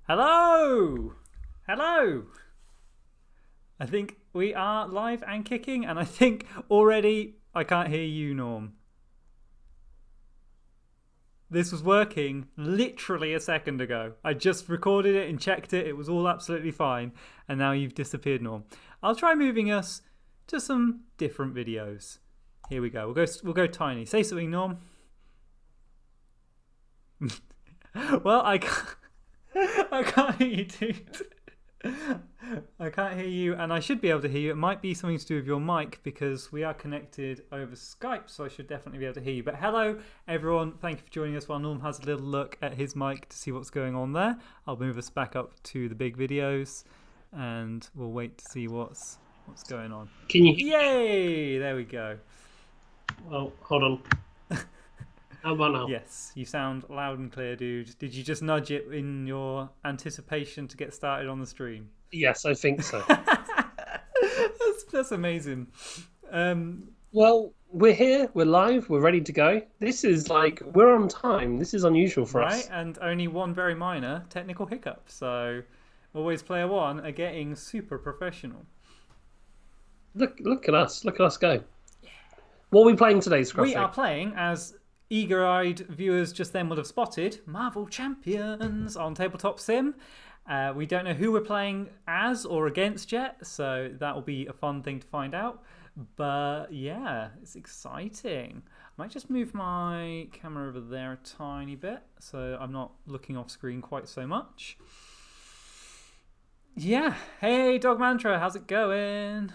Hello! Hello! I think we are live and kicking, and I think already I can't hear you, Norm. This was working literally a second ago. I just recorded it and checked it. It was all absolutely fine. And now you've disappeared, Norm. I'll try moving us to some different videos. Here we go. We'll go tiny. Say something, Norm. Well, I can't hear you, dude. I can't hear you, and I should be able to hear you. It might be something to do with your mic because we are connected over Skype, so I should definitely be able to hear you. But hello, everyone. Thank you for joining us while Norm has a little look at his mic to see what's going on there. I'll move us back up to the big videos, and we'll wait to see what's going on. Can you? Yay! There we go. Oh, hold on. How about now? Yes, you sound loud and clear, dude. Did you just nudge it in your anticipation to get started on the stream? Yes, I think so. That's amazing. Well, we're here, we're live, we're ready to go. This is we're on time. This is unusual for us. Right, and only one very minor technical hiccup. So, always player one are getting super professional. Look at us go. Yeah. What are we playing today, Scruffy? We are playing, as eager-eyed viewers just then would have spotted, Marvel Champions on Tabletop Sim. We don't know who we're playing as or against yet, so that will be a fun thing to find out. But yeah, it's exciting. I might just move my camera over there a tiny bit so I'm not looking off screen quite so much. Yeah, hey Dog Mantra, how's it going?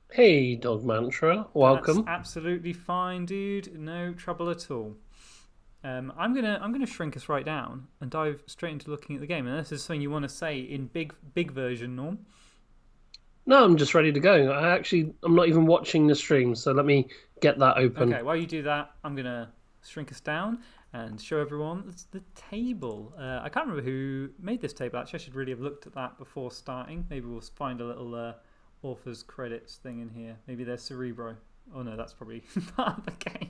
Hey, Dog Mantra, welcome. That's absolutely fine, dude. No trouble at all. I'm gonna shrink us right down and dive straight into looking at the game. And this is something you want to say in big version, Norm. No, I'm just ready to go. I'm not even watching the stream, so let me get that open. Okay, while you do that, I'm gonna shrink us down and show everyone the table. I can't remember who made this table. Actually, I should really have looked at that before starting. Maybe we'll find a little author's credits thing in here. Maybe there's Cerebro. Oh no, that's probably part of the game.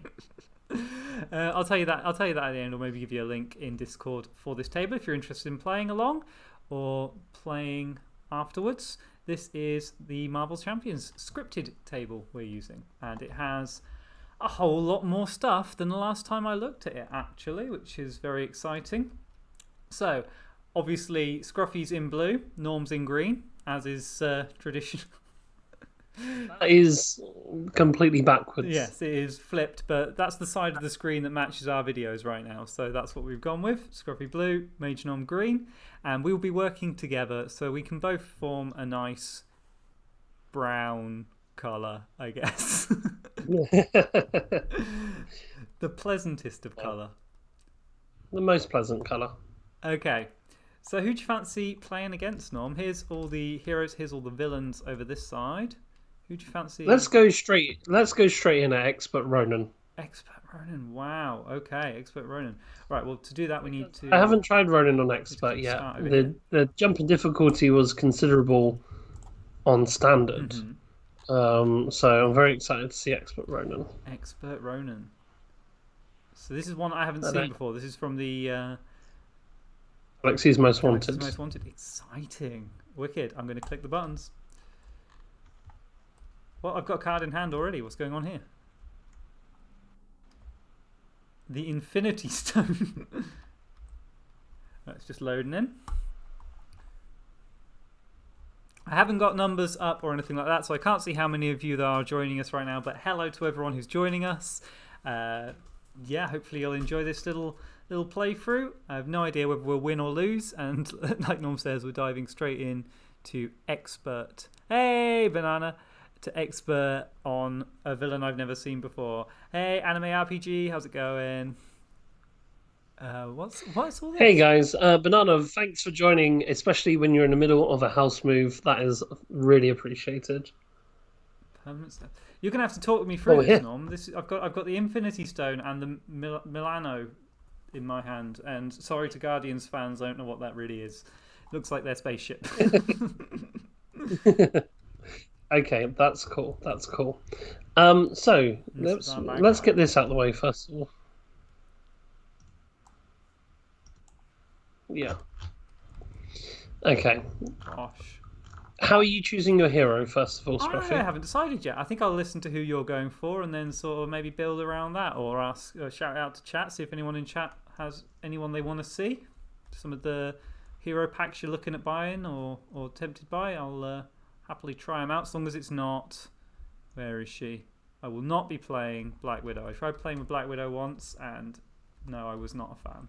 I'll tell you that at the end, or maybe give you a link in Discord for this table if you're interested in playing along or playing afterwards. This is the Marvel Champions scripted table we're using, and it has a whole lot more stuff than the last time I looked at it, actually, which is very exciting. So, obviously, Scruffy's in blue, Norm's in green, as is tradition. That is completely backwards. Yes, it is flipped, but that's the side of the screen that matches our videos right now. So that's what we've gone with. Scruffy blue, Mage Norm green. And we'll be working together so we can both form a nice brown colour, I guess. The pleasantest of colour. The most pleasant colour. Okay. So who do you fancy playing against, Norm? Here's all the heroes, here's all the villains over this side. Who do you fancy? Let's go straight in at Expert Ronin. Expert Ronin, wow. Okay, Expert Ronin. Right, well, to do that, we need to... I haven't tried Ronin on Expert yet. The jump in difficulty was considerable on Standard. So I'm very excited to see Expert Ronin. Expert Ronin. So this is one I haven't seen before. This is from the... Galaxy's Most Wanted. Galaxy's Most Wanted. Exciting. Wicked. I'm going to click the buttons. Well, I've got a card in hand already. What's going on here? The Infinity Stone. That's just loading in. I haven't got numbers up or anything like that, so I can't see how many of you that are joining us right now, but hello to everyone who's joining us. Yeah, hopefully you'll enjoy this little playthrough. I have no idea whether we'll win or lose, and like Norm says, we're diving straight in to Expert. Hey, Banana! To Expert on a villain I've never seen before. Hey, Anime RPG, how's it going? What's all this? Hey guys, Banana, thanks for joining, especially when you're in the middle of a house move. That is really appreciated. Permanent stuff. You're gonna have to talk me through this, Norm. I've got the Infinity Stone and the Milano in my hand, and sorry to Guardians fans, I don't know what that really is. Looks like their spaceship. Okay, that's cool. So let's get this out of the way first of all. Yeah. Okay. Gosh. How are you choosing your hero, first of all, Scruffy? I haven't decided yet. I think I'll listen to who you're going for and then sort of maybe build around that, or ask, shout out to chat, see if anyone in chat has anyone they want to see. Some of the hero packs you're looking at buying or tempted by, I'll happily try them out, as long as it's not... Where is she? I will not be playing Black Widow. I tried playing with Black Widow once, and no, I was not a fan.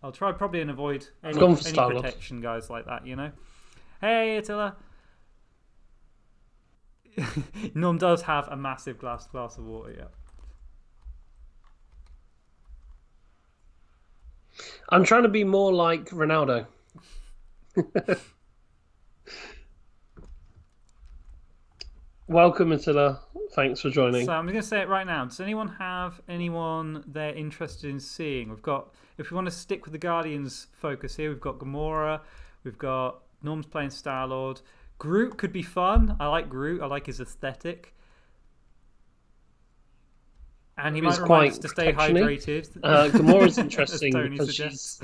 I'll try probably and avoid any protection guys like that, you know? Hey, Attila! Norm does have a massive glass of water, yeah. I'm trying to be more like Ronaldo. Welcome, Attila. Thanks for joining. So I'm going to say it right now. Does anyone have anyone they're interested in seeing? We've got, if we want to stick with the Guardians focus here, we've got Gamora, we've got Norm's playing Star-Lord. Groot could be fun. I like Groot. I like his aesthetic. And he might remind us to stay hydrated. Gamora's interesting because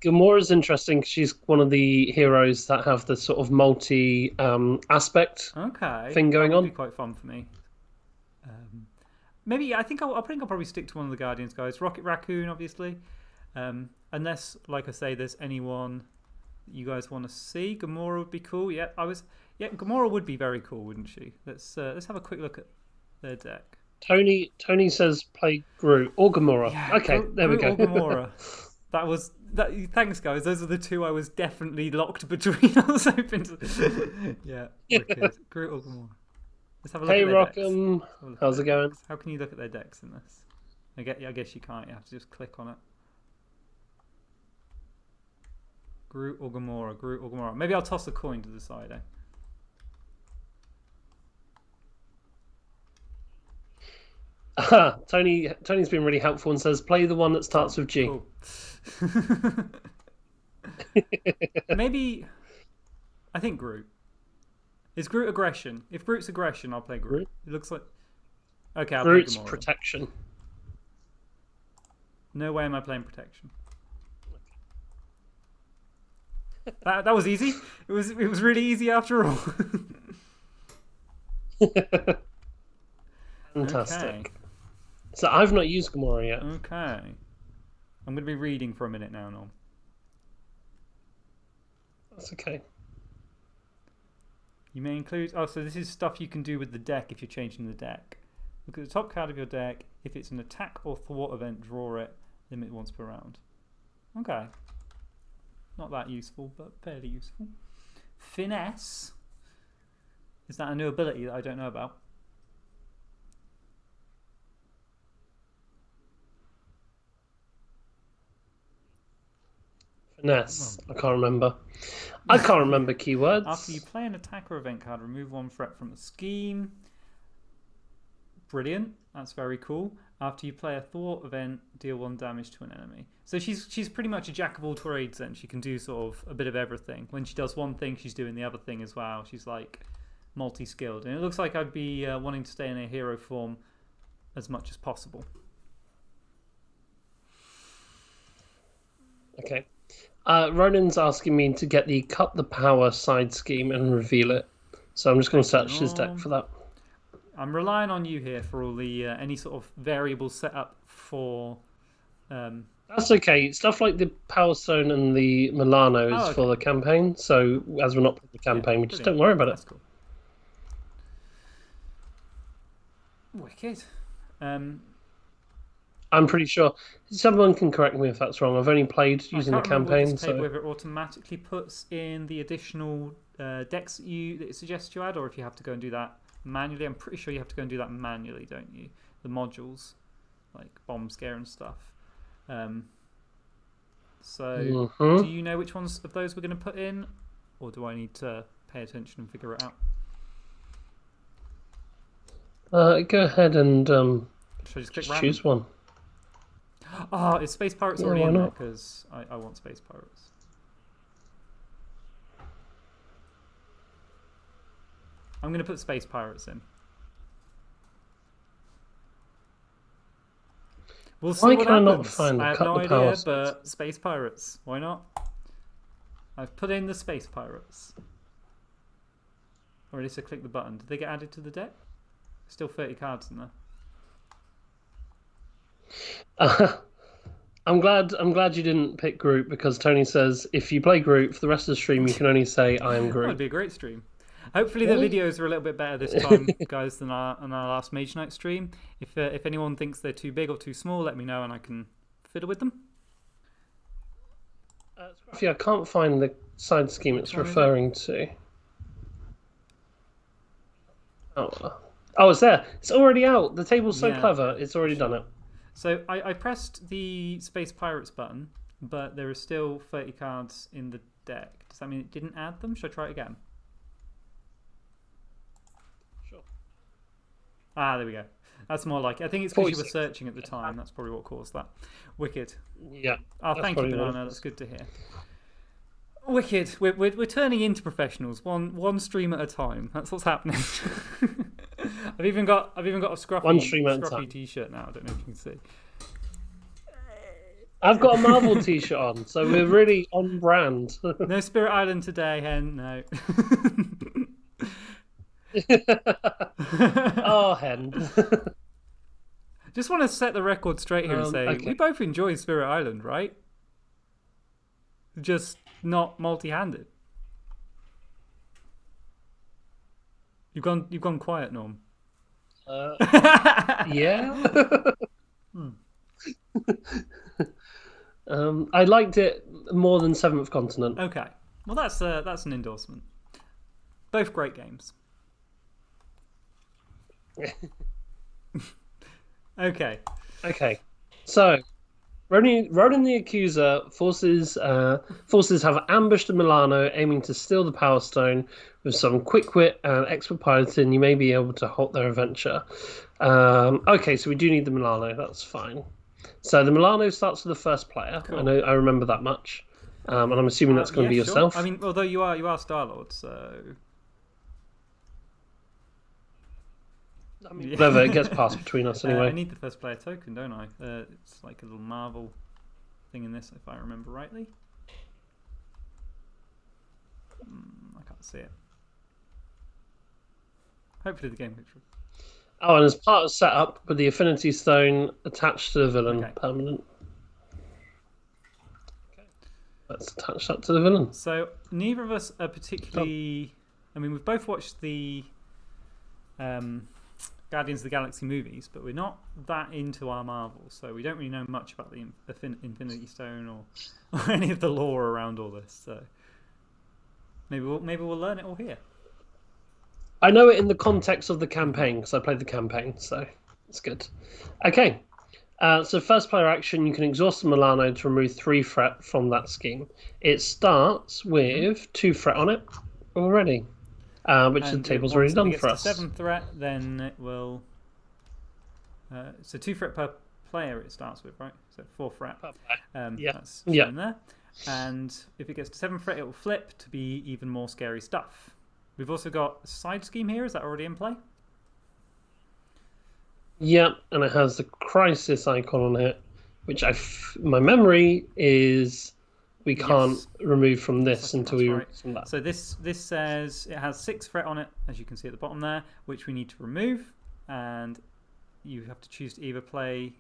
Gamora's interesting because she's one of the heroes that have the sort of multi aspect thing going on. That would be quite fun for me. Maybe I think I'll probably stick to one of the Guardians guys. Rocket Raccoon, obviously. Unless, like I say, there's anyone you guys want to see. Gamora would be cool. Yeah, Gamora would be very cool, wouldn't she? Let's have a quick look at their deck. Tony says play Groot or Gamora. Yeah, okay, there we go. Or Gamora. That. Thanks, guys. Those are the two I was definitely locked between. I was hoping to. Yeah, Groot or Gamora. Let's have a look at their decks. How's it going? How can you look at their decks in this? I guess you can't. You have to just click on it. Groot or Gamora. Groot or Gamora. Maybe I'll toss a coin to decide. Tony's been really helpful and says play the one that starts with G. Cool. Maybe I think Groot. Is Groot aggression? If Groot's aggression, I'll play Groot. It looks like okay. Groot's protection. No way am I playing protection. That was easy. It was really easy after all. Fantastic. Okay. So I've not used Gamora yet. Okay. I'm going to be reading for a minute now, Norm. That's okay. You may include... Oh, so this is stuff you can do with the deck if you're changing the deck. Look at the top card of your deck. If it's an attack or thwart event, draw it. Limit once per round. Okay. Not that useful, but fairly useful. Finesse. Is that a new ability that I don't know about? Finesse. I can't remember. I can't remember keywords. After you play an attack or event card, remove one threat from a scheme. Brilliant. That's very cool. After you play a thwart event, deal 1 damage to an enemy. So she's pretty much a jack of all trades then. She can do sort of a bit of everything. When she does one thing, she's doing the other thing as well. She's like multi-skilled. And it looks like I'd be wanting to stay in a hero form as much as possible. Okay. Ronan's asking me to get the cut the power side scheme and reveal it. So I'm just going to search his deck for that. I'm relying on you here for all the any sort of variable setup for... That's okay. Stuff like the Power Stone and the Milano is for the campaign. So as we're not playing the campaign, we just don't worry about it. That's cool. Wicked. I'm pretty sure someone can correct me if that's wrong. I've only played using the campaign, so whether it automatically puts in the additional decks that it suggests you add, or if you have to go and do that manually. I'm pretty sure you have to go and do that manually, don't you? The modules, like bomb scare and stuff. So, do you know which ones of those we're going to put in, or do I need to pay attention and figure it out? Go ahead and should I just click choose one. Oh, is Space Pirates already in there? Because I want Space Pirates. I'm going to put Space Pirates in. We'll see what happens. Not find I have no idea, but space pirates. Why not? I've put in the space pirates. Or at least I click the button. Did they get added to the deck? Still 30 cards in there. I'm glad you didn't pick group, because Tony says if you play group for the rest of the stream, you can only say I am group. That would be a great stream. Hopefully the videos are a little bit better this time, guys, than our last Mage Knight stream. If anyone thinks they're too big or too small, let me know and I can fiddle with them. Scruffy, I can't find the side scheme it's referring to. Oh, it's there. It's already out. The table's so clever. It's already done it. So I pressed the Space Pirates button, but there are still 30 cards in the deck. Does that mean it didn't add them? Should I try it again? Sure. Ah, there we go. That's more like it. I think it's because you were searching at the time. That's probably what caused that. Wicked. Yeah. Oh, thank you, Banana. That's good to hear. Wicked. We're turning into professionals, one stream at a time. That's what's happening. I've even got a Scruffy t-shirt now. I don't know if you can see. I've got a Marvel t-shirt on, so we're really on brand. No Spirit Island today, Hen. No. Oh, Hen. Just want to set the record straight here and say we both enjoy Spirit Island, right? Just not multi-handed. You've gone quiet, Norm. Yeah. I liked it more than Seventh Continent. Okay, well that's an endorsement. Both great games. Okay. So, Ronan the Accuser forces have ambushed Milano, aiming to steal the Power Stone. With some quick wit and expert piloting, you may be able to halt their adventure. Okay, so we do need the Milano. That's fine. So the Milano starts with the first player. Cool. I remember that much, and I'm assuming that's going to be yourself. Sure. I mean, although you are Star-Lord, so. I mean, whatever, it gets passed between us anyway. I need the first player token, don't I? It's like a little Marvel thing in this, if I remember rightly. I can't see it. Hopefully the game picture. Oh, and as part of setup, with the Affinity Stone attached to the villain, permanent. Okay. Let's attach that to the villain. So neither of us are particularly. I mean, we've both watched the Guardians of the Galaxy movies, but we're not that into our Marvel, so we don't really know much about the Infinity Stone or any of the lore around all this. So maybe we'll learn it all here. I know it in the context of the campaign because I played the campaign, so it's good. Okay, so first player action, you can exhaust the Milano to remove 3 threat from that scheme. It starts with 2 threat on it already, which the table's already done for us. 7 threat, then it will. So 2 threat per player it starts with, right? So 4 threat. That's in there. And if it gets to 7 threat, it will flip to be even more scary stuff. We've also got a side scheme here. Is that already in play? Yeah, and it has the crisis icon on it, which my memory is we can't remove from this until we remove from that. So this says it has 6 threat on it, as you can see at the bottom there, which we need to remove, and you have to choose to either play.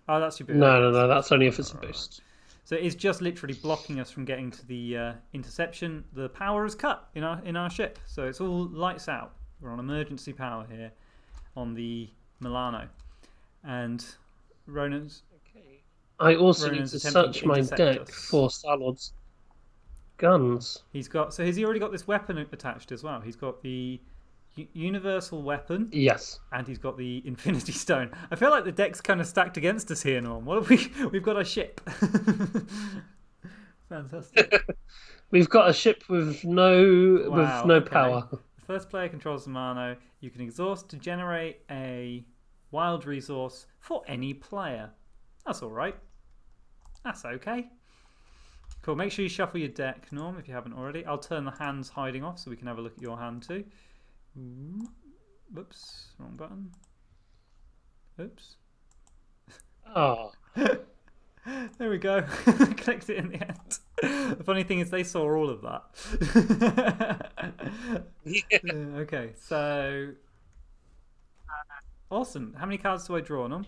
Oh, that's your boost. No, that's only if it's a boost. So it's just literally blocking us from getting to the interception. The power is cut in our ship, so it's all lights out. We're on emergency power here on the Milano, and Ronan's. Okay. I also need to search my deck for Star-Lord's guns. Has he already got this weapon attached as well? He's got the universal weapon. Yes. And he's got the Infinity Stone. I feel like the deck's kind of stacked against us here, Norm. What have we've got a ship. Fantastic. We've got a ship with no power. The first player controls the Milano. You can exhaust to generate a wild resource for any player. That's all right. That's okay. Cool. Make sure you shuffle your deck, Norm, if you haven't already. I'll turn the hands hiding off so we can have a look at your hand too. Whoops, wrong button. Oops. Oh, There we go. Clicked it in the end. The funny thing is, they saw all of that. yeah. Okay, so awesome. How many cards do I draw on them?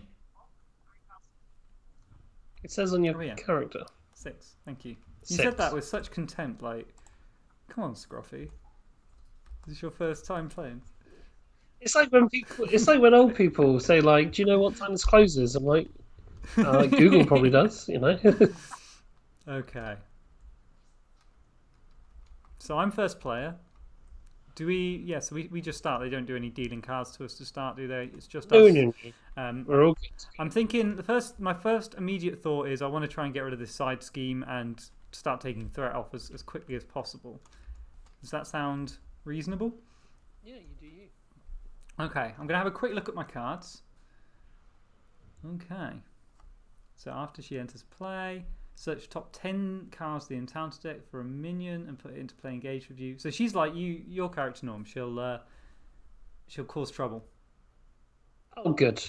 It says on your Oh yeah, character 6. Thank you. You said that 6. with such contempt. Like, come on, Scruffy. This is your first time playing. It's like when people. It's like when old people say, like, "Do you know what time this closes?" I'm like, Google probably does. You know. Okay. So I'm first player. Do we? Yeah. So we just start. They don't do any dealing cards to us to start, do they? It's just No, us. no, no. We're all good. I'm thinking my first immediate thought is I want to try and get rid of this side scheme and start taking threat off as quickly as possible. Does that sound reasonable? Yeah, you do you. Okay, I'm going to have a quick look at my cards. Okay. So after she enters play, search top 10 cards of the encounter deck for a minion and put it into play engaged with you. So she's like your character, Norm. She'll cause trouble. Oh, good.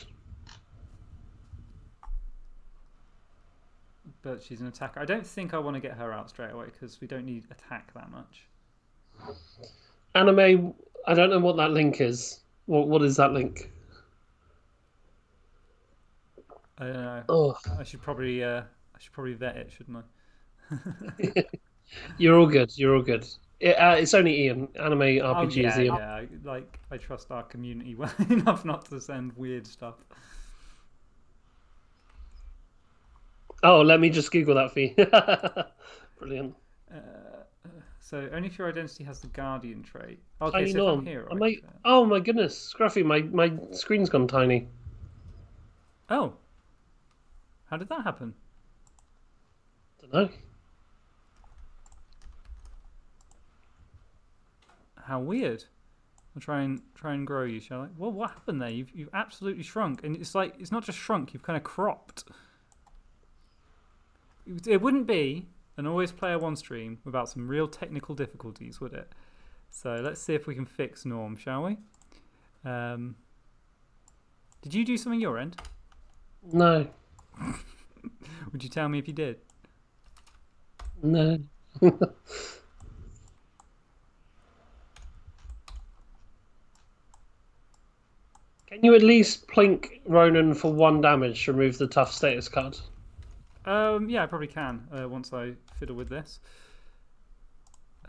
But she's an attacker. I don't think I want to get her out straight away because we don't need attack that much. Anime. I don't know what that link is. What is that link? I don't know. Oh, I should probably vet it, shouldn't I? you're all good. You're all good. It's only Ian. Anime Oh RPG is yeah, Ian. yeah. I trust our community well enough not to send weird stuff. Oh, let me just Google that for you. Brilliant. So only if your identity has the Guardian trait. Okay, Tiny so if I'm Norm. here, Oh my goodness, Scruffy, my screen's gone tiny. Oh, how did that happen? Don't know. How weird. I'll try and grow you, shall I? Well, what happened there? You've absolutely shrunk, and it's like it's not just shrunk. You've kind of cropped. It wouldn't be an Always Player 1 stream without some real technical difficulties, would it? So let's see if we can fix Norm, shall we? Did you do something your end? No. Would you tell me if you did? No. Can you at least plink Ronan for 1 damage to remove the tough status card? Yeah, I probably can once I fiddle with this.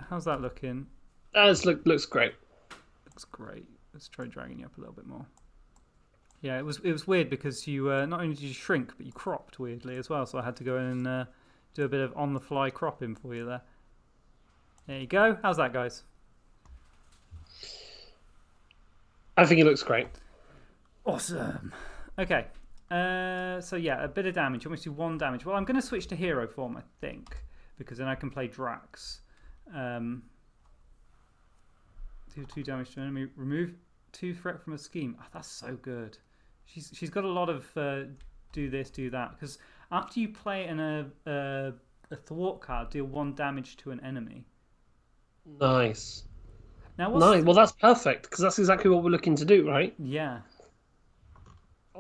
How's that looking? Looks great. Looks great. Let's try dragging you up a little bit more. Yeah, it was weird because you not only did you shrink, but you cropped weirdly as well. So I had to go in and do a bit of on-the-fly cropping for you there. There you go. How's that, guys? I think it looks great. Awesome. Okay. So yeah, a bit of damage. You want me to do 1 damage? Well, I'm going to switch to hero form, I think, because then I can play Drax. Do 2 damage to enemy. Remove 2 threat from a scheme. Oh, that's so good. She's got a lot of do this, do that. Because after you play in a thwart card, deal 1 damage to an enemy. Nice. Now, Nice. Well, that's perfect because that's exactly what we're looking to do, right? Yeah.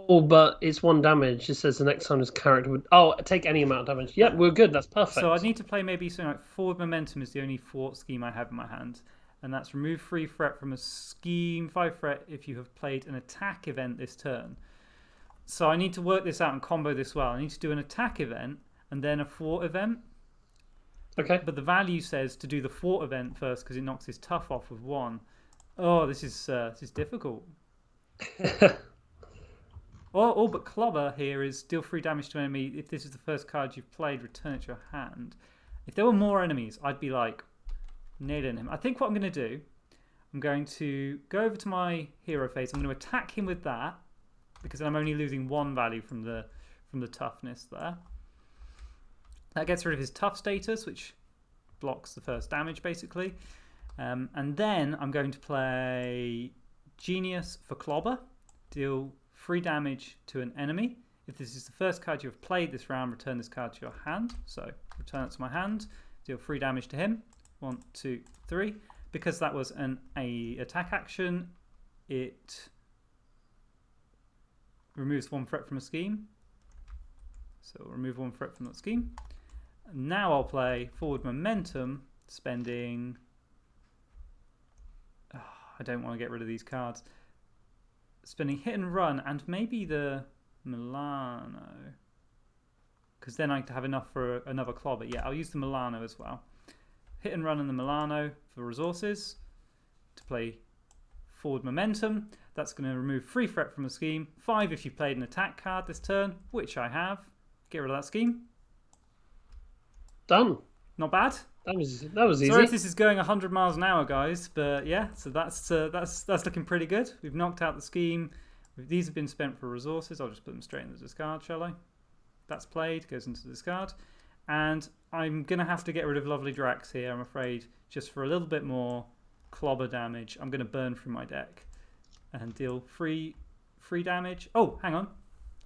Oh, but it's 1 damage. It says the next time this character would. Oh, take any amount of damage. Yep, we're good. That's perfect. So I'd need to play maybe something like Forward Momentum is the only thwart scheme I have in my hand. And that's remove 3 threat from a scheme, 5 threat if you have played an attack event this turn. So I need to work this out and combo this well. I need to do an attack event and then a thwart event. Okay. But the value says to do the thwart event first because it knocks his tough off with 1. Oh, this is difficult. All but Clobber here is deal 3 damage to enemy. If this is the first card you've played, return it to your hand. If there were more enemies, I'd be like nailing him. I think what I'm going to do, I'm going to go over to my hero phase. I'm going to attack him with that because I'm only losing 1 value from the toughness there. That gets rid of his tough status, which blocks the first damage basically. And then I'm going to play Genius for Clobber. Deal 3 damage to an enemy. If this is the first card you have played this round, return this card to your hand. So return it to my hand. Deal 3 damage to him. 1, 2, 3. Because that was an attack action, it removes 1 threat from a scheme. So we'll remove 1 threat from that scheme. Now I'll play forward momentum, spending... Oh, I don't want to get rid of these cards. Spending hit and run and maybe the Milano. Because then I have enough for another clobber. Yeah, I'll use the Milano as well. Hit and run and the Milano for resources to play forward momentum. That's going to remove 3 threat from a scheme. 5 if you've played an attack card this turn, which I have. Get rid of that scheme. Done. Not bad. That was easy. Sorry if this is going 100 miles an hour, guys, but yeah, so that's looking pretty good. We've knocked out the scheme. These have been spent for resources. I'll just put them straight in the discard, shall I? That's played, goes into the discard. And I'm going to have to get rid of Lovely Drax here, I'm afraid, just for a little bit more clobber damage. I'm going to burn through my deck and deal 3 damage. Oh, hang on.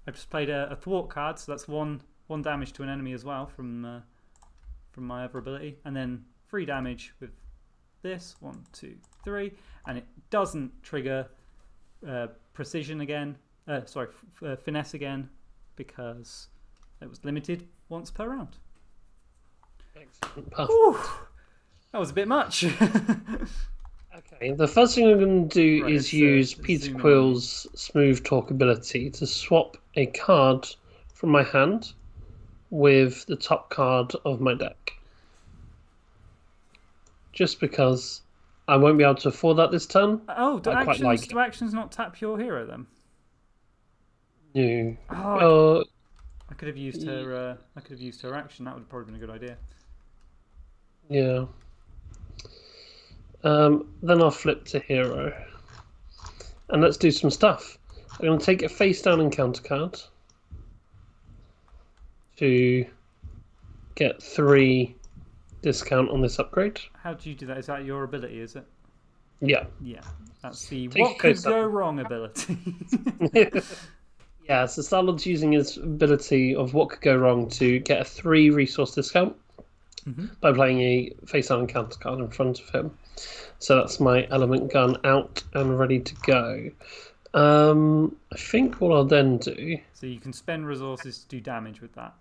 I've just played a thwart card, so that's one damage to an enemy as well from my other ability. And then 3 damage with this. 1, 2, 3. And it doesn't trigger precision again. Finesse again, because it was limited once per round. Excellent. Whew, that was a bit much. Okay, the first thing I'm going to do is use Peter zoom in. Quill's Smooth Talk ability to swap a card from my hand with the top card of my deck. Just because I won't be able to afford that this turn. Oh, do I quite like it. actions not tap your hero then? No. Oh, I could have used her. I could have used her action. That would have probably been a good idea. Yeah. Then I'll flip to hero. And let's do some stuff. I'm going to take a face down encounter card to get 3 discount on this upgrade. How do you do that? Is that your ability, is it? Yeah. Yeah. That's the Take what could face go down. wrong ability. Yeah, so Star-Lord's using his ability of what could go wrong to get a 3 resource discount by playing a face down encounter card in front of him. So that's my element gun out and ready to go. I think what I'll then do... So you can spend resources to do damage with that.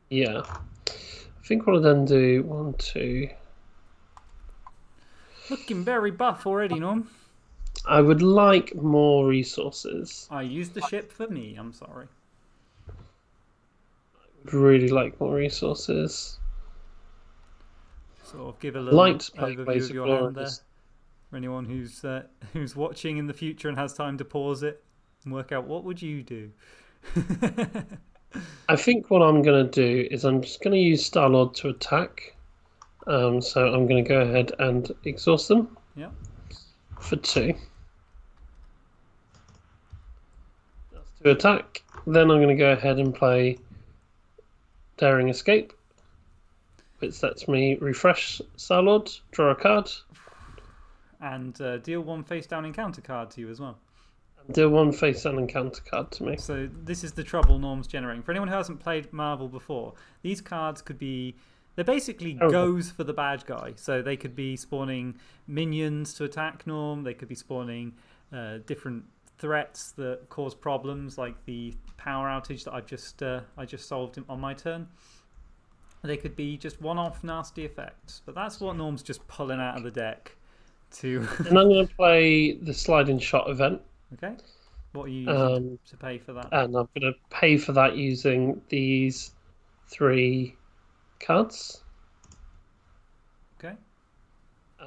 Yeah. I think what I'll then do... 1, 2... Looking very buff already, Norm. I would like more resources. I used the ship for me, I'm sorry. I would really like more resources. Sort of give a little Play overview Ways of of your Glory. hand there. For anyone who's watching in the future and has time to pause it and work out what would you do. I think what I'm going to do is I'm just going to use Star-Lord to attack. So I'm going to go ahead and exhaust them. Yeah. For 2. That's to attack. Then I'm going to go ahead and play Daring Escape, which lets me refresh Star-Lord, draw a card. And deal 1 face down encounter card to you as well. And deal 1 face down encounter card to me. So this is the trouble Norm's generating. For anyone who hasn't played Marvel before, these cards could be... They're basically goes for the bad guy. So they could be spawning minions to attack Norm. They could be spawning different threats that cause problems, like the power outage that I just solved on my turn. They could be just one-off nasty effects. But that's what Norm's just pulling out of the deck. And I'm going to play the sliding shot event. Okay. What are you using to pay for that? And I'm going to pay for that using these 3 cards. Okay.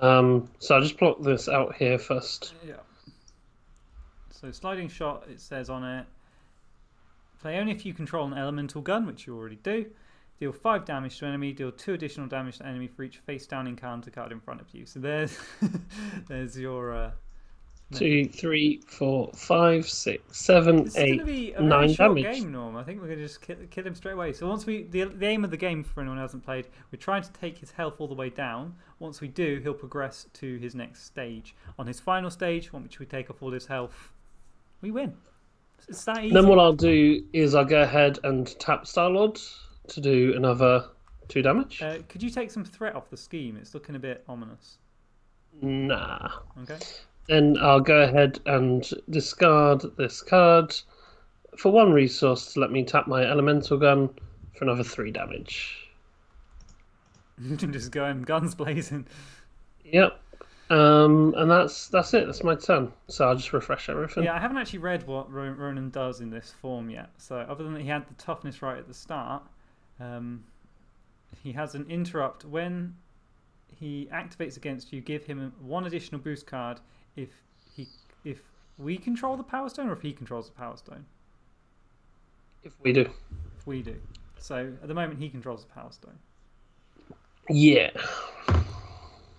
So I'll just block this out here first. Yeah. So sliding shot, it says on it, play only if you control an elemental gun, which you already do. Deal 5 damage to enemy, deal 2 additional damage to enemy for each face down encounter card in front of you. So there's your 2, 3, 4, 5, 6, 7, This 8, is going to be a 9 very short damage. game, Norm. I think we're going to just kill him straight away. So once the aim of the game, for anyone who hasn't played, we're trying to take his health all the way down. Once we do, he'll progress to his next stage. On his final stage, on which we take off all his health, we win. It's that easy. Then what I'll do is I'll go ahead and tap Star-Lord to do another 2 damage. Could you take some threat off the scheme? It's looking a bit ominous. Nah. Okay. Then I'll go ahead and discard this card, for 1 resource to let me tap my elemental gun for another 3 damage. Just going guns blazing. Yep. And that's it. That's my turn. So I'll just refresh everything. Yeah, I haven't actually read what Ronan does in this form yet. So other than that he had the toughness right at the start, he has an interrupt. When he activates against you, give him 1 additional boost card if we control the Power Stone or if he controls the Power Stone. If we do. If we do. So at the moment he controls the Power Stone. Yeah.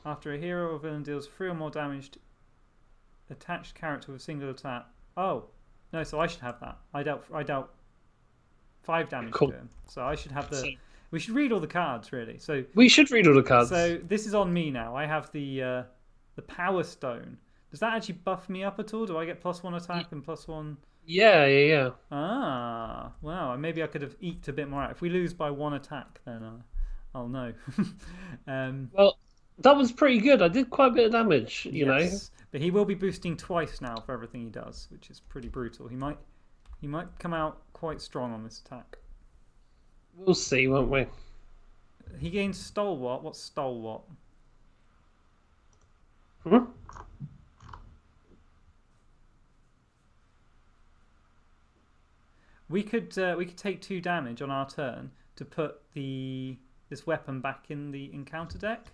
After a hero or villain deals 3 or more damage to attached character with a single attack. Oh, no, so I should have that. I dealt 5 damage to him. So I should have the... We should read all the cards, really. So we should read all the cards. So this is on me now. I have the Power Stone. Does that actually buff me up at all? Do I get +1 attack and +1? Yeah. Ah, wow. Maybe I could have eked a bit more out. If we lose by 1 attack, then I'll know. Well, that was pretty good. I did quite a bit of damage, you know. But he will be boosting twice now for everything he does, which is pretty brutal. He might come out quite strong on this attack. We'll see, won't we? He gains Stalwart. What's Stalwart? We could take 2 damage on our turn to put this weapon back in the encounter deck,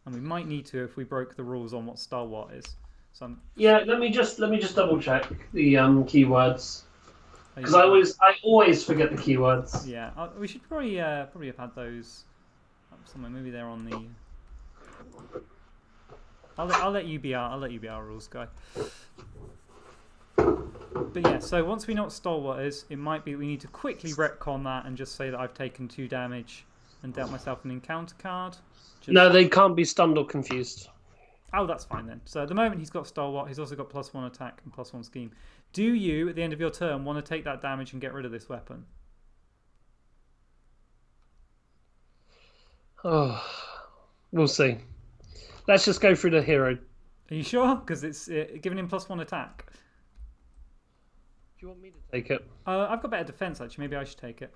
and we might need to if we broke the rules on what Stalwart is. So yeah, let me just double check the keywords. Because I always forget the keywords. Yeah, we should probably have had those up somewhere. Maybe they're on the. I'll let you be our rules guy. But yeah, so once we know what Stalwart is, it might be we need to quickly retcon that and just say that I've taken 2 damage and dealt myself an encounter card. No, they can't be stunned or confused. Oh, that's fine then. So at the moment he's got Stalwart. He's also got +1 attack and +1 scheme. Do you, at the end of your turn, want to take that damage and get rid of this weapon? Oh, we'll see. Let's just go through the hero. Are you sure? Because it's giving him +1 attack. Do you want me to take it? I've got better defense, actually. Maybe I should take it.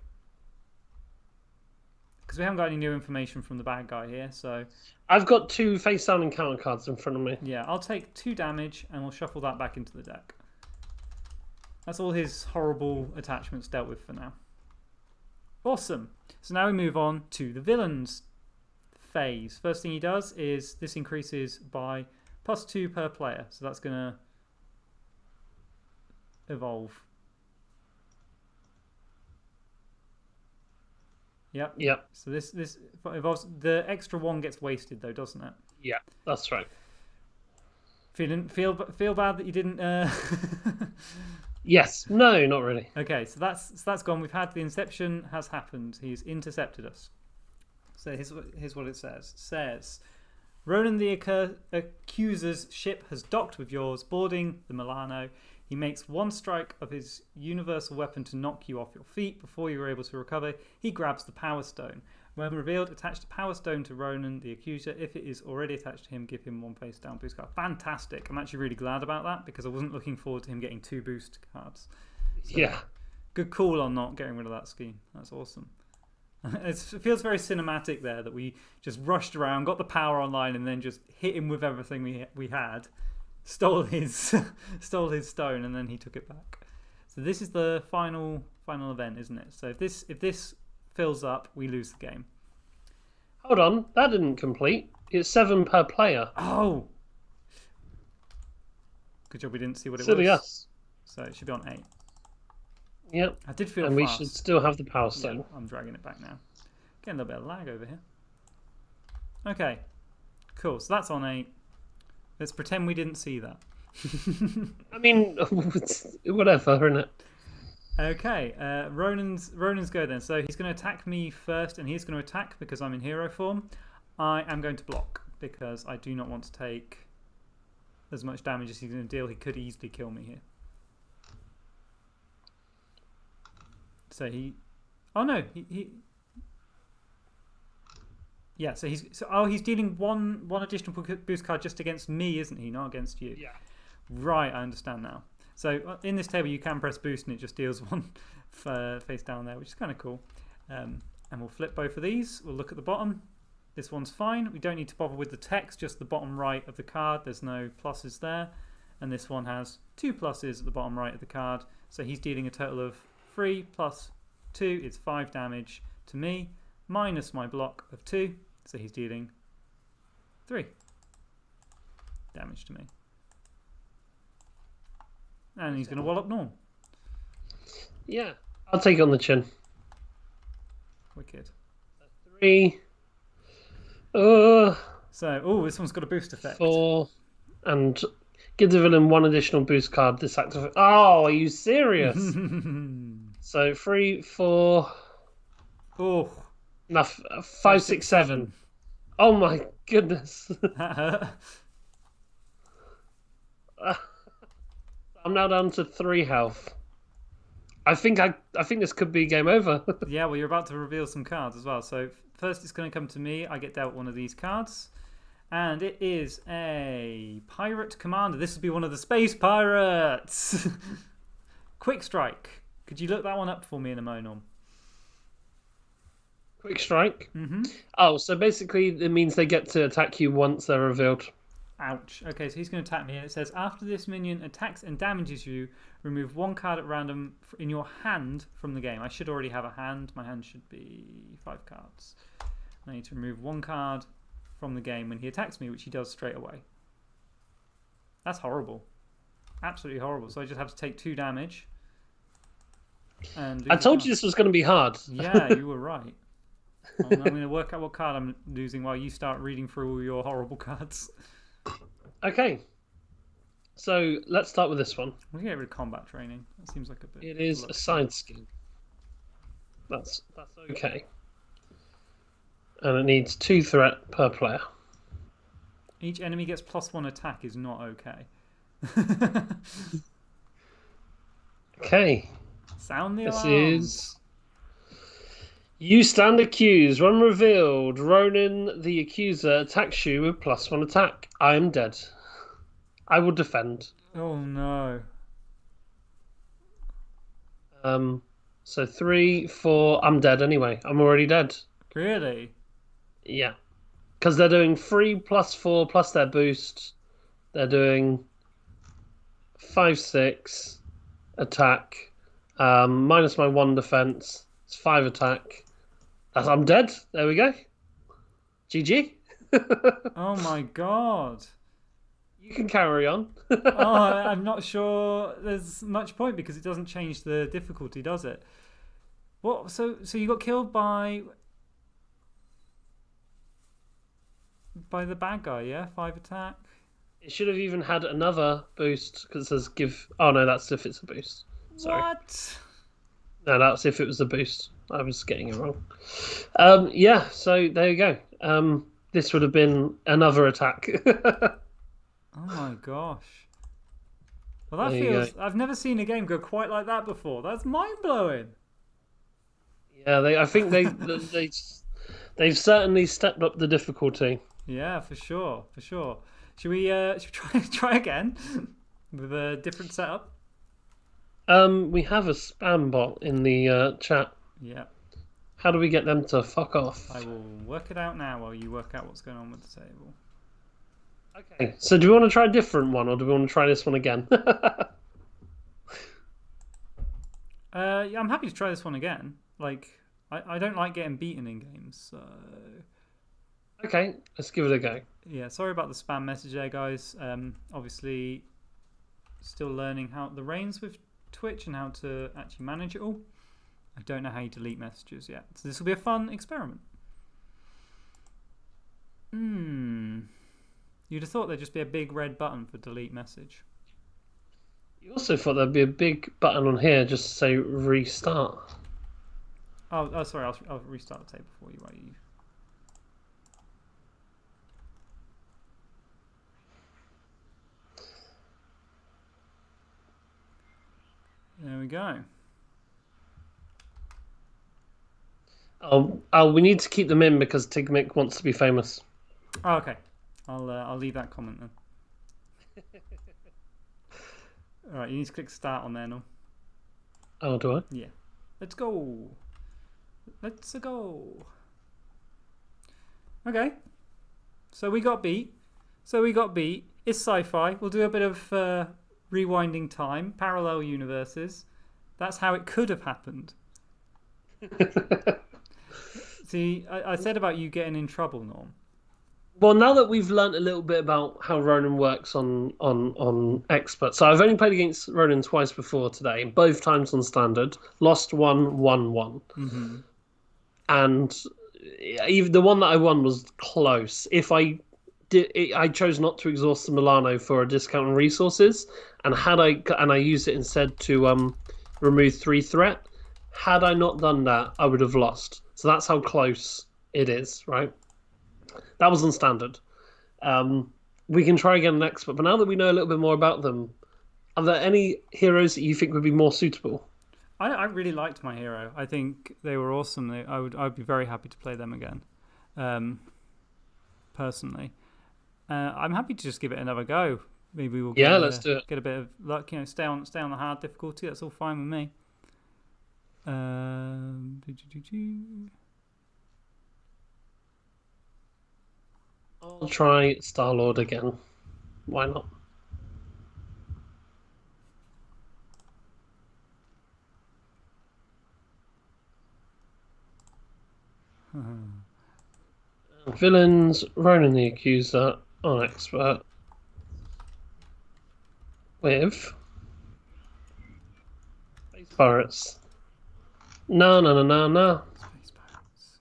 Because we haven't got any new information from the bad guy here, so... I've got 2 face-down encounter cards in front of me. Yeah, I'll take 2 damage, and we'll shuffle that back into the deck. That's all his horrible attachments dealt with for now. Awesome. So now we move on to the villain's phase. First thing he does is this increases by +2 per player. So that's going to evolve. Yep. So this evolves. The extra 1 gets wasted though, doesn't it? Yeah, that's right. Feel bad that you didn't. Yes. No, not really. Okay, so that's gone. We've had the inception has happened. He's intercepted us. So here's what it says. It says, Ronan the accuser's ship has docked with yours, boarding the Milano. He makes 1 strike of his universal weapon to knock you off your feet. Before you are able to recover, he grabs the Power Stone. When revealed, attach the Power Stone to Ronan the accuser. If it is already attached to him, give him 1 face down boost card. Fantastic. I'm actually really glad about that because I wasn't looking forward to him getting 2 boost cards. So, yeah. Good call on not getting rid of that scheme. That's awesome. It feels very cinematic there that we just rushed around, got the power online, and then just hit him with everything we had. Stole his stone, and then he took it back. So this is the final event, isn't it? So if this fills up, we lose the game. Hold on, that didn't complete. It's 7 per player. Oh, good job we didn't see what it Silly was. us. So it should be on 8. Yep. I did feel and fast. we should still have the Power Stone. Yeah, I'm dragging it back now. Getting a little bit of lag over here. Okay, cool. So that's on 8. Let's pretend we didn't see that. I mean, whatever, isn't it? Okay, Ronan's go then. So he's going to attack me first, and he's going to attack because I'm in hero form. I am going to block because I do not want to take as much damage as he's going to deal. He could easily kill me here. So he... Oh no, he yeah, so he's dealing one additional boost card just against me, isn't he? Not against you. Yeah. Right, I understand now. So in this table, you can press boost and it just deals one face down there, which is kind of cool. And we'll flip both of these. We'll look at the bottom. This one's fine. We don't need to bother with the text, just the bottom right of the card. There's no pluses there. And this one has 2 pluses at the bottom right of the card. So he's dealing a total of 3 plus 2 is 5 damage to me, minus my block of 2. So he's dealing 3 damage to me. And he's going to wallop Norm. Yeah, I'll take it on the chin. Wicked. 3. So, this one's got a boost effect. 4. And give the villain 1 additional boost card. This active. Oh, are you serious? So 3, 4. Oh. No, 5, 6, 7. Oh my goodness. That hurt. I'm now down to 3 health. I think this could be game over. Yeah, well, you're about to reveal some cards as well. So first it's going to come to me. I get dealt one of these cards. And it is a Pirate Commander. This will be one of the Space Pirates. Quick Strike. Could you look that one up for me in a moment? Quick Strike? Mm-hmm. Oh, so basically it means they get to attack you once they're revealed. Ouch. Okay, so he's going to attack me. And it says, after this minion attacks and damages you, remove 1 card at random in your hand from the game. I should already have a hand. My hand should be 5 cards. I need to remove 1 card from the game when he attacks me, which he does straight away. That's horrible. Absolutely horrible. So I just have to take 2 damage. And I told you this was going to be hard. Yeah, you were right. I'm going to work out what card I'm losing while you start reading through all your horrible cards. Okay. So let's start with this one. We'll get rid of combat training. That seems like a bit. It is a side scheme. That's okay. And it needs 2 threat per player. Each enemy gets +1 attack is not okay. Okay. Sound the This alarms. is... You stand accused. When revealed, Ronin the accuser attacks you with +1 attack. I am dead. I will defend. Oh no. So 3, 4. I'm dead anyway. I'm already dead. Really? Yeah. Because they're doing 3 plus 4 plus their boost. They're doing 5, 6 attack. Minus my 1 defense. It's 5 attack. I'm dead. There we go. GG. Oh my god. You can carry on. Oh, I'm not sure there's much point because it doesn't change the difficulty, does it? What? So you got killed by the bad guy, yeah? 5 attack. It should have even had another boost because it says give. Oh no, that's if it's a boost. Sorry. What? No, that's if it was a boost. I was getting it wrong. Yeah. So there you go. This would have been another attack. Oh my gosh. Well, that There you feels. I've never seen a game go quite like that before. That's mind blowing. Yeah, I think they've certainly stepped up the difficulty. Yeah, for sure, for sure. Should we try again with a different setup? We have a spam bot in the chat. Yeah. How do we get them to fuck off? I will work it out now while you work out what's going on with the table. Okay. So do we want to try a different one, or do we want to try this one again? Yeah, I'm happy to try this one again. Like, I don't like getting beaten in games, so... Okay, let's give it a go. Yeah, sorry about the spam message there, guys. Obviously, still learning how the reins with Twitch and how to actually manage it all. I don't know how you delete messages yet. So this will be a fun experiment. You'd have thought there'd just be a big red button for delete message. You also thought there'd be a big button on here just to say restart. Oh, sorry. I'll restart the tape for you while you. There we go. Oh, we need to keep them in because Tigmic wants to be famous. Oh, okay. I'll leave that comment then. All right, you need to click start on there now. Oh, do I? Yeah. Let's go. Let's go. Okay. So we got beat. It's sci-fi. We'll do a bit of rewinding time, parallel universes. That's how it could have happened. See, I said about you getting in trouble, Norm. Well, now that we've learnt a little bit about how Ronan works on expert, so I've only played against Ronan twice before today, both times on standard, lost one, won one, and even the one that I won was close. If I did, I chose not to exhaust the Milano for a discount on resources, and I used it instead to remove 3 threat. Had I not done that, I would have lost. So that's how close it is, right? That was on standard. We can try again next, but now that we know a little bit more about them, are there any heroes that you think would be more suitable? I really liked my hero. I think they were awesome. I'd be very happy to play them again, personally. I'm happy to just give it another go. Maybe we'll let's do it. Get a bit of luck. Stay on the hard difficulty. That's all fine with me. I'll try Star-Lord again. Why not? Villains, Ronan the Accuser on expert. With Space Pirates. No. Space Pirates.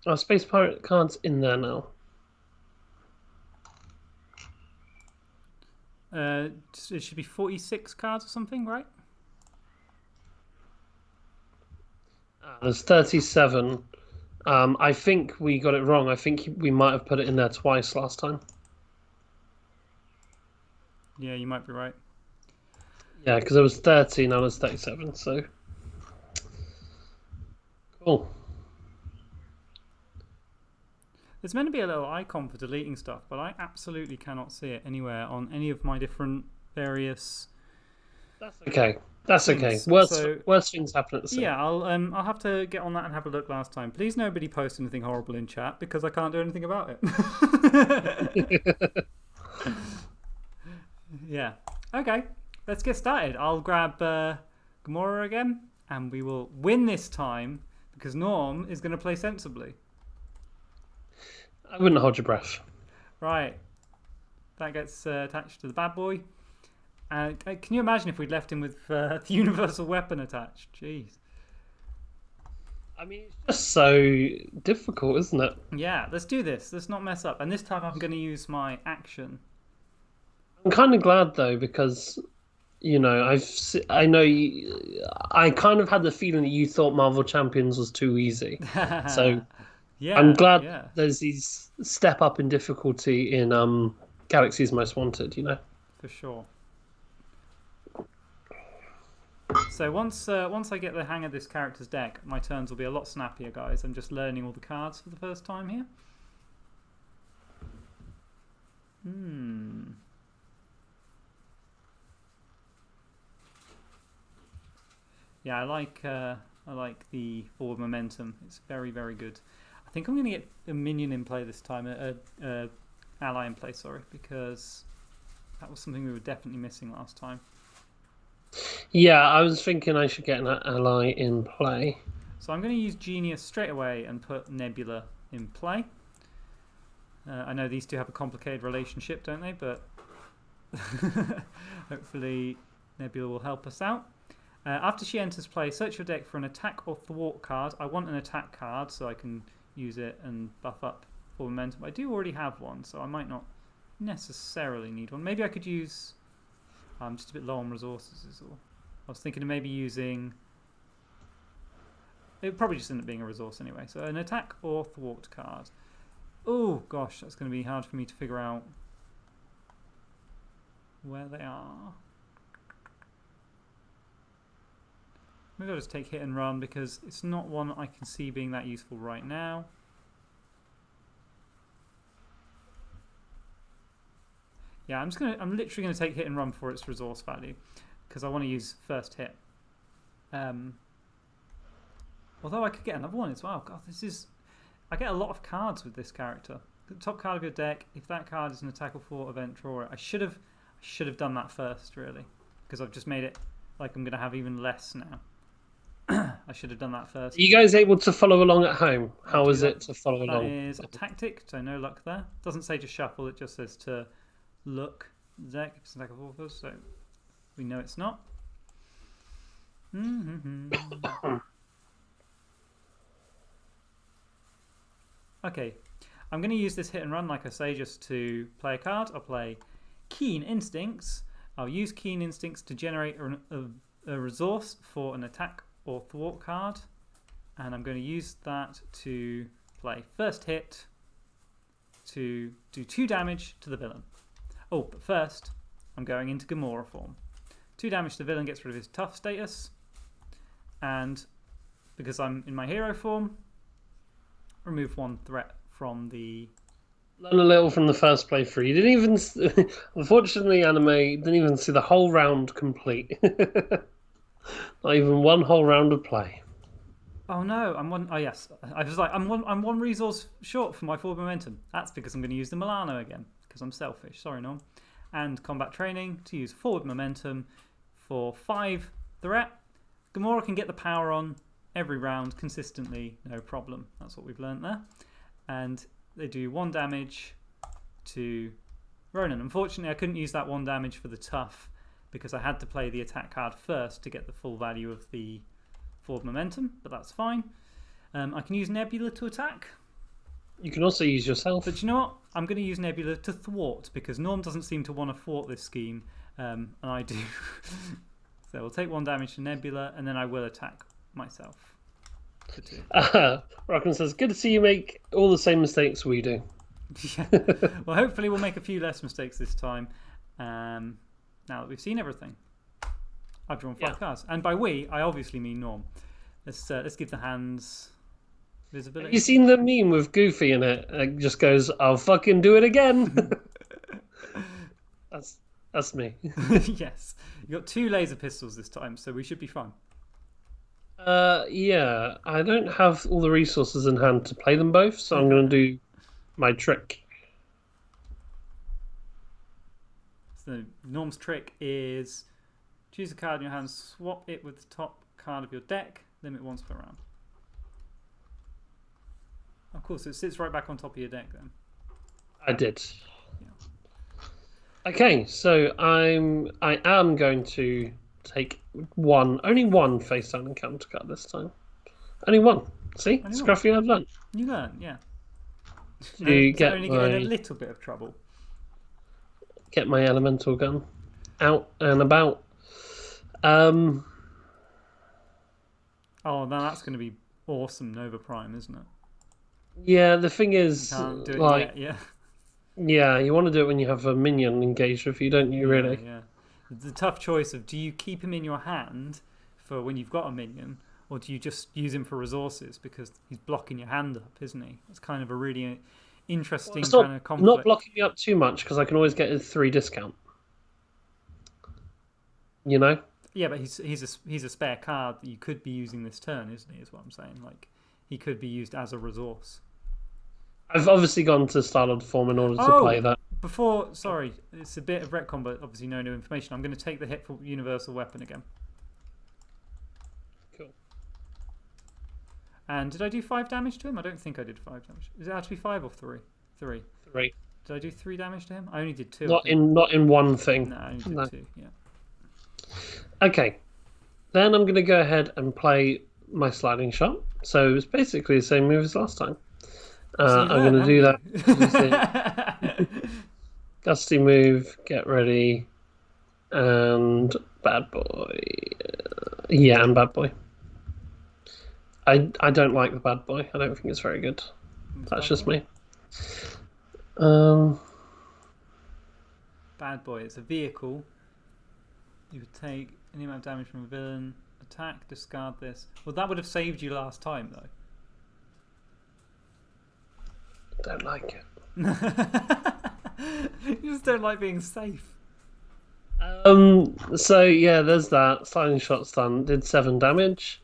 Oh, Space Pirate cards in there now. It should be 46 cards or something, right? There's 37. I think we got it wrong. I think we might have put it in there twice last time. Yeah, you might be right. Yeah, because there was 30, now there's 37, so... Cool. There's meant to be a little icon for deleting stuff, but I absolutely cannot see it anywhere on any of my different various... That's okay. That's okay. Worst things happen at the same. Yeah, I'll have to get on that and have a look last time. Please nobody post anything horrible in chat because I can't do anything about it. Yeah. Okay, let's get started. I'll grab Gamora again and we will win this time because Norm is going to play sensibly. I wouldn't hold your breath. Right. That gets attached to the bad boy. Can you imagine if we'd left him with the universal weapon attached? Jeez. I mean, it's just so difficult, isn't it? Yeah, let's do this. Let's not mess up. And this time I'm going to use my action. I'm kind of glad though because, I kind of had the feeling that you thought Marvel Champions was too easy. So yeah, I'm glad there's these step up in difficulty in Galaxy's Most Wanted. For sure. So once I get the hang of this character's deck, my turns will be a lot snappier, guys. I'm just learning all the cards for the first time here. Yeah, I like the forward momentum. It's very, very good. I think I'm going to get a minion in play this time, a ally in play, sorry, because that was something we were definitely missing last time. Yeah, I was thinking I should get an ally in play. So I'm going to use Genius straight away and put Nebula in play. I know these two have a complicated relationship, don't they? But hopefully Nebula will help us out. After she enters play, search your deck for an attack or thwart card. I want an attack card so I can use it and buff up for momentum. I do already have one, so I might not necessarily need one. Maybe I could use... I'm just a bit low on resources is all. I was thinking of maybe using... It would probably just end up being a resource anyway. So an attack or thwart card. Oh gosh, that's going to be hard for me to figure out where they are. Maybe I'll just take hit and run because it's not one I can see being that useful right now. Yeah, I'm literally gonna take hit and run for its resource value because I want to use first hit. Although I could get another one as well. God, I get a lot of cards with this character. The top card of your deck. If that card is an attack or fort event, draw it. I should have done that first, really, because I've just made it like I'm gonna have even less now. I should have done that first. Are you guys able to follow along at home? How is it to follow along? That is a tactic, so no luck there. Doesn't say to shuffle, it just says to look deck if it's an attack or fort, so we know it's not. Okay, I'm going to use this hit and run, like I say, just to play a card. I'll play Keen Instincts. I'll use Keen Instincts to generate a resource for an attack or thwart card. And I'm going to use that to play first hit to do 2 damage to the villain. Oh, but first, I'm going into Gamora form. 2 damage to the villain gets rid of his tough status. And because I'm in my hero form, remove 1 threat from the... Learn a little from the first playthrough. You didn't even... Unfortunately, Anime didn't even see the whole round complete. Not even one whole round of play. Oh no, I'm one... Oh yes, I was like, I'm one resource short for my forward momentum. That's because I'm going to use the Milano again, because I'm selfish. Sorry, Norm. And combat training to use forward momentum for 5 threat. Gamora can get the power on every round consistently, no problem. That's what we've learned there. And they do 1 damage to Ronan. Unfortunately, I couldn't use that 1 damage for the tough because I had to play the attack card first to get the full value of the forward momentum, but that's fine. I can use Nebula to attack. You can also use yourself. But you know what? I'm going to use Nebula to thwart because Norm doesn't seem to want to thwart this scheme, and I do. So we'll take 1 damage to Nebula, and then I will attack myself. Rockman says, good to see you make all the same mistakes we do. Yeah. Well, hopefully we'll make a few less mistakes this time, now that we've seen everything. I've drawn 5 cards. And by we, I obviously mean Norm. Let's give the hands visibility. Have you seen the meme with Goofy in it? It just goes, I'll fucking do it again. That's me. Yes. You got 2 laser pistols this time, so we should be fine. Yeah. I don't have all the resources in hand to play them both, so I'm going to do my trick. So Norm's trick is choose a card in your hand, swap it with the top card of your deck, limit once per round. Of course, it sits right back on top of your deck then. I did. Yeah. Okay, so I am going to take only one face down encounter card this time. Only one. See, only Scruffy, I've learned. You learn, yeah. You get only get in a little bit of trouble. Get my elemental gun out and about. Oh, now that's going to be awesome Nova Prime, isn't it? Yeah, the thing is, you can't do it like, yet, yeah. Yeah, you want to do it when you have a minion engaged with you, don't you? Really? Yeah. The tough choice of do you keep him in your hand for when you've got a minion, or do you just use him for resources because he's blocking your hand up, isn't he? It's kind of a really interesting kind of conflict. Not blocking me up too much because I can always get a 3 discount. You know? Yeah, but he's a spare card that you could be using this turn, isn't he? Is what I'm saying. Like he could be used as a resource. I've obviously gone to Starlord form in order to play that. Sorry, it's a bit of retcon, but obviously no new information. I'm going to take the hit for Universal Weapon again. Cool. And did I do 5 damage to him? I don't think I did 5 damage. Is it actually 5 or 3? 3. 3. Did I do 3 damage to him? I only did 2. Not in one thing. No, I only did 2. Yeah. Okay. Then I'm going to go ahead and play my sliding shot. So it's basically the same move as last time. I'm going to do that. Gusty move, get ready, and bad boy. Yeah, and bad boy. I don't like the bad boy. I don't think it's very good. That's just me. Bad boy. It's a vehicle. You would take any amount of damage from a villain. Attack, discard this. Well, that would have saved you last time, though. Don't like it. You just don't like being safe. So yeah, there's that. Sliding shot stun did 7 damage.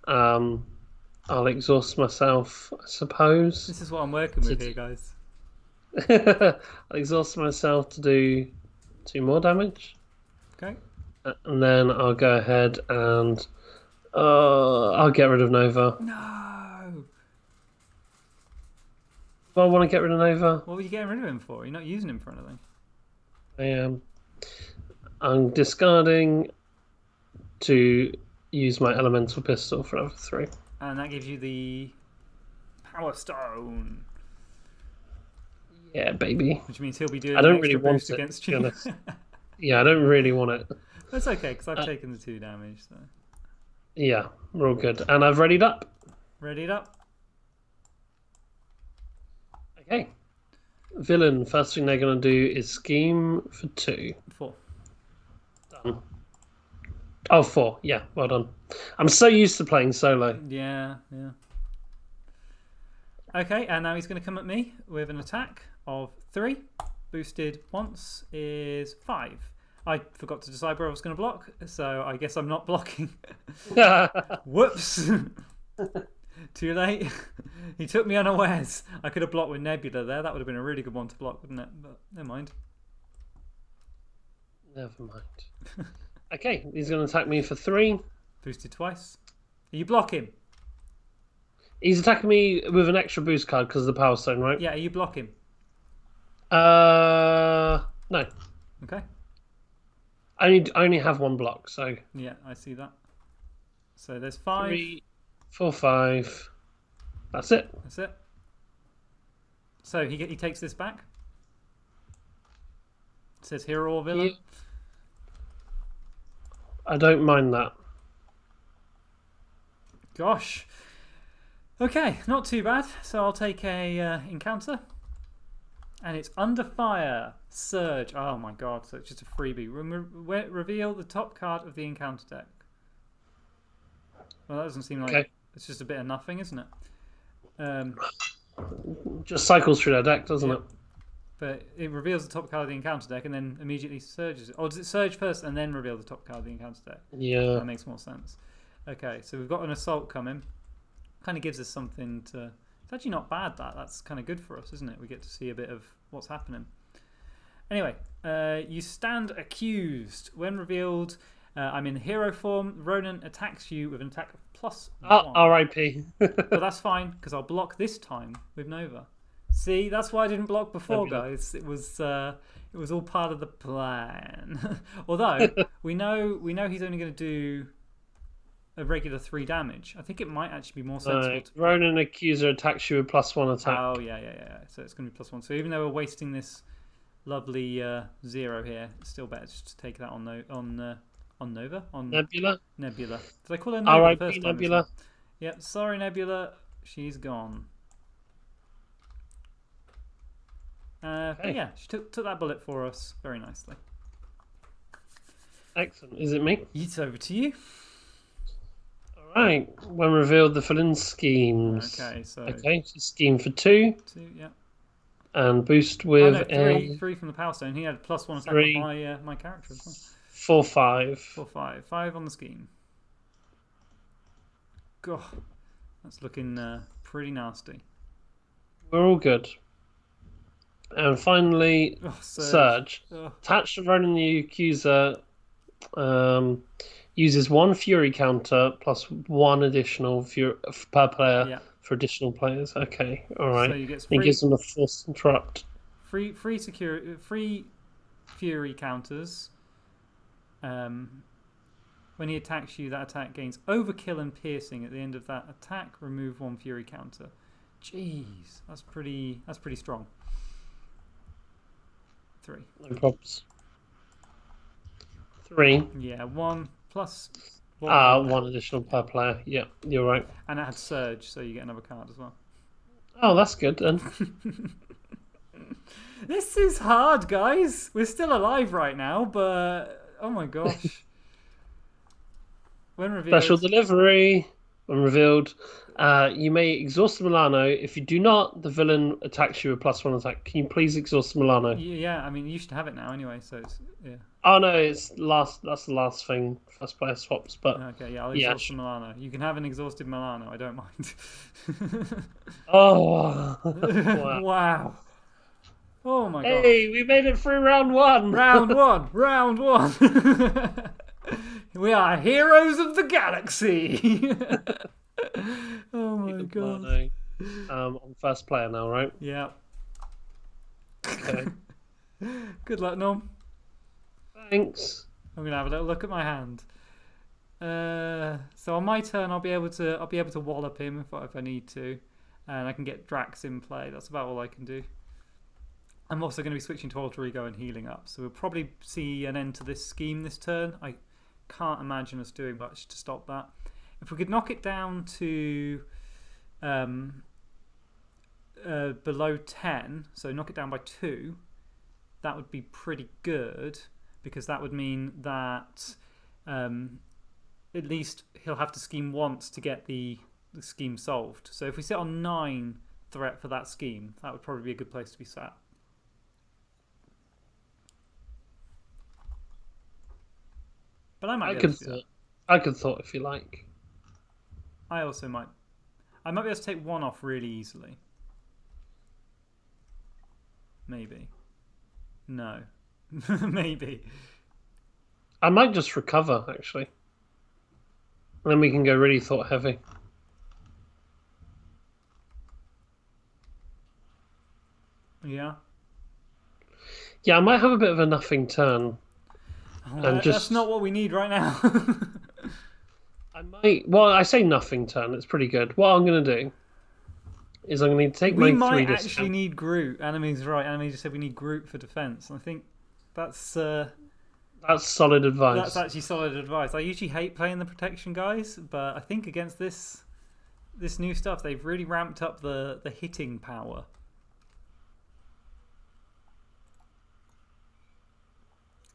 I'll exhaust myself, I suppose. This is what I'm working with here, guys. I'll exhaust myself to do 2 more damage. Okay. And then I'll go ahead and I'll get rid of Nova. No. Do I want to get rid of Nova? What were you getting rid of him for? You're not using him for anything. I am. I'm discarding to use my elemental pistol for another 3. And that gives you the Power Stone. Yeah, baby. Which means he'll be doing I don't an extra really want boost it, against to be you. honest. Yeah, I don't really want it. That's okay, because I've taken the 2 damage. So. Yeah, we're all good. And I've readied up. Readied up. Okay. Villain, first thing they're going to do is scheme for 2. 4. Done. Oh, 4. Yeah, well done. I'm so used to playing solo. Yeah. Okay, and now he's going to come at me with an attack of 3. Boosted once is 5. I forgot to decide where I was going to block, so I guess I'm not blocking. Whoops. Too late. He took me unawares. I could have blocked with Nebula there. That would have been a really good one to block, wouldn't it? But never mind. Never mind. Okay, he's going to attack me for 3. Boosted twice. Are you blocking? He's attacking me with an extra boost card because of the Power Stone, right? Yeah, are you blocking? No. Okay. I only have 1 block, so. Yeah, I see that. So there's 5. 3, 4, 5. That's it. That's it. So he takes this back. It says hero or villain. Yeah. I don't mind that. Gosh. Okay, not too bad. So I'll take a encounter. And it's Under Fire. Surge. Oh my god, so it's just a freebie. Reveal the top card of the encounter deck. Well, that doesn't seem like... Okay. It's just a bit of nothing, isn't it? Just cycles through that deck, doesn't it? But it reveals the top card of the encounter deck and then immediately surges. Or does it surge first and then reveal the top card of the encounter deck? Yeah. That makes more sense. Okay, so we've got an assault coming. Kind of gives us something to... It's actually not bad, that. That's kind of good for us, isn't it? We get to see a bit of what's happening. Anyway, you stand accused. When revealed, I'm in hero form. Ronan attacks you with an attack of +1. R.I.P. But that's fine, because I'll block this time with Nova. See, that's why I didn't block before, guys. It was all part of the plan. Although we know he's only going to do a regular 3 damage. I think it might actually be more sensible. Ronan Accuser attacks you with +1 attack. Oh yeah. So it's going to be +1. So even though we're wasting this lovely 0 here, it's still better just to take that on Nova. On Nebula. Did I call her Nova R.I.P. the first time? Nebula. Yep. Sorry, Nebula. She's gone. But yeah, she took that bullet for us very nicely. Excellent. Is it me? It's over to you. Right. When revealed, the villain schemes. Okay, so scheme for 2. 2, yeah. And boost with 3 from the Power Stone. He had +1 attack on my character as well. 4, 5. 4, 5. 5 on the scheme. God, that's looking pretty nasty. We're all good. And finally, Surge. Attached to Ronan the Accuser, uses 1 Fury counter plus 1 additional Fury per player for additional players. Okay, all right. So he gives them a Force Interrupt. Free Fury counters. When he attacks you, that attack gains Overkill and Piercing. At the end of that attack, remove 1 Fury counter. Jeez, that's pretty strong. 3. No problems. 3. Yeah, 1 plus 1. 1 additional per player. Yeah, you're right. And it had Surge, so you get another card as well. Oh, that's good then. This is hard, guys. We're still alive right now, but oh my gosh. When revealed, special delivery. When revealed, You may exhaust the Milano. If you do not, the villain attacks you with +1 attack. Can you please exhaust the Milano? Yeah, I mean, you should have it now anyway, so it's, yeah. Oh no, it's last. That's the last thing. First player swaps, but Okay, yeah, I'll yeah. exhaust the Milano. You can have an exhausted Milano, I don't mind. Oh, wow. Wow. Oh my god. Hey, we made it through round 1. Round one. Round one. We are heroes of the galaxy. Oh my god. On first player now, right? Yeah. Okay. Good luck, Norm. Thanks. I'm gonna have a little look at my hand. So on my turn, I'll be able to wallop him if I need to, and I can get Drax in play. That's about all I can do. I'm also going to be switching to Alter Ego and healing up, so we'll probably see an end to this scheme this turn. I can't imagine us doing much to stop that. If we could knock it down to below 10, so knock it down by 2, that would be pretty good, because that would mean that at least he'll have to scheme once to get the scheme solved. So if we sit on 9 threat for that scheme, that would probably be a good place to be sat. But I might be able to do that. I could thought if you like. I also might. I might be able to take 1 off really easily. Maybe. No. Maybe. I might just recover, actually. And then we can go really thought heavy. Yeah. Yeah, I might have a bit of a nothing turn. That's not what we need right now. I might. Well, I say nothing turn. It's pretty good. What I'm going to do is I'm going to take my 3 discount. We might actually need Groot. Anime's right. Anime just said we need Groot for defense. I think that's solid advice. That's actually solid advice. I usually hate playing the protection guys, but I think against this new stuff, they've really ramped up the hitting power.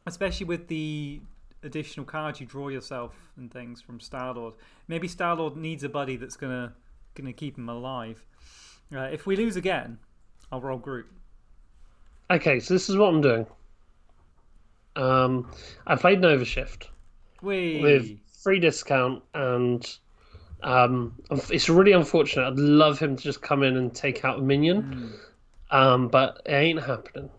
Especially with the additional cards you draw yourself and things from Star-Lord. Maybe Star-Lord needs a buddy that's gonna keep him alive. If we lose again, I'll roll Groot. Okay, so this is what I'm doing. I played Nova Shift with 3 discount, and it's really unfortunate. I'd love him to just come in and take out a minion, but it ain't happening.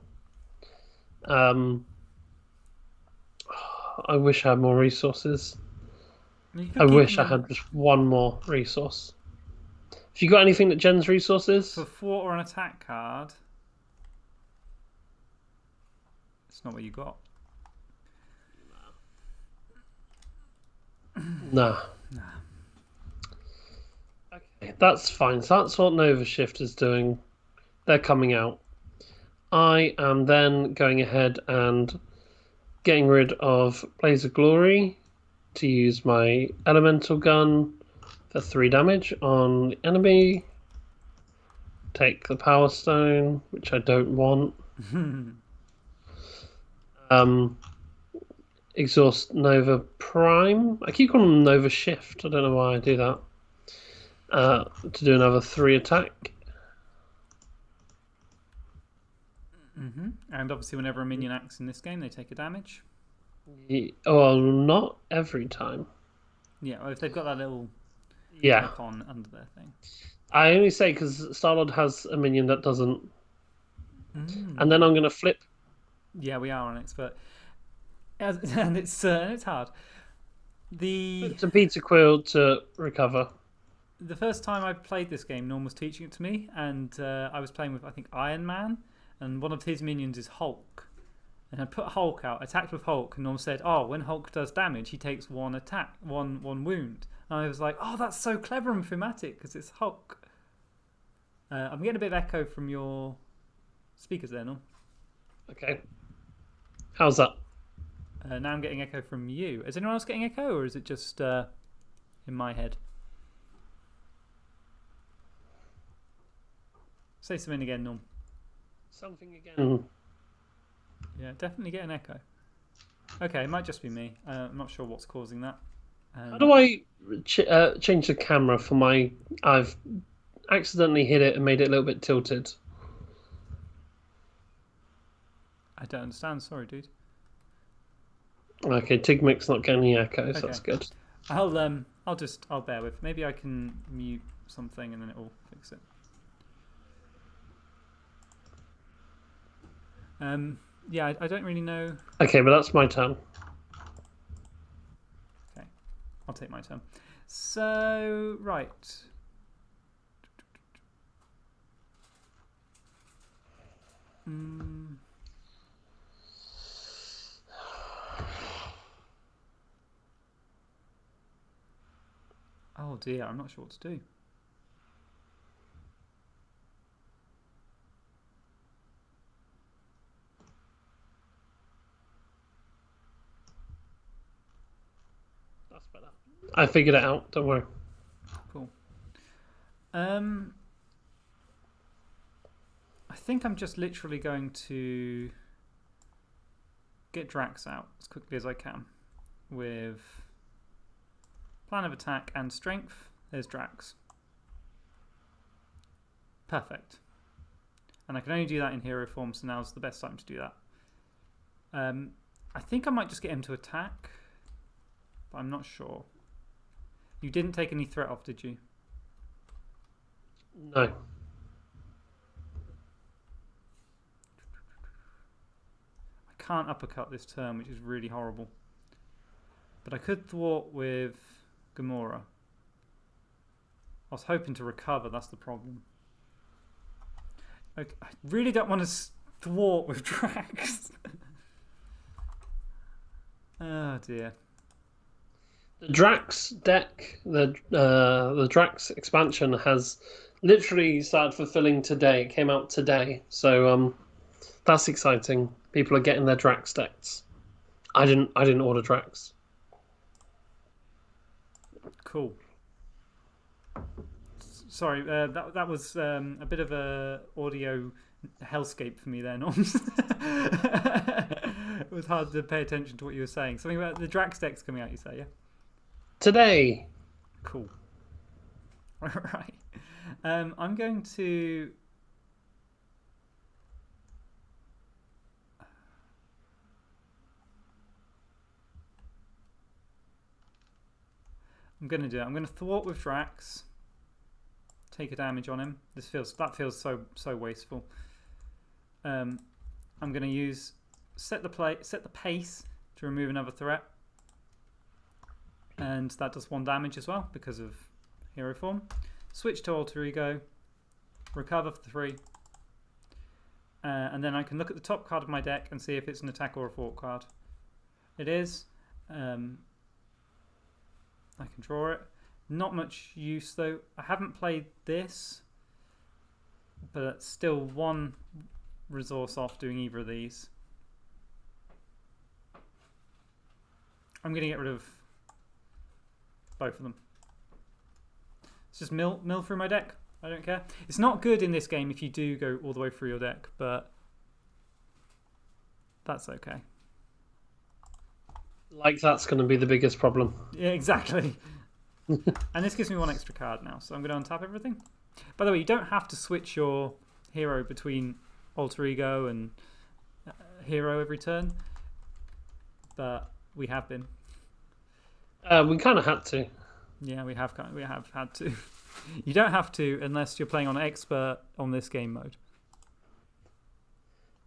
I wish I had more resources. I wish I had just 1 more resource. Have you got anything that gens resources? For 4 or an attack card. It's not what you got. Nah. Okay, that's fine. So that's what Nova Shift is doing. They're coming out. I am then going ahead and getting rid of Blaze of Glory to use my elemental gun for 3 damage on the enemy. Take the Power Stone, which I don't want. Exhaust Nova Prime. I keep calling them Nova Shift. I don't know why I do that. To do another 3 attack. And obviously, whenever a minion acts in this game, they take a damage. Well, not every time. Yeah, well, if they've got that little icon under their thing. I only say because Star-Lord has a minion that doesn't. And then I'm going to flip. Yeah, we are on expert. And it's hard. To Peter Quill to recover. The first time I played this game, Norm was teaching it to me, and I was playing with, I think, Iron Man, and one of his minions is Hulk. And I put Hulk out, attacked with Hulk, and Norm said, "Oh, when Hulk does damage, he takes 1 attack, one wound." And I was like, "Oh, that's so clever and thematic because it's Hulk." I'm getting a bit of echo from your speakers there, Norm. Okay. How's that? Now I'm getting echo from you. Is anyone else getting echo, or is it just in my head? Say something again, Norm. Something again. Yeah, definitely get an echo. Okay, it might just be me. I'm not sure what's causing that. How do I change the camera for my... I've accidentally hit it and made it a little bit tilted. I don't understand. Sorry, dude. Okay, Tigmic's not getting any echoes. Okay. That's good. I'll bear with. Maybe I can mute something and then it will fix it. Yeah, I don't really know. Okay, but that's my turn. Okay, I'll take my turn. So, right. Oh dear, I'm not sure what to do. That's better. I figured it out. Don't worry. Cool. I think I'm just literally going to get Drax out as quickly as I can with plan of attack and strength. There's Drax. Perfect. And I can only do that in hero form, so now's the best time to do that. I think I might just get him to attack, but I'm not sure. You didn't take any threat off, did you? No. I can't uppercut this turn, which is really horrible. But I could thwart with Gamora. I was hoping to recover, that's the problem. Okay, I really don't want to thwart with Drax. Oh dear. The Drax deck, the Drax expansion has literally started fulfilling today. It came out today, so that's exciting. People are getting their Drax decks. I didn't order Drax. Cool. Sorry, that was a bit of a audio hellscape for me there, Norm. It was hard to pay attention to what you were saying. Something about the Drax decks coming out, you say, yeah? Today. Cool. All right. I'm going to... I'm going to do it. I'm going to thwart with Drax. Take a damage on him. That feels so wasteful. I'm going to use set the pace to remove another threat, and that does 1 damage as well because of hero form. Switch to alter ego, recover for 3, and then I can look at the top card of my deck and see if it's an attack or a thwart card. It is. I can draw it. Not much use though. I haven't played this, but it's still 1 resource off doing either of these. I'm going to get rid of both of them. It's just mill through my deck. I don't care. It's not good in this game if you do go all the way through your deck, but that's okay. Like that's going to be the biggest problem. Yeah, exactly. And this gives me 1 extra card now, so I'm going to untap everything. By the way, you don't have to switch your hero between alter ego and hero every turn, but we have been. We kind of had to. Yeah, we have had to. You don't have to unless you're playing on expert on this game mode.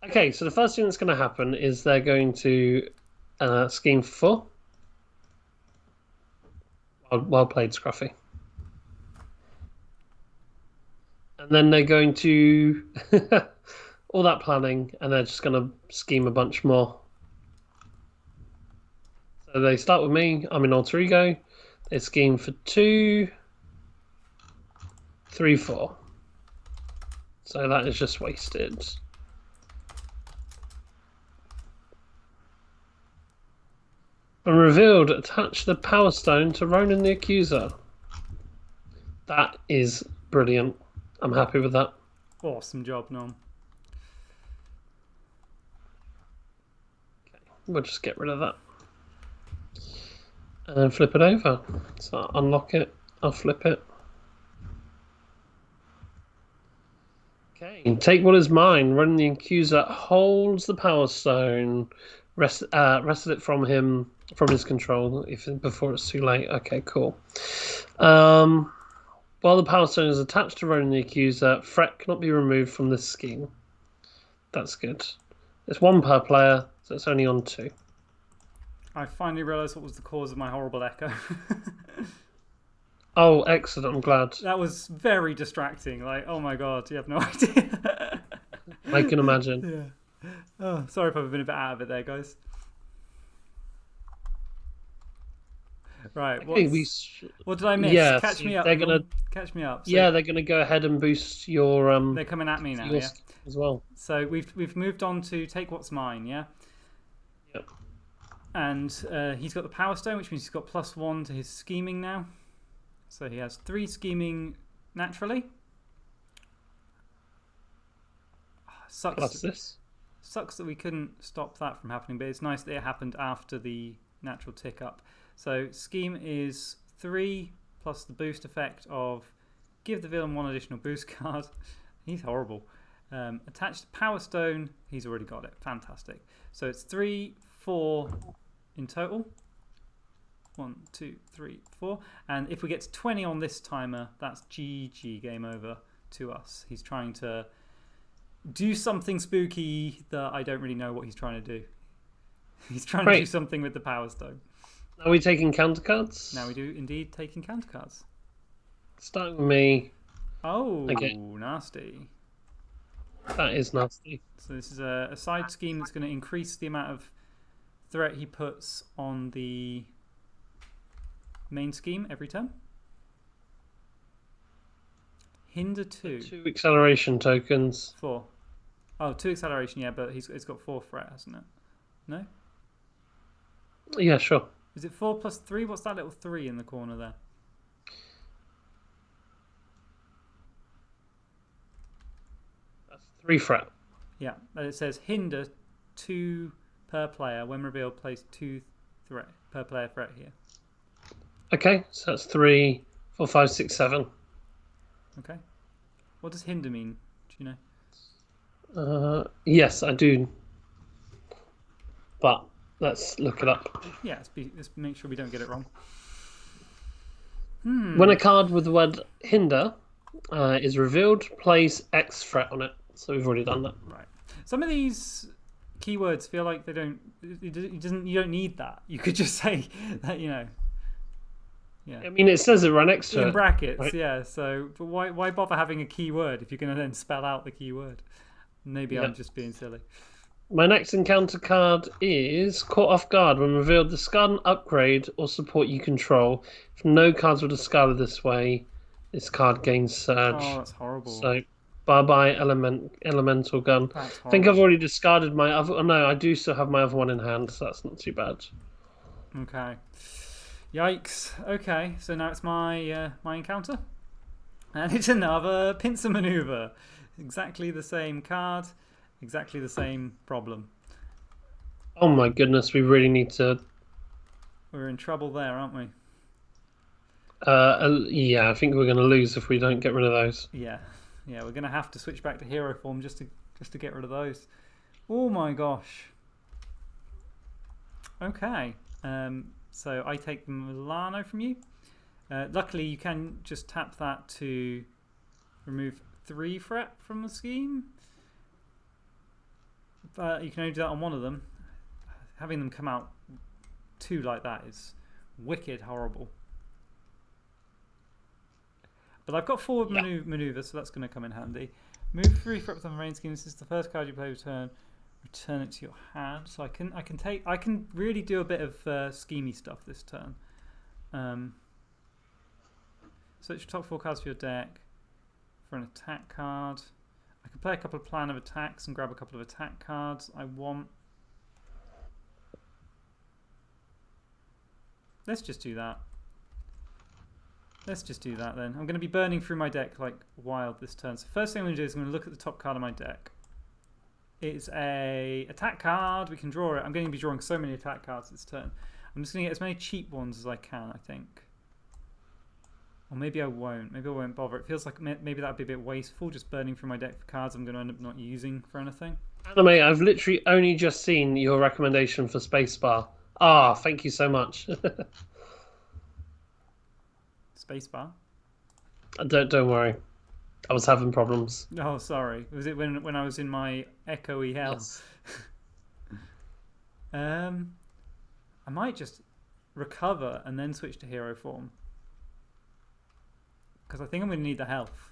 Okay, so the first thing that's going to happen is they're going to scheme for 4. Well played, Scruffy. And then they're going to all that planning, and they're just going to scheme a bunch more. So they start with me. I'm in alter ego. They scheme for 2, 3, 4. So that is just wasted. And revealed, attach the power stone to Ronan the Accuser. That is brilliant. I'm happy with that. Awesome job, Norm. Okay, we'll just get rid of that. and flip it over. So I'll unlock it. I'll flip it. Okay. Take what is mine. Running the accuser holds the power stone. Wrested it from him, from his control, before it's too late. Okay, cool. While the power stone is attached to Ronan the accuser, threat cannot be removed from this scheme. That's good. It's 1 per player, so it's only on 2. I finally realised what was the cause of my horrible echo. Oh, excellent! I'm glad. That was very distracting. Like, oh my god, you have no idea. I can imagine. Yeah. Oh, sorry if I've been a bit out of it there, guys. Right. Okay, what did I miss? Yeah, Catch me up. they're gonna. Catch me up. So Yeah, they're gonna go ahead and boost your they're coming at me now. Yeah. as well. So we've moved on to take what's mine. Yeah. Yep. And he's got the power stone, which means he's got +1 to his scheming now. So he has 3 scheming naturally. Sucks. What's this? Sucks that we couldn't stop that from happening, but it's nice that it happened after the natural tick up. So scheme is 3 plus the boost effect of give the villain 1 additional boost card. He's horrible. Attached power stone, he's already got it. Fantastic. So it's 3, 4 in total. 1, 2, 3, 4. And if we get to 20 on this timer, that's GG, game over to us. He's trying to do something spooky that I don't really know what he's trying to do. He's trying to do something with the power stone. Are we taking counter cards? Now we do indeed taking counter cards. Starting with me. Oh, okay. Nasty. That is nasty. So this is a side scheme that's going to increase the amount of threat he puts on the main scheme every turn. Hinder 2. 2 acceleration tokens. 4. Oh, 2 acceleration, yeah, but it's got 4 threat, hasn't it? No? Yeah, sure. Is it 4 plus 3? What's that little 3 in the corner there? That's 3 threat. Yeah, and it says hinder 2 per player. When revealed, place 2 threat per player threat here. Okay, so that's 3, 4, 5, 6, 7. Okay. What does hinder mean? Do you know? Yes, I do. But let's look it up. Yeah, let's make sure we don't get it wrong. When a card with the word hinder is revealed, place X threat on it. So we've already done that. Right. Some of these keywords feel like they don't. You don't need that. You could just say that, you know. Yeah. I mean, it says it right next to it. In brackets, right? Yeah. So, but why bother having a keyword if you're going to then spell out the keyword? Maybe I'm just being silly. My next encounter card is Caught Off Guard. When revealed, discard an upgrade or support you control. If no cards were discarded this way, this card gains Surge. Oh, that's horrible. So, bye-bye Elemental Gun. That's I think I've already discarded my other... Oh, no, I do still have my other one in hand, so that's not too bad. Okay. Yikes. Okay, so now it's my my encounter. And it's another pincer maneuver. Exactly the same card. Exactly the same problem. Oh my goodness, we really need to... We're in trouble there, aren't we? Yeah, I think we're going to lose if we don't get rid of those. Yeah, we're going to have to switch back to hero form just to get rid of those. Oh my gosh. Okay, so I take the Milano from you. Luckily, you can just tap that to remove 3 threat from the scheme. But you can only do that on one of them. Having them come out 2 like that is wicked horrible. But I've got forward maneuver, so that's going to come in handy. Move 3 threat from the main scheme. This is the first card you play return. Return it to your hand. So I can really do a bit of schemey stuff this turn. Search your top 4 cards for your deck for an attack card. I can play a couple of plan of attacks and grab a couple of attack cards I want. Let's just do that. Let's just do that then. I'm going to be burning through my deck like wild this turn. So first thing I'm going to do is I'm going to look at the top card of my deck. It's a attack card. We can draw it. I'm going to be drawing so many attack cards this turn. I'm just going to get as many cheap ones as I can, I think. Or maybe I won't. Maybe I won't bother. It feels like maybe that would be a bit wasteful, just burning through my deck for cards I'm going to end up not using for anything. Anime, I've literally only just seen your recommendation for Spacebar. Ah, thank you so much. Spacebar? Don't worry. I was having problems. Oh, sorry. Was it when I was in my echoey hell? Yes. I might just recover and then switch to hero form. Because I think I'm going to need the health.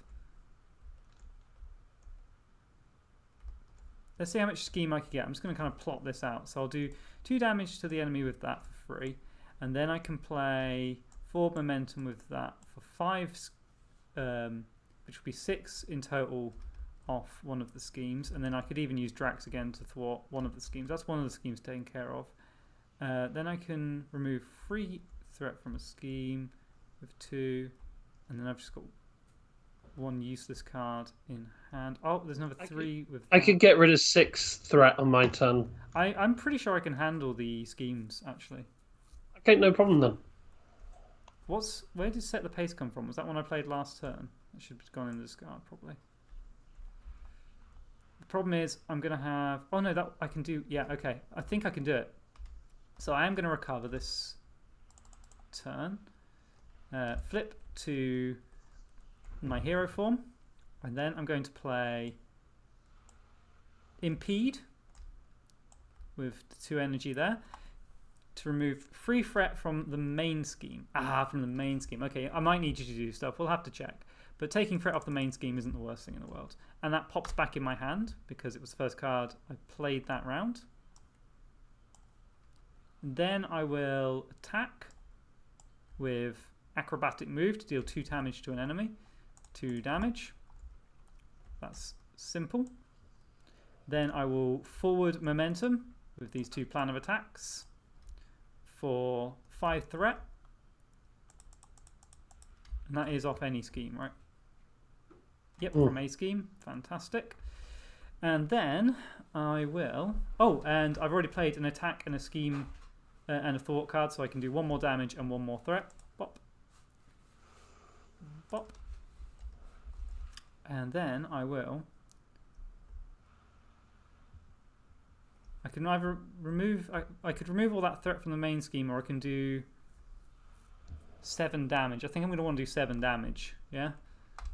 Let's see how much scheme I can get. I'm just going to kind of plot this out. So I'll do 2 damage to the enemy with that for free. And then I can play 4 momentum with that for 5, which would be 6 in total off one of the schemes. And then I could even use Drax again to thwart one of the schemes. That's one of the schemes taken care of. Then I can remove 3 threat from a scheme with 2. And then I've just got 1 useless card in hand. Oh, there's another 3 with that. I could get rid of 6 threat on my turn. I'm pretty sure I can handle the schemes, actually. Okay, no problem then. Where did Set the Pace come from? Was that one I played last turn? It should have gone in the discard, probably. The problem is I'm going to have... Oh, no, that I can do... Yeah, okay. I think I can do it. So I am going to recover this turn. Flip to my hero form. And then I'm going to play Impede with the 2 energy there to remove 3 threat from the main scheme. From the main scheme. Okay, I might need you to do stuff. We'll have to check. But taking threat off the main scheme isn't the worst thing in the world. And that pops back in my hand because it was the first card I played that round. Then I will attack with acrobatic move to deal 2 damage to an enemy. 2 damage. That's simple. Then I will forward momentum with these 2 plan of attacks for 5 threat. And that is off any scheme, right? Yep, from a scheme. Fantastic. And then I will... Oh, and I've already played an attack and a scheme and a thought card, so I can do 1 more damage and 1 more threat. Bop. Bop. And then I will... I can either remove... I could remove all that threat from the main scheme, or I can do 7 damage. I think I'm going to want to do 7 damage, yeah?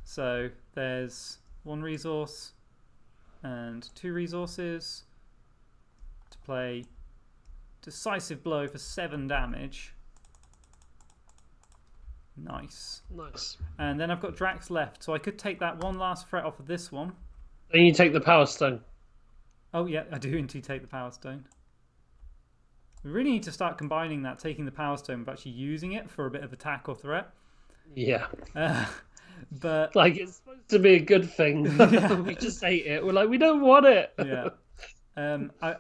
So there's 1 resource and 2 resources to play Decisive Blow for 7 damage. Nice. Nice. And then I've got Drax left, so I could take that 1 last threat off of this one. Then you take the Power Stone. Oh yeah, I do indeed take the Power Stone. We really need to start combining that, taking the Power Stone, with actually using it for a bit of attack or threat. Yeah. But like, it's supposed to be a good thing. We just hate it. We're like, we don't want it. Yeah.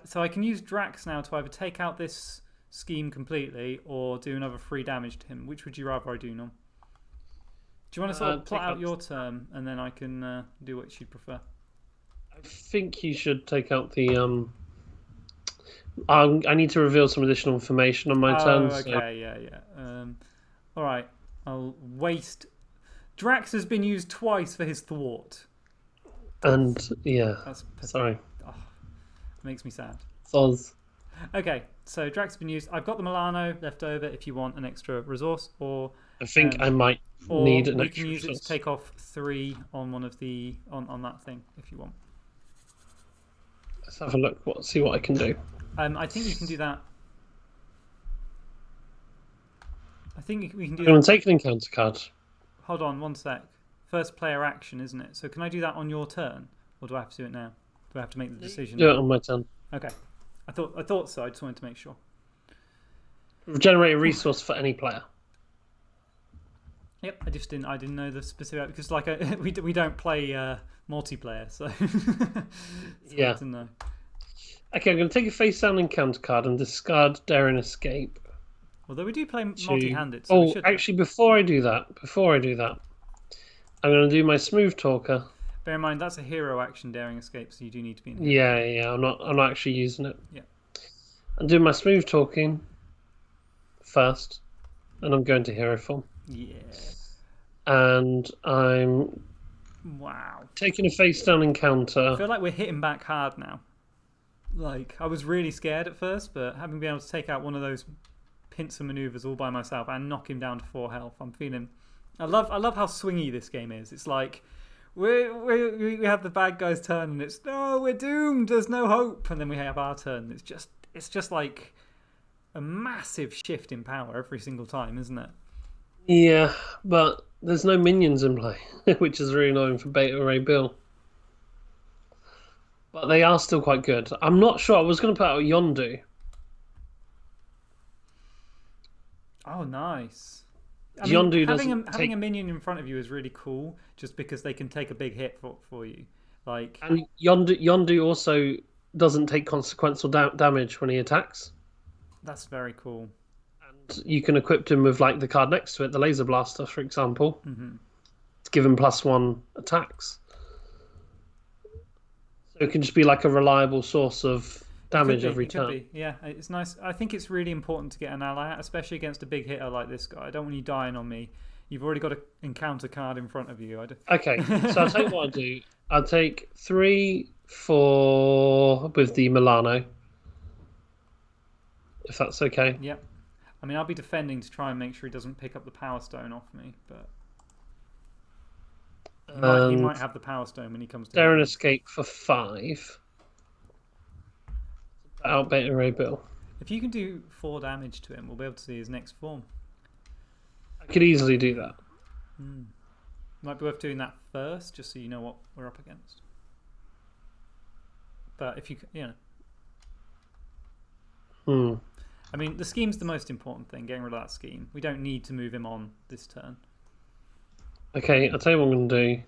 So I can use Drax now to either take out this scheme completely or do another 3 damage to him. Which would you rather I do, Norm? Do you want to sort of plot out your turn and then I can do what you'd prefer? I think you should take out the... I need to reveal some additional information on my turn. Okay, so... yeah. All right, I'll waste... Drax has been used twice for his thwart. And, yeah, sorry. Oh, makes me sad. Soz. Okay, so Drax has been used. I've got the Milano left over if you want an extra resource, or... I think I might need an extra resource. Or we can use it to take off 3 on one of the... on that thing, if you want. Let's have a look, see what I can do. I think you can do that. I think we can do I'm going to take an encounter card. Hold on, 1 sec. First player action, isn't it? So can I do that on your turn? Or do I have to do it now? Do I have to make the decision? Do it on my turn. Okay. I thought so. I just wanted to make sure. Generate a resource for any player. Yep, I didn't know the specific, because like we don't play multiplayer, so yeah. To know. Okay, I'm going to take a face down encounter card and discard Daring Escape. Although we do play multi-handed. So we should actually, before I do that, I'm going to do my Smooth Talker. Bear in mind that's a hero action, Daring Escape, so you do need to be in here. Yeah. I'm not actually using it. Yeah. I'm doing my Smooth Talking. first, and I'm going to hero form. Yeah. And I'm taking a face down encounter. I feel like we're hitting back hard now. Like, I was really scared at first, but having been able to take out one of those pincer maneuvers all by myself and knock him down to 4 health, I'm feeling. I love how swingy this game is. It's like we have the bad guy's turn, and it's no, we're doomed. There's no hope, and then we have our turn. It's just like a massive shift in power every single time, isn't it? Yeah, but there's no minions in play, which is really annoying for Beta Ray Bill. But they are still quite good. I'm not sure. I was going to put out Yondu. Oh, nice. Yondu having a minion in front of you is really cool, just because they can take a big hit for you. Like, and Yondu also doesn't take consequential damage when he attacks. That's very cool. And you can equip him with like the card next to it, the laser blaster, for example, to give him +1 attacks. So it can just be like a reliable source of damage every turn. Yeah, it's nice. I think it's really important to get an ally out, especially against a big hitter like this guy. I don't want you dying on me. You've already got an encounter card in front of you. Okay, so I'll tell you what I'll do. I'll take 3, 4 with the Milano, if that's okay. Yep. I mean, I'll be defending to try and make sure he doesn't pick up the Power Stone off me, but he might have the Power Stone when he comes to Dare and Escape for 5. Out Beta Ray Bill. If you can do 4 damage to him, we'll be able to see his next form. I could easily do that. Might be worth doing that first, just so you know what we're up against. But if you know. I mean, the scheme's the most important thing, getting rid of that scheme. We don't need to move him on this turn. Okay, I'll tell you what I'm going to do.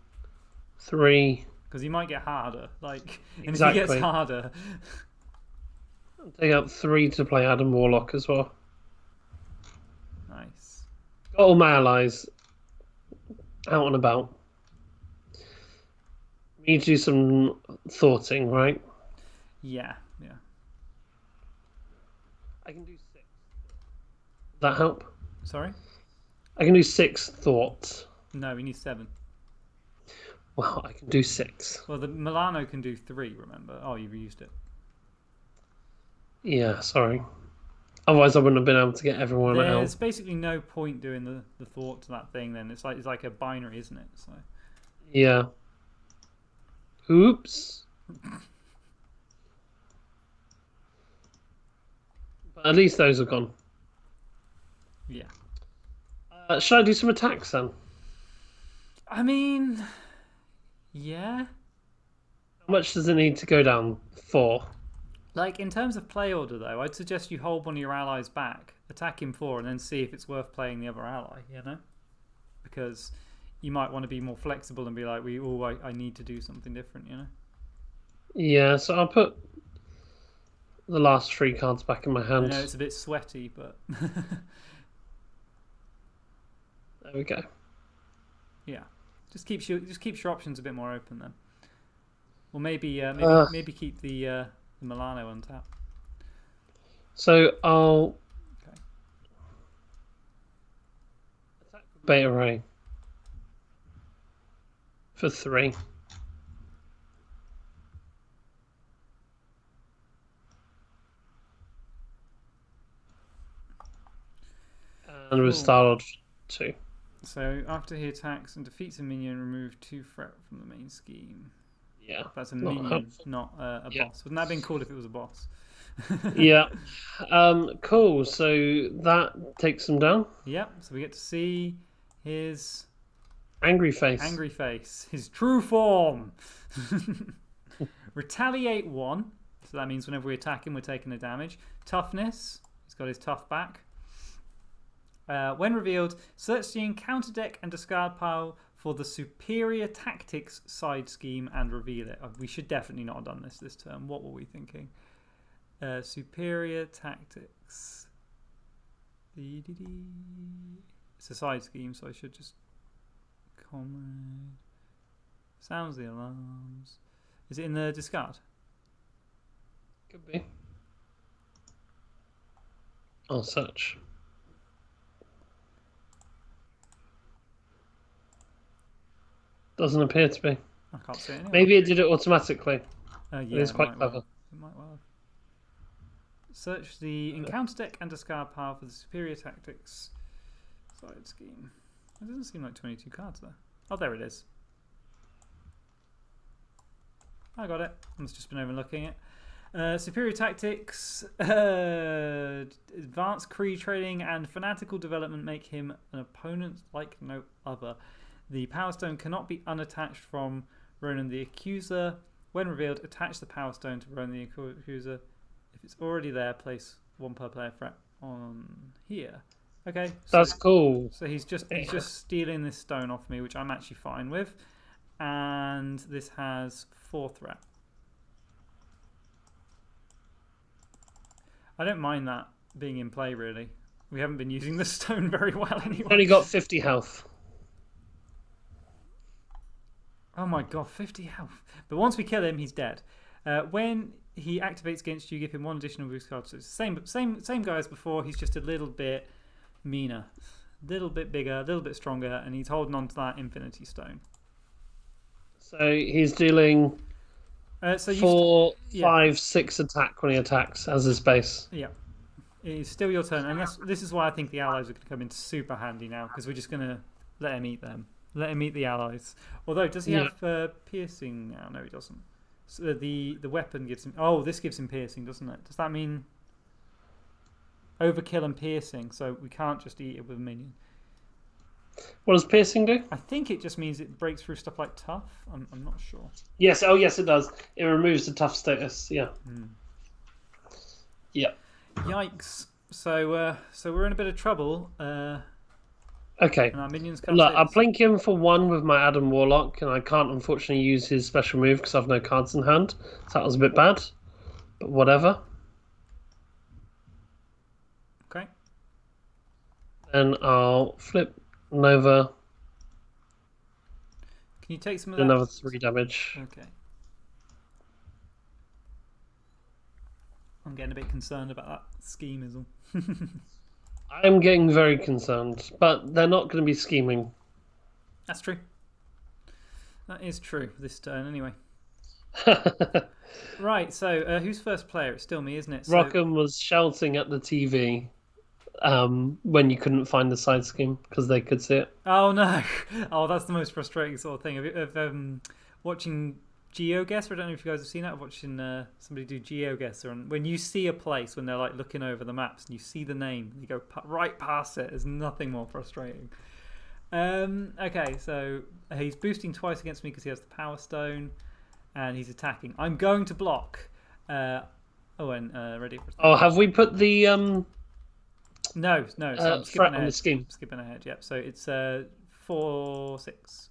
3. Because he might get harder. Like, and exactly. If he gets harder... I'll take out 3 to play Adam Warlock as well. Nice. Got all my allies out and about. We need to do some thoughting, right? Yeah. I can do 6. Does that help? Sorry? I can do 6 thoughts. No, we need 7. Well, I can do 6. Well, the Milano can do 3, remember? Oh, you've used it. Yeah, sorry. Otherwise, I wouldn't have been able to get everyone out. There's basically no point doing the thought to that thing then. It's like a binary, isn't it? So. Yeah. Oops. But at least those are gone. Yeah. Should I do some attacks then? I mean, yeah. How much does it need to go down? 4. Like, in terms of play order, though, I'd suggest you hold one of your allies back, attack him 4, and then see if it's worth playing the other ally, you know? Because you might want to be more flexible and be like, I need to do something different, you know? Yeah, so I'll put the last 3 cards back in my hand. I know it's a bit sweaty, but... There we go. Yeah. Just keeps your options a bit more open, then. Or maybe keep the Milano on tap. So I'll attack Beta Ray for 3. And with Star-Lord 2. So after he attacks and defeats a minion, remove 2 threat from the main scheme. Yeah. That's a minion, not a boss. Wouldn't that have been cool if it was a boss? Yeah. Cool. So that takes him down. Yep. So we get to see his angry face. His true form. Retaliate 1. So that means whenever we attack him, we're taking the damage. Toughness. He's got his tough back. When revealed, search the encounter deck and discard pile for the superior tactics side scheme and reveal it. We should definitely not have done this turn. What were we thinking? Superior tactics. It's a side scheme, so I should just... Comrade. Sounds the alarms. Is it in the discard? Could be. I'll search. Doesn't appear to be. I can't see it anyway. Maybe it did it automatically. Yeah, It's quite clever. Well. It might well. Search the encounter deck and discard pile for the superior tactics side scheme. It doesn't seem like 22 cards there. Oh, there it is. I got it. I've just been overlooking it. Superior tactics, advanced Kree trading, and fanatical development make him an opponent like no other. The Power Stone cannot be unattached from Ronan the Accuser. When revealed, attach the Power Stone to Ronan the Accuser. If it's already there, place 1 per player threat on here. Okay, so, that's cool. So he's just stealing this stone off me, which I'm actually fine with. And this has 4 threat. I don't mind that being in play, really. We haven't been using the stone very well anyway. Only got 50 health. Oh my god, 50 health. But once we kill him, he's dead. When he activates against you, give him 1 additional boost card. So it's the same guy as before. He's just a little bit meaner, a little bit bigger, a little bit stronger, and he's holding on to that Infinity Stone. So he's dealing 4, yeah. 5, 6 attack when he attacks as his base. Yeah. It's still your turn. And this is why I think the allies are going to come in super handy now, because we're just going to let him eat them. Let him eat the allies. Although, does he have piercing now? No, he doesn't. So the weapon gives him... Oh, this gives him piercing, doesn't it? Does that mean overkill and piercing? So we can't just eat it with a minion. What does piercing do? I think it just means it breaks through stuff like tough. I'm not sure. Yes. Oh, yes, it does. It removes the tough status. Yeah. Yeah. Yikes. So we're in a bit of trouble. Okay. And our minions can't Look, I'll blink him for 1 with my Adam Warlock, and I can't unfortunately use his special move because I've no cards in hand. So that was a bit bad. But whatever. Okay. And I'll flip Nova. Can you take some of that? Another 3 damage. Okay. I'm getting a bit concerned about that scheme, is all. I am getting very concerned, but they're not going to be scheming. That's true. That is true this turn, anyway. Right, so who's first player? It's still me, isn't it? So... Rockham was shouting at the TV when you couldn't find the side scheme because they could see it. Oh, no. Oh, that's the most frustrating sort of thing. Of watching GeoGuessr. I don't know if you guys have seen that. Watching somebody do GeoGuessr, and when you see a place when they're like looking over the maps and you see the name, you go right past it. There's nothing more frustrating. Okay, so he's boosting twice against me because he has the Power Stone, and he's attacking. I'm going to block. Ready for... Oh, have we put the No. So I'm skipping threat ahead. on the scheme? Skipping ahead. Yep. So it's 4, 6.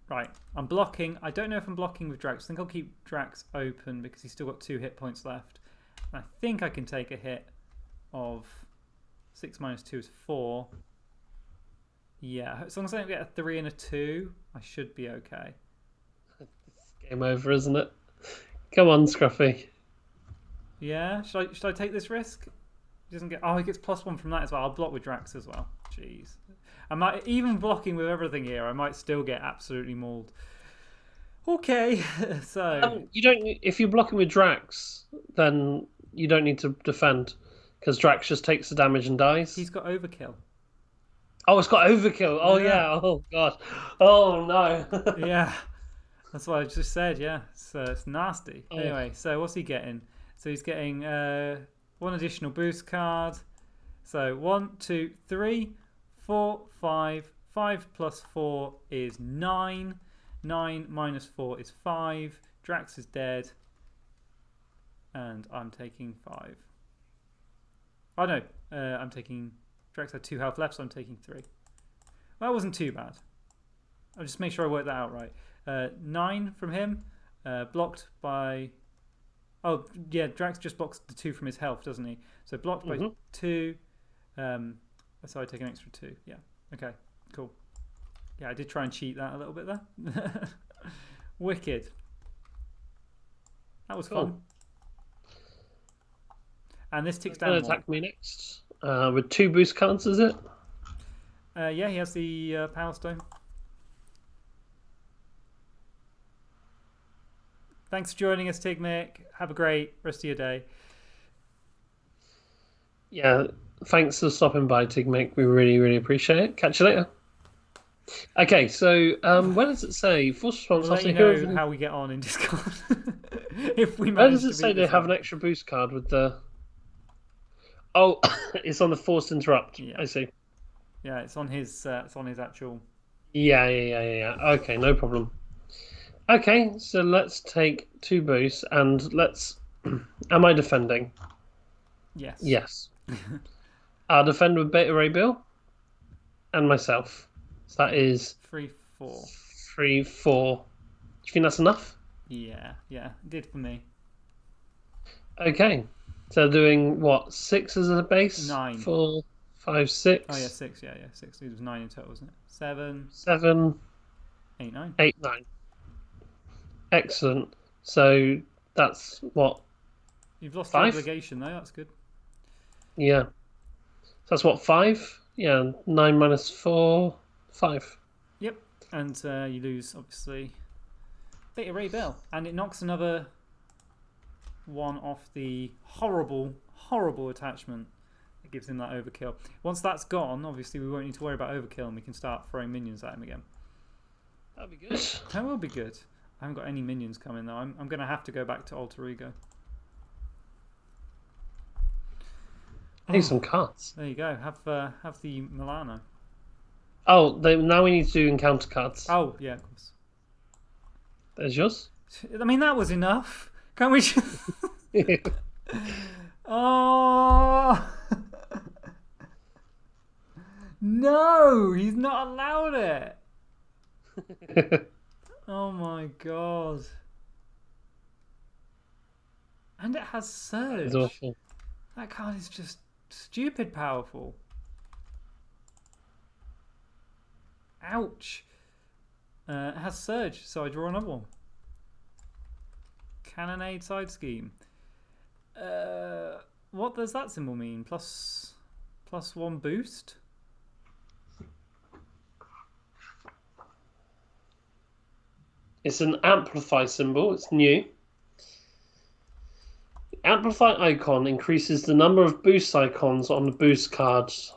Right, I'm blocking. I don't know if I'm blocking with Drax. I think I'll keep Drax open because he's still got 2 hit points left. I think I can take a hit of 6 minus 2 is 4. Yeah, as long as I don't get a 3 and a 2, I should be okay. Game over, isn't it? Come on, Scruffy. Yeah, should I take this risk? He doesn't get... Oh, he gets +1 from that as well. I'll block with Drax as well. Jeez. I might, even blocking with everything here, I might still get absolutely mauled. Okay, so... you don't. If you're blocking with Drax, then you don't need to defend because Drax just takes the damage and dies. He's got overkill. Oh, it's got overkill. Oh, yeah. Oh, God. Oh, no. Yeah, that's what I just said, yeah. It's nasty. Oh. Anyway, so what's he getting? So he's getting 1 additional boost card. So 1, 2, 3... 4, 5. 5 plus 4 is 9. 9 minus 4 is 5. Drax is dead. And I'm taking 5. Oh no, I'm taking... Drax had 2 health left, so I'm taking 3. Well, that wasn't too bad. I'll just make sure I work that out right. 9 from him. Blocked by... Oh, yeah, Drax just blocks the 2 from his health, doesn't he? So blocked by 2... So I take an extra 2. Yeah. Okay. Cool. Yeah, I did try and cheat that a little bit there. Wicked. That was fun. And this ticks down. Attack me next with 2 boost cards, is it? Yeah, he has the Power Stone. Thanks for joining us, Tigmic. Have a great rest of your day. Yeah, thanks for stopping by, Tigmic. We really, really appreciate it. Catch you later. Okay, so where does it say? Force response We'll let after you hero. know how we get on in Discord. If we Where manage does to it say beat they this have one. an extra boost card with the? Oh, it's on the forced interrupt. Yeah. I see. Yeah, it's on his actual. Yeah. Okay, no problem. Okay, so let's take 2 boosts and let's. Am I defending? Yes. Yes. I'll defend with Beta Ray Bill and myself. So that is 3, 4. 3, 4. Do you think that's enough? Yeah, it did for me. Okay. So doing what? 6 as a base? 9. 4, 5, 6. Oh yeah, 6. Yeah, 6. It was 9 in total, wasn't it? 7, 7, 8, 9. 8, 9. Excellent. So that's what? You've lost 5? your obligation though. That's good. Yeah. So that's what, 5? Yeah, 9 minus 4, 5. Yep. And you lose obviously Beta Ray Bell, and it knocks another one off the horrible attachment that gives him that overkill. Once that's gone, obviously we won't need to worry about overkill, and we can start throwing minions at him again. That'd be good. That will be good. I haven't got any minions coming though. I'm going to have to go back to Alter Ego. I need some cards. There you go. Have the Milano. Oh, now we need to do encounter cards. Oh yeah, of course. There's yours. I mean that was enough. Can't we? Oh no! He's not allowed it. Oh my god! And it has Surge. It's awful. That card is just stupid powerful. Ouch. It has Surge, so I draw another one. Cannonade side scheme. What does that symbol mean? +1 boost? It's an amplify symbol. It's new. The amplify icon increases the number of boost icons on the boost cards.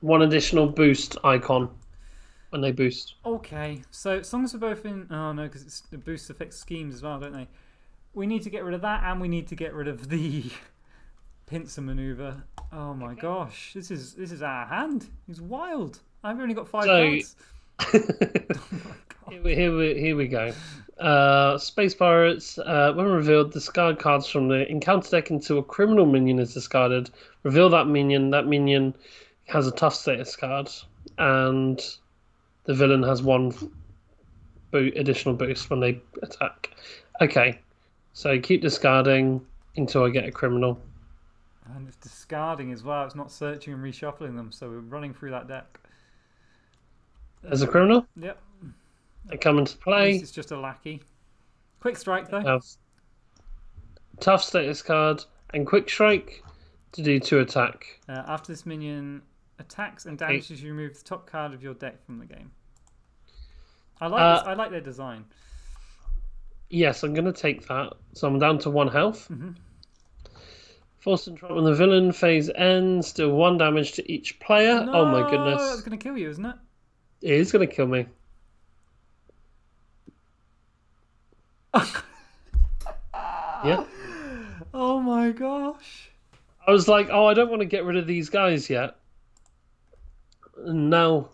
1 additional boost icon when they boost. Okay, so as long as we're both in... Oh no, because the boosts affect schemes as well, don't they? We need to get rid of that, and we need to get rid of the pincer maneuver. Oh my gosh, this is our hand. He's wild. I've only got 5 cards. Oh my God. Here we go. Space Pirates. When revealed, discard cards from the encounter deck until a criminal minion is discarded. Reveal that minion. That minion has a tough status card, and the villain has 1 additional boost when they attack. Okay, so keep discarding until I get a criminal. And it's discarding as well. It's not searching and reshuffling them, so we're running through that deck. There's a criminal. Yep. They come into play. It's just a lackey. Quick strike though. Have tough status card and quick strike to do 2 attack. After this minion attacks and damages, you remove the top card of your deck from the game. I like this. I like their design. Yes, I'm going to take that. So I'm down to 1 health. Mm-hmm. Forced interrupt when the villain phase ends. Deal 1 damage to each player. No, Oh my goodness. that's going to kill you, isn't it? It is going to kill me. Yeah. Oh my gosh. I was like, oh, I don't want to get rid of these guys yet. No.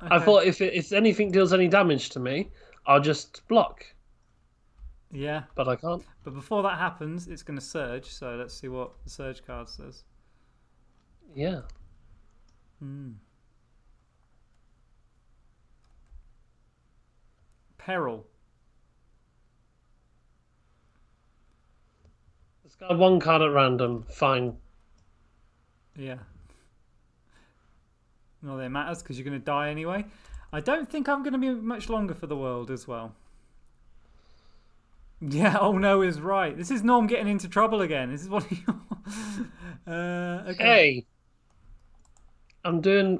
Okay. I thought if anything deals any damage to me, I'll just block. Yeah. But I can't. But before that happens, it's going to surge. So let's see what the surge card says. Yeah. Peril. Discard 1 card at random. Fine. Yeah. Not that it matters because you're going to die anyway. I don't think I'm going to be much longer for the world as well. Yeah, oh no is right. This is Norm getting into trouble again. This is what he... okay. Hey! I'm doing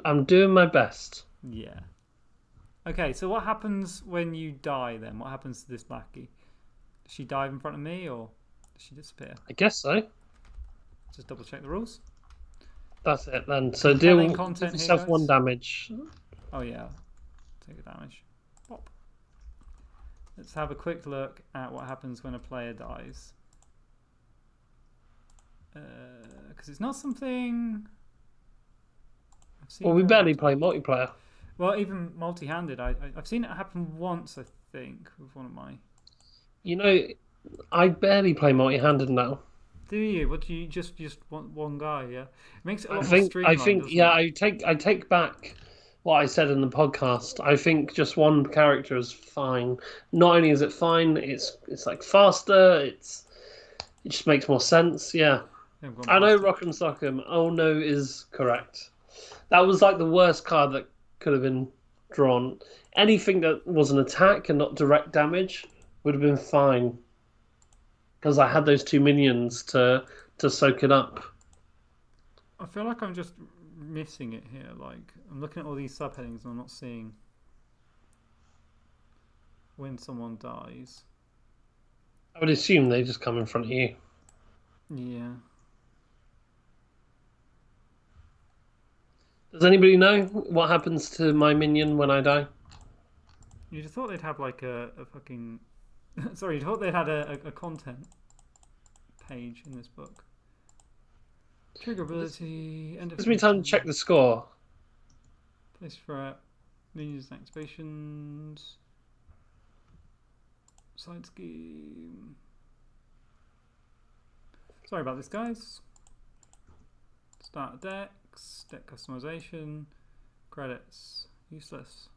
my best. Yeah. Okay, so what happens when you die then? What happens to this lackey? Does she dive in front of me or does she disappear? I guess so. Just double check the rules. That's it then. So Compelling give content here, yourself 1 guys. damage. Oh yeah, take a damage. Pop. Let's have a quick look at what happens when a player dies. Because it's not something I've seen. Well, we very barely often. play multiplayer. Well, even multi-handed, I've seen it happen once, I think, with one of my. You know, I barely play multi-handed now. Do you? What do you just want one guy? Yeah, it makes it a I lot more think streamlined, doesn't yeah, it? I take back what I said in the podcast. I think just one character is fine. Not only is it fine, it's like faster. It just makes more sense. Yeah, I've gone I know past it. Rock and Sock'em. Oh no, is correct. That was like the worst card that could have been drawn. Anything that was an attack and not direct damage would have been fine because I had those 2 minions to soak it up. I feel like I'm just missing it here. Like I'm looking at all these subheadings and I'm not seeing when someone dies. I would assume they just come in front of you. Yeah. Does anybody know what happens to my minion when I die? You'd have thought they'd have like a fucking. Sorry, you'd thought they'd had a content page in this book. Trigger ability. End of Gives me time to check the score. Place threat. Minions and activations. Side scheme. Sorry about this, guys. Start decks. Deck customization. Credits. Useless.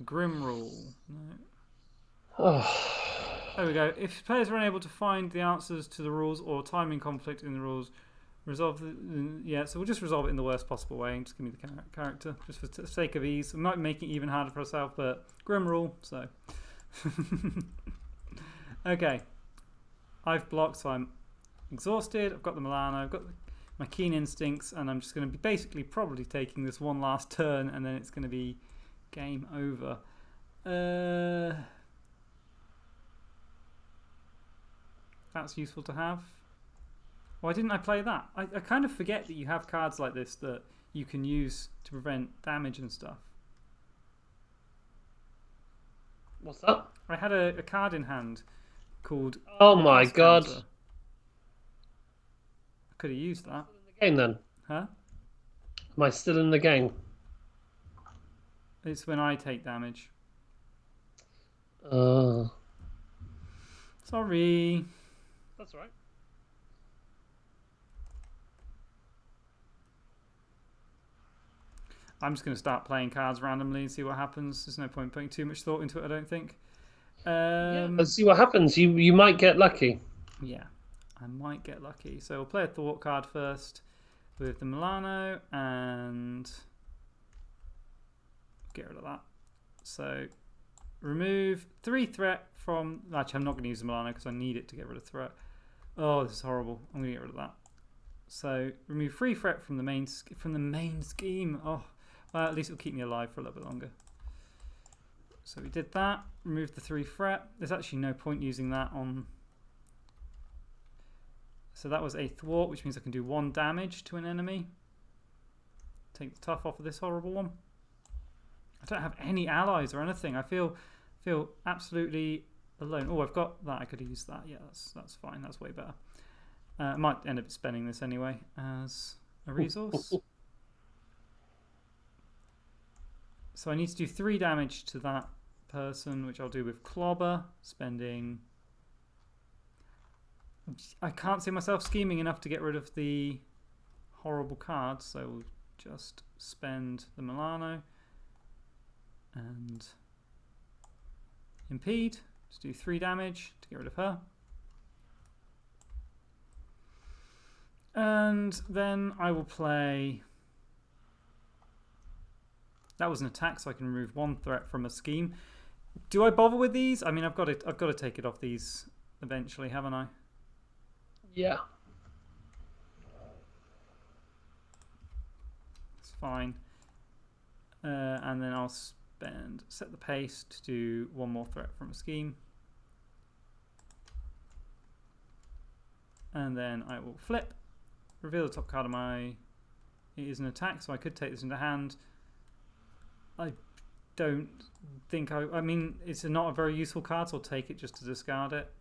Grim rule. No. Oh, There we go. If players are unable to find the answers to the rules or timing conflict in the rules, resolve the. Yeah, so we'll just resolve it in the worst possible way and just give me the character, just for the sake of ease. We might make it even harder for ourselves, but grim rule, so. Okay. I've blocked, so I'm exhausted. I've got the Milano, I've got my keen instincts, and I'm just going to be basically probably taking this one last turn, and then it's going to be game over. That's useful to have. Why didn't I play that? I kind of forget that you have cards like this that you can use to prevent damage and stuff. what's that? I had a card in hand called Oh my Cross god. Counter. I could have used that. The game then? Huh? Am I still in the game? It's when I take damage. Uh, Sorry. that's all right. I'm just going to start playing cards randomly and see what happens. There's no point putting too much thought into it, I don't think. Yeah, let's see what happens. You might get lucky. Yeah, I might get lucky. So we'll play a thought card first with the Milano and get rid of that. So remove 3 threat from. Actually, I'm not going to use the Milano because I need it to get rid of threat. Oh, this is horrible. I'm going to get rid of that. So remove 3 threat from the main scheme. Oh, well, at least it'll keep me alive for a little bit longer. So we did that. Remove the 3 threat. There's actually no point using that on. So that was a thwart, which means I can do 1 damage to an enemy. Take the tough off of this horrible one. I don't have any allies or anything. I feel absolutely alone. Oh, I've got that. I could use that. Yeah, that's fine. That's way better. I might end up spending this anyway as a resource. So I need to do 3 damage to that person, which I'll do with Clobber, spending. I can't see myself scheming enough to get rid of the horrible cards, so we'll just spend the Milano and impede. Just do 3 damage to get rid of her. And then I will play. That was an attack, so I can remove 1 threat from a scheme. Do I bother with these? I mean, I've got to take it off these eventually, haven't I? Yeah. fine. And then I'll set the pace to do one more threat from a scheme. And then I will flip, reveal the top card of my... It is an attack, so I could take this into hand. I don't think I mean, it's not a very useful card, so I'll take it just to discard it.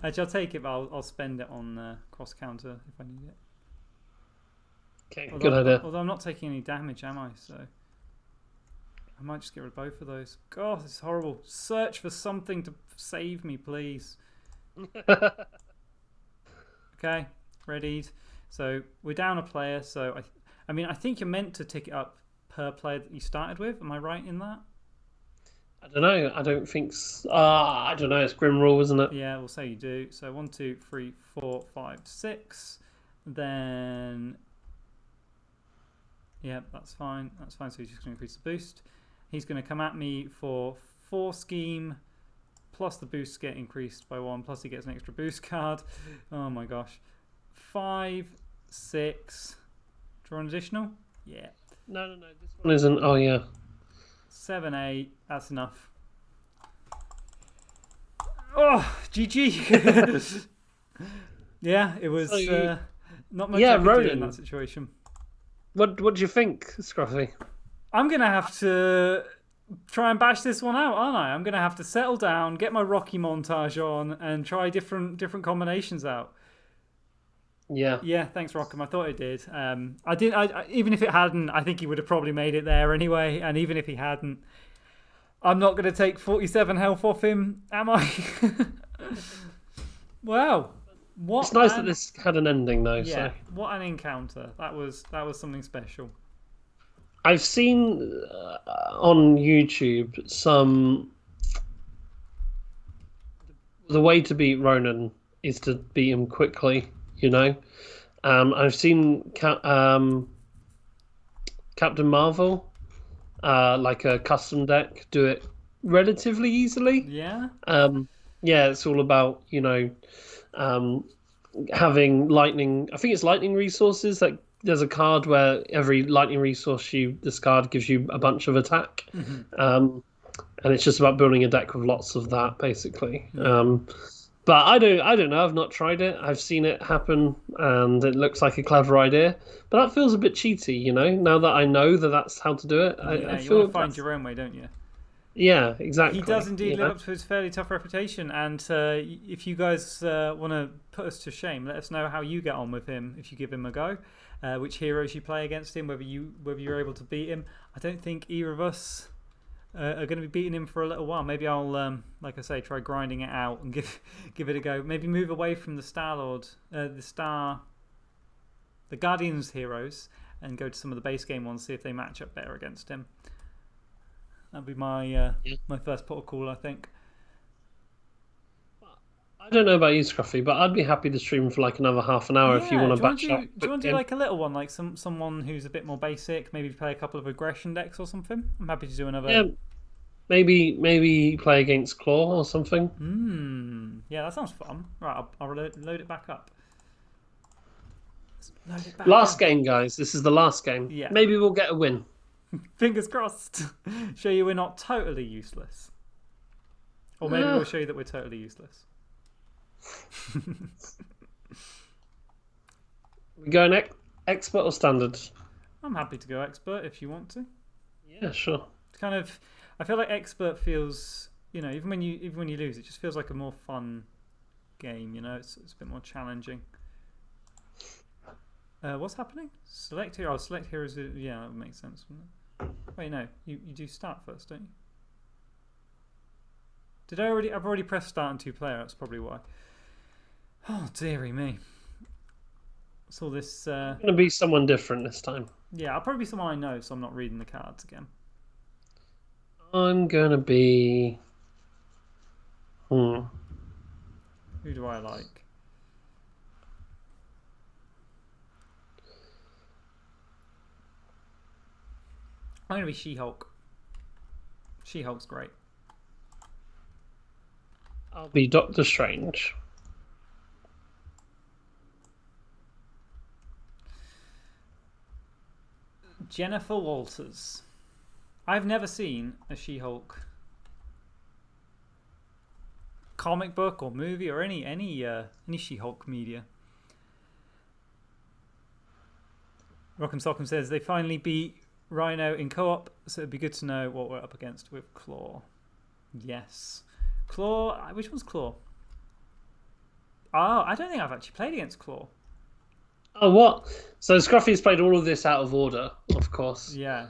Actually, I'll take it, but I'll spend it on cross counter if I need it. Okay, good idea. Although I'm not taking any damage, am I? So I might just get rid of both of those. God, this is horrible. Search for something to save me, please. Okay, readied. So we're down a player. So I mean, I think you're meant to tick it up per player that you started with. Am I right in that? I don't know. I don't think. I don't know. It's Grim Rule, isn't it? Yeah, we'll say you do. So 1, 2, 3, 4, 5, 6. Then, yeah, that's fine. That's fine. So he's just going to increase the boost. He's going to come at me for 4 scheme, plus the boosts get increased by 1, plus he gets an extra boost card. Oh my gosh. 5, 6. Draw an additional? Yeah. No. This one isn't. Oh, yeah. 7, 8. That's enough. Oh, GG. Yeah, it was not much I could do in that situation. What do you think, Scruffy? I'm going to have to try and bash this one out, aren't I? I'm going to have to settle down, get my Rocky montage on, and try different combinations out. Yeah. Yeah, thanks, Rockham. I thought it did. Even if it hadn't, I think he would have probably made it there anyway. And even if he hadn't, I'm not going to take 47 health off him, am I? Wow. It's nice that this had an ending, though. Yeah. So. What an encounter. That was something special. I've seen on YouTube the way to beat Ronan is to beat him quickly. You know, I've seen Captain Marvel, like a custom deck, do it relatively easily. Yeah. Yeah, it's all about having lightning. I think it's lightning resources. Like there's a card where every lightning resource you discard gives you a bunch of attack, and it's just about building a deck with lots of that, basically. But I don't know. I've not tried it. I've seen it happen, and it looks like a clever idea. But that feels a bit cheaty, you know. Now that I know that that's how to do it, I you feel want to find your own way, don't you? Yeah, exactly. He does indeed live up to his fairly tough reputation, and if you guys want to put us to shame, let us know how you get on with him if you give him a go. Which heroes you play against him, whether you're able to beat him. I don't think either of us are going to be beating him for a little while. Maybe I'll, like I say, try grinding it out and give it a go. Maybe move away from the the Guardians heroes, and go to some of the base game ones, see if they match up better against him. That'd be my my first port of call, I think. I don't know about you, Scruffy, but I'd be happy to stream for like another half an hour if you want to batch up. Do you want to do like a little one, like someone who's a bit more basic? Maybe play a couple of aggression decks or something. I'm happy to do another. Yeah, maybe play against Claw or something. Yeah, that sounds fun. Right, I'll load it back up. Last game, guys. This is the last game. Yeah. Maybe we'll get a win. Fingers crossed. Show you we're not totally useless. Or maybe we'll show you that we're totally useless. We going expert or standard? I'm happy to go expert if you want to. Yeah, sure. It's kind of, I feel like expert feels, even when you lose, it just feels like a more fun game. It's a bit more challenging. What's happening? Select hero. Select heroes. Yeah, that would make sense, wouldn't it? Wait, no. You do start first, don't you? Did I already? I've already pressed start on 2-player. That's probably why. Oh, dearie me. It's all this... It's going to be someone different this time. Yeah, I'll probably be someone I know, so I'm not reading the cards again. I'm going to be... Who do I like? I'm going to be She-Hulk. She-Hulk's great. I'll be Doctor Strange. Jennifer Walters. I've never seen a She-Hulk comic book or movie or any She-Hulk media. Rock'em Sock'em says they finally beat Rhino in co-op, so it'd be good to know what we're up against with Claw. Yes. Claw, which one's Claw? Oh, I don't think I've actually played against Claw. Oh, what? So Scruffy's played all of this out of order, of course. Yeah.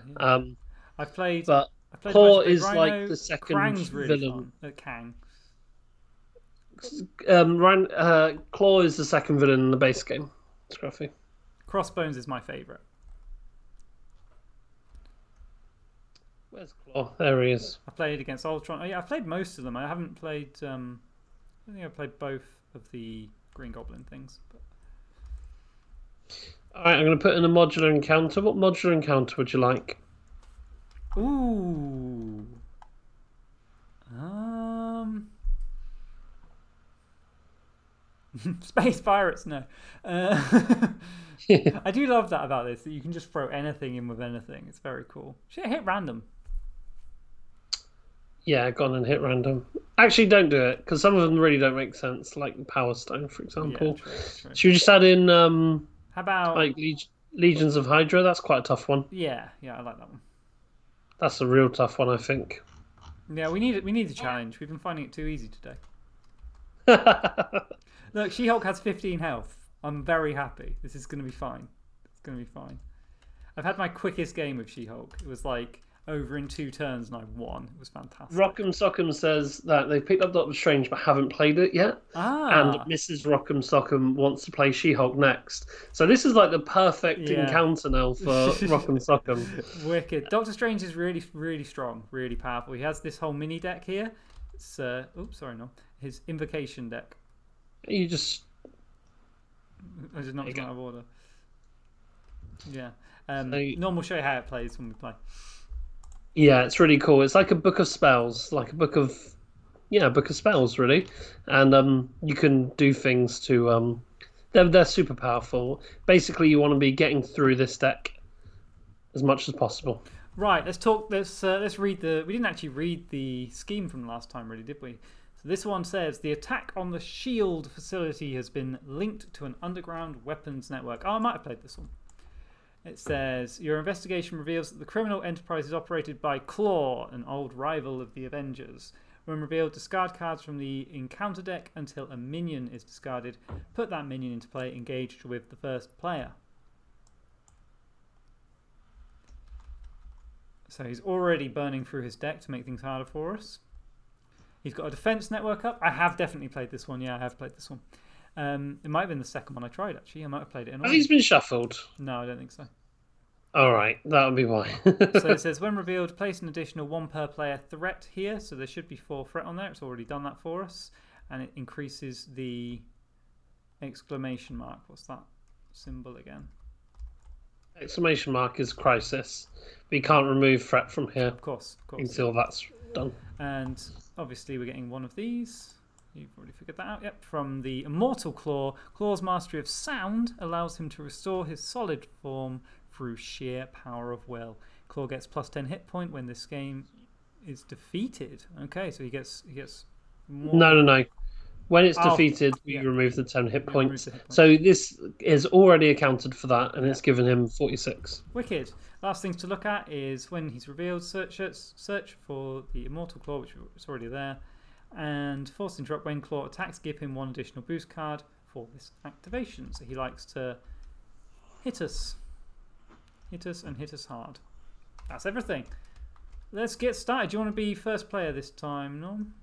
I've played. But I've played Claw Rhino. is like the second Krang's really villain. fun. Kang. Claw is the second villain in the base game. Scruffy. Crossbones is my favourite. Where's Claw? There he is. I've played against Ultron. Oh yeah, I've played most of them. I haven't played. I don't think I've played both of the Green Goblin things. But... All right, I'm going to put in a modular encounter. What modular encounter would you like? Ooh. Space pirates, no. I do love that about this, that you can just throw anything in with anything. It's very cool. Shit, hit random. Yeah, go on and hit random. Actually, don't do it, because some of them really don't make sense, like Power Stone, for example. Yeah, true. Should we just add in how about like Legions of Hydra? That's quite a tough one. Yeah, I like that one. That's a real tough one, I think. Yeah, we need a challenge. We've been finding it too easy today. Look, She-Hulk has 15 health. I'm very happy. This is going to be fine. It's going to be fine. I've had my quickest game with She-Hulk. It was like over in 2 turns and I won. It was fantastic. Rock'em Sock'em says that they picked up Doctor Strange but haven't played it yet. And Mrs. Rock'em Sock'em wants to play She-Hulk next. So this is like the perfect encounter now for Rock'em Sock'em. Wicked. Doctor Strange is really, really strong, really powerful. He has this whole mini deck here. It's his invocation deck. You just... I just knocked him out of order. Yeah. Norm will show you how it plays when we play. Yeah, it's really cool. It's like a book of spells, like a book of spells, really. And you can do things to they're super powerful. Basically, you want to be getting through this deck as much as possible. Right, let's talk. Let's read the. We didn't actually read the scheme from last time, really, did we? So this one says the attack on the shield facility has been linked to an underground weapons network. Oh, I might have played this one. It says your investigation reveals that the criminal enterprise is operated by Claw, an old rival of the Avengers. When revealed, discard cards from the encounter deck until a minion is discarded. Put that minion into play engaged with the first player. So he's already burning through his deck to make things harder for us. He's got a defense network up. I have definitely played this one. Yeah, I have played this one. It might have been the second one I tried, actually. I might have played it in Has he been shuffled? No, I don't think so. All right, that would be why. So it says, when revealed, place an additional 1 per player threat here. So there should be 4 threat on there. It's already done that for us. And it increases the exclamation mark. What's that symbol again? Exclamation mark is crisis. We can't remove threat from here. Of course. Until that's done. And obviously we're getting one of these. You've already figured that out. Yep, from the Immortal Claw. Claw's mastery of sound allows him to restore his solid form through sheer power of will. Claw gets plus 10 hit point when this game is defeated. Okay, so he gets more. No. When it's defeated, we remove the 10 hit points. So this is already accounted for that, and it's given him 46. Wicked. Last things to look at is when he's revealed, search for the Immortal Claw, which is already there. And force interrupt when Claw attacks, give him 1 additional boost card for this activation. So he likes to hit us and hit us hard. That's everything. Let's get started. Do you want to be first player this time, Norm?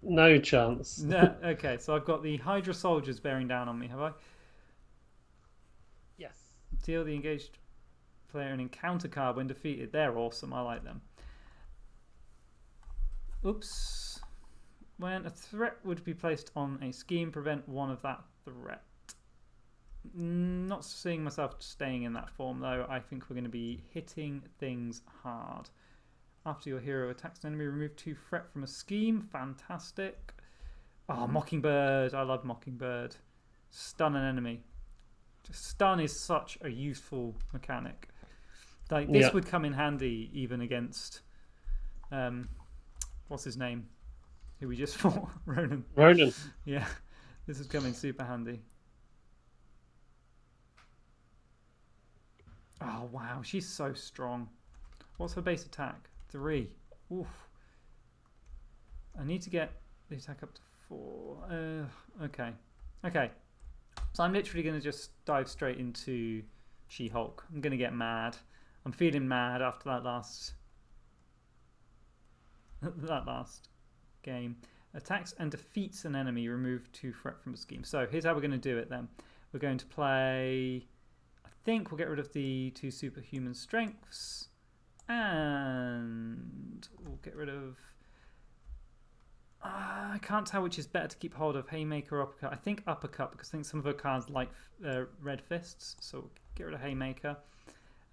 No chance. No. Okay, so I've got the Hydra soldiers bearing down on me, have I? Yes. Deal the engaged player an encounter card when defeated. They're awesome. I like them. Oops. When a threat would be placed on a scheme, prevent 1 of that threat. Not seeing myself staying in that form, though. I think we're going to be hitting things hard. After your hero attacks an enemy, remove 2 threat from a scheme. Fantastic. Oh, Mockingbird. I love Mockingbird. Stun an enemy. Stun is such a useful mechanic. Like this would come in handy even against, what's his name? Who we just fought, Ronan. Ronan. Yeah, this is coming super handy. Oh wow, she's so strong. What's her base attack? 3. Oof. I need to get the attack up to 4. Okay. Okay. So I'm literally going to just dive straight into She-Hulk. I'm going to get mad. I'm feeling mad after that last game. Attacks and defeats an enemy. Remove 2 threat from a scheme. So here's how we're going to do it then. We're going to play... I think we'll get rid of the 2 superhuman strengths. And we'll get rid of... I can't tell which is better to keep hold of, Haymaker or Uppercut. I think Uppercut, because I think some of her cards like Red Fists. So we'll get rid of Haymaker.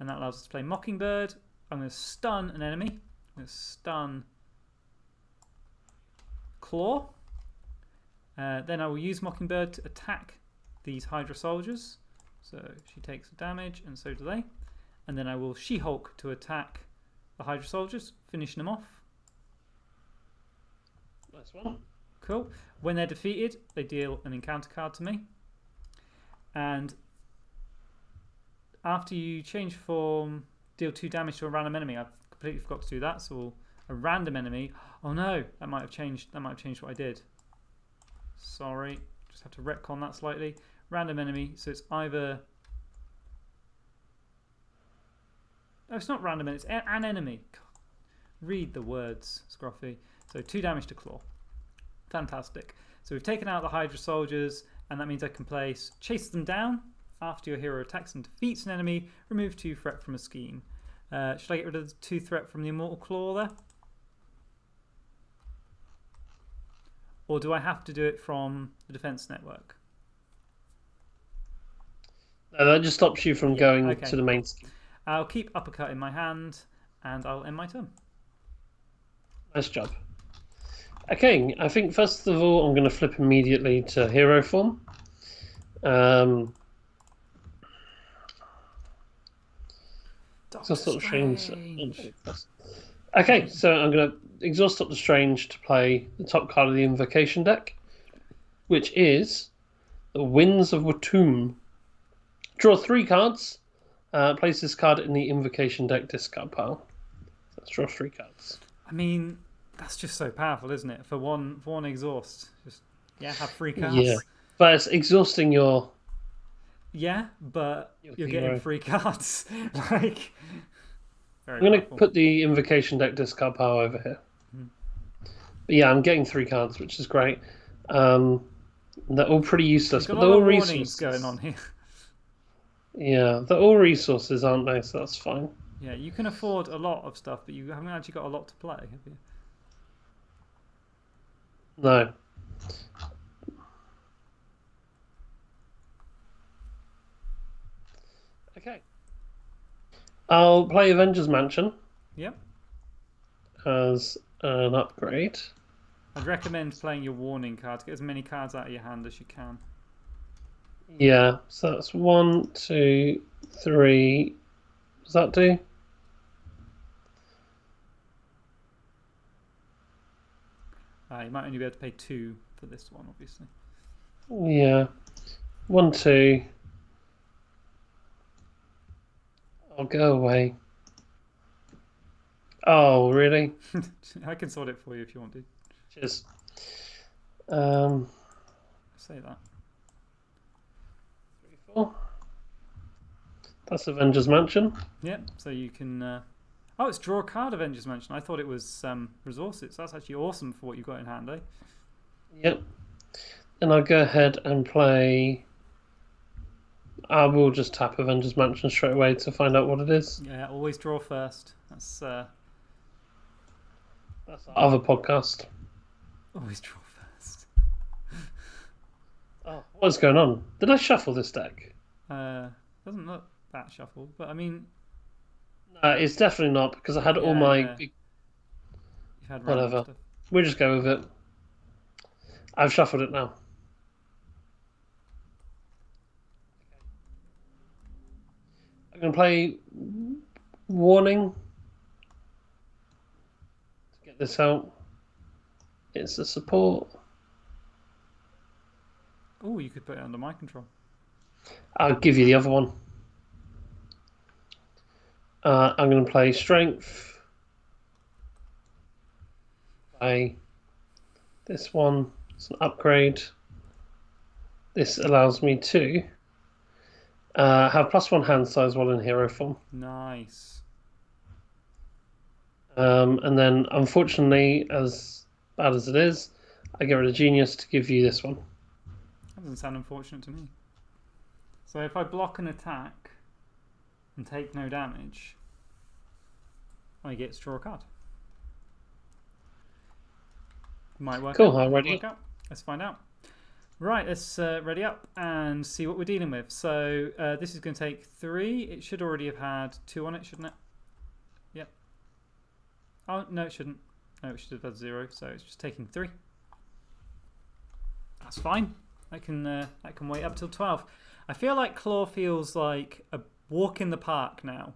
And that allows us to play Mockingbird. I'm going to stun an enemy. I'm going to stun Claw. Then I will use Mockingbird to attack these Hydra soldiers. So she takes the damage, and so do they. And then I will She-Hulk to attack the Hydra soldiers, finishing them off. Nice one. Cool. When they're defeated, they deal an encounter card to me. And after you change form, deal 2 damage to a random enemy. I completely forgot to do that. So a random enemy. Oh no, that might have changed. That might have changed what I did. Sorry, just have to retcon that slightly. Random enemy. So it's either. No, it's not random. It's an enemy. God. Read the words, Scruffy. So 2 damage to Claw. Fantastic. So we've taken out the Hydra soldiers, and that means I can place Chase them down. After your hero attacks and defeats an enemy, remove 2 threat from a scheme. Should I get rid of the 2 threat from the Immortal Claw there? Or do I have to do it from the defense network? No, that just stops you from going to the main scheme. I'll keep Uppercut in my hand, and I'll end my turn. Nice job. Okay, I think first of all I'm going to flip immediately to hero form. Exhaust Doctor Strange. Okay, so I'm going to exhaust Doctor Strange to play the top card of the invocation deck, which is the Winds of Watum. Draw 3 cards. Place this card in the invocation deck discard pile. Let's draw 3 cards. I mean, that's just so powerful, isn't it? For one exhaust, just have 3 cards. Yeah, but it's exhausting your. Yeah, but you're getting 3 cards. Like, I'm going to put the invocation deck discard pile over here. But yeah, I'm getting 3 cards, which is great. They're all pretty useless, but they're all resources going on here. Yeah, they're all resources, aren't they? So that's fine. Yeah, you can afford a lot of stuff, but you haven't actually got a lot to play, have you? No. Okay. I'll play Avengers Mansion. Yep. As an upgrade. I'd recommend playing your warning cards. Get as many cards out of your hand as you can. Yeah, so that's 1, 2, 3. Does that do? You might only be able to pay 2 for this one, obviously. Yeah. 1, 2. I'll go away. Oh, really? I can sort it for you if you want to. Cheers. Say that. 3, 4. That's Avengers Mansion. Yep, so you can... Oh, it's draw a card Avengers Mansion. I thought it was resources. That's actually awesome for what you've got in hand, eh? Yep. And I'll go ahead and play... I will just tap Avengers Mansion straight away to find out what it is. Yeah, always draw first. That's our other podcast. Always draw first. Oh, what's going on? Did I shuffle this deck? Doesn't look that shuffled, but I mean... it's definitely not, because I had all my big... You've had whatever. Stuff. We'll just go with it. I've shuffled it now. I'm going to play Warning to get this out. It's a support. Oh, you could put it under my control. I'll give you the other one. I'm going to play Strength. Play this one. It's an upgrade. This allows me to have +1 hand size while in hero form. Nice. And then, unfortunately, as bad as it is, I get rid of Genius to give you this one. That doesn't sound unfortunate to me. So if I block an attack and take no damage, I get to draw a card. Might work Cool, out. I'm ready. Let's find out. Right, let's ready up and see what we're dealing with. So this is going to take 3. It should already have had 2 on it, shouldn't it? Yep. Oh, no, it shouldn't. No, it should have had 0, so it's just taking 3. That's fine. That can wait up till 12. I feel like Claw feels like a walk in the park now.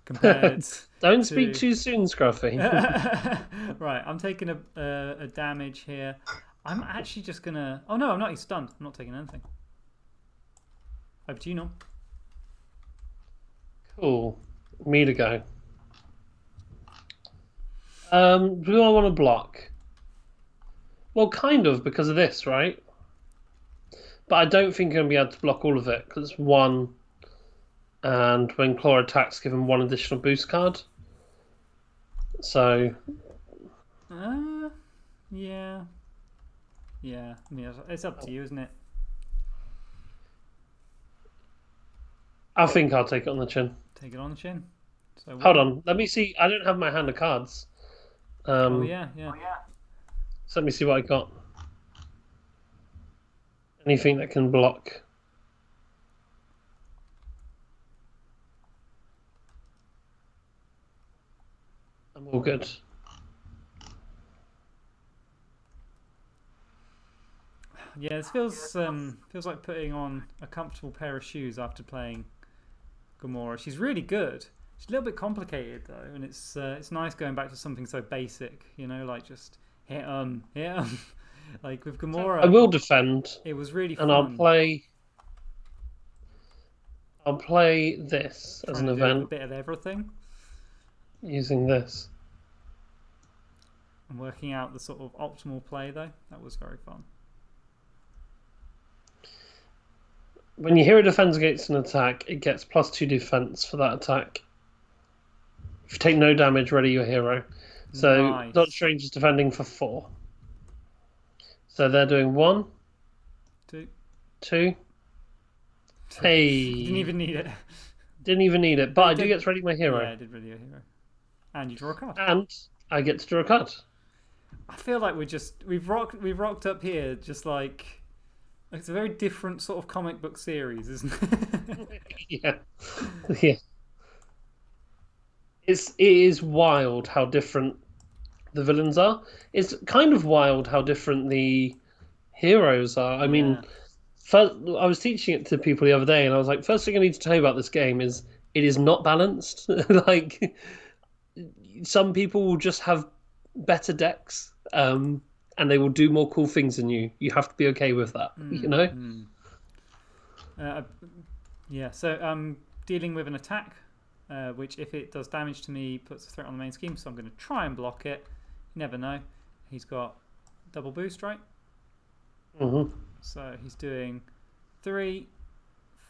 Compared Don't speak too soon, Scruffy. Right, I'm taking a damage here. I'm actually just gonna... Oh no, I'm not. He's stunned. I'm not taking anything. Over to you, Norm. Cool. Me to go. Do I want to block? Well, kind of, because of this, right? But I don't think I'm going to be able to block all of it, because it's 1... And when Claw attacks, give him 1 additional boost card. So... Yeah. Yeah, I mean, it's up to you, isn't it? I think I'll take it on the chin. Take it on the chin. So Hold on, let me see. I don't have my hand of cards. Oh yeah. So let me see what I got. Anything that can block. I'm all good. Yeah, this feels like putting on a comfortable pair of shoes after playing Gamora. She's really good. She's a little bit complicated though, and it's nice going back to something so basic, you know, like just hit 'em. Like with Gamora, I will defend. It was really and fun. I'll play this as an event. A bit of everything. Using this. And working out the sort of optimal play though. That was very fun. When your hero defends against an attack, it gets +2 defense for that attack. If you take no damage, ready your hero. So nice. Doctor Strange is defending for 4. So they're doing 1, 2. Hey. Didn't even need it. Didn't even need it, but I do get to ready my hero. Yeah, I did ready your hero. And you draw a card. And I get to draw a card. I feel like we've rocked up here just like it's a very different sort of comic book series, isn't it? Yeah. It is wild how different the villains are. It's kind of wild how different the heroes are. I mean, first, I was teaching it to people the other day, and I was like, first thing I need to tell you about this game is it is not balanced. Like, some people will just have better decks, and they will do more cool things than you. You have to be okay with that, you know? Yeah, so I'm dealing with an attack, which if it does damage to me, puts a threat on the main scheme, so I'm going to try and block it. You never know. He's got double boost, right? Mm-hmm. So he's doing 3,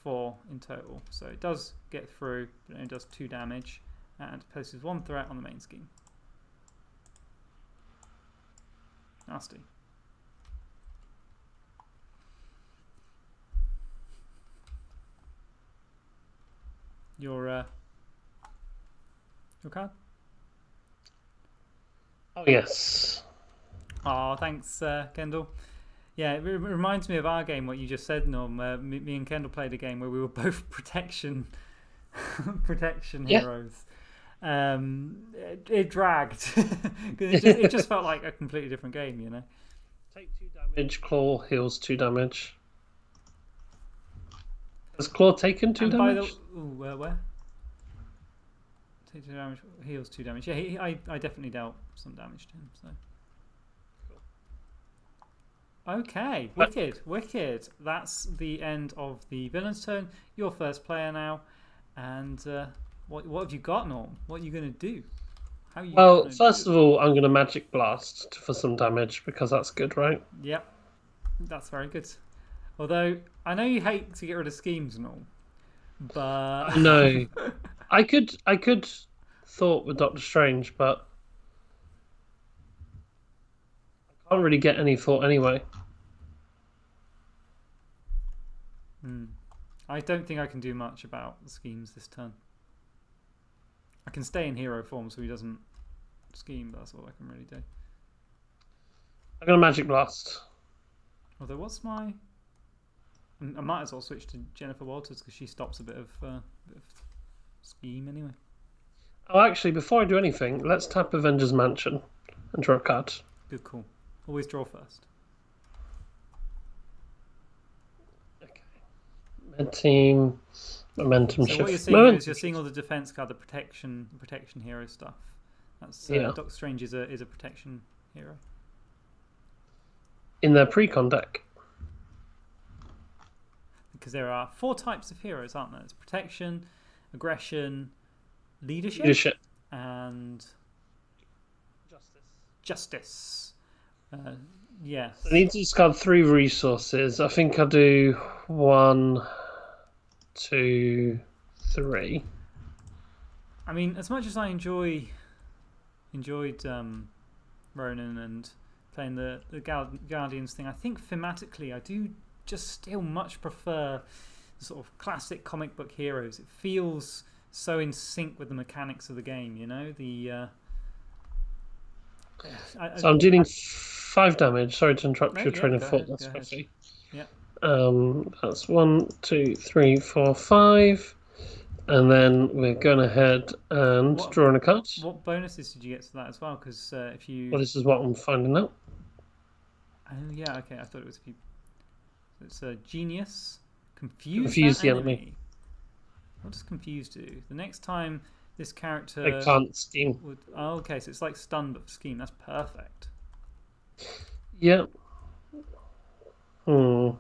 4 in total. So it does get through, but it only does 2 damage, and places 1 threat on the main scheme. Nasty. Your card? Oh, yes. Oh, thanks, Kendall. Yeah, it reminds me of our game, what you just said, Norm. Me and Kendall played a game where we were both protection heroes. It dragged. it just felt like a completely different game, you know? Take 2 damage, Claw heals 2 damage. Has Claw taken 2 damage? Where? Take 2 damage, heals 2 damage. Yeah, I definitely dealt some damage to him. So. Okay, wicked. That's the end of the villain's turn. Your first player now, and what have you got, Norm? What are you going to do? How are you Well, first of all, I'm going to magic blast for some damage because that's good, right? Yep, that's very good. Although I know you hate to get rid of schemes and all, but no, I could thought with Doctor Strange, but I can't really get any thought anyway. I don't think I can do much about the schemes this turn. I can stay in hero form so he doesn't scheme, but that's all I can really do. I'm going to magic blast. Although, what's my... I might as well switch to Jennifer Walters because she stops a bit of scheme anyway. Oh, actually, before I do anything, let's tap Avengers Mansion and draw a card. Good call. Always draw first. Okay. Med team, momentum shift. So what you're seeing is you're seeing all the defense card, the protection hero stuff. That's Doctor Strange is a protection hero. In their pre-con deck. Because there are 4 types of heroes, aren't there? It's protection, aggression, leadership. And justice. Yes. I need to discard 3 resources. I think I'll do 1, 2, 3. I mean, as much as I enjoyed Ronan and playing the Guardians thing, I think thematically I do just still much prefer the sort of classic comic book heroes. It feels so in sync with the mechanics of the game, you know? So I'm dealing 5 damage. Sorry to interrupt your train of thought. That's Scruffy. Yeah. That's 1, 2, 3, 4, 5. And then we're going ahead and drawing a card. What bonuses did you get to that as well? Because if you... Well, this is what I'm finding out. Oh, yeah, okay. I thought it was if you... It's a genius. Confuse the enemy. enemy. What does confuse do? The next time this character... I can't scheme. Oh, okay, so it's like stun but for scheme. That's perfect. Yep. Actually,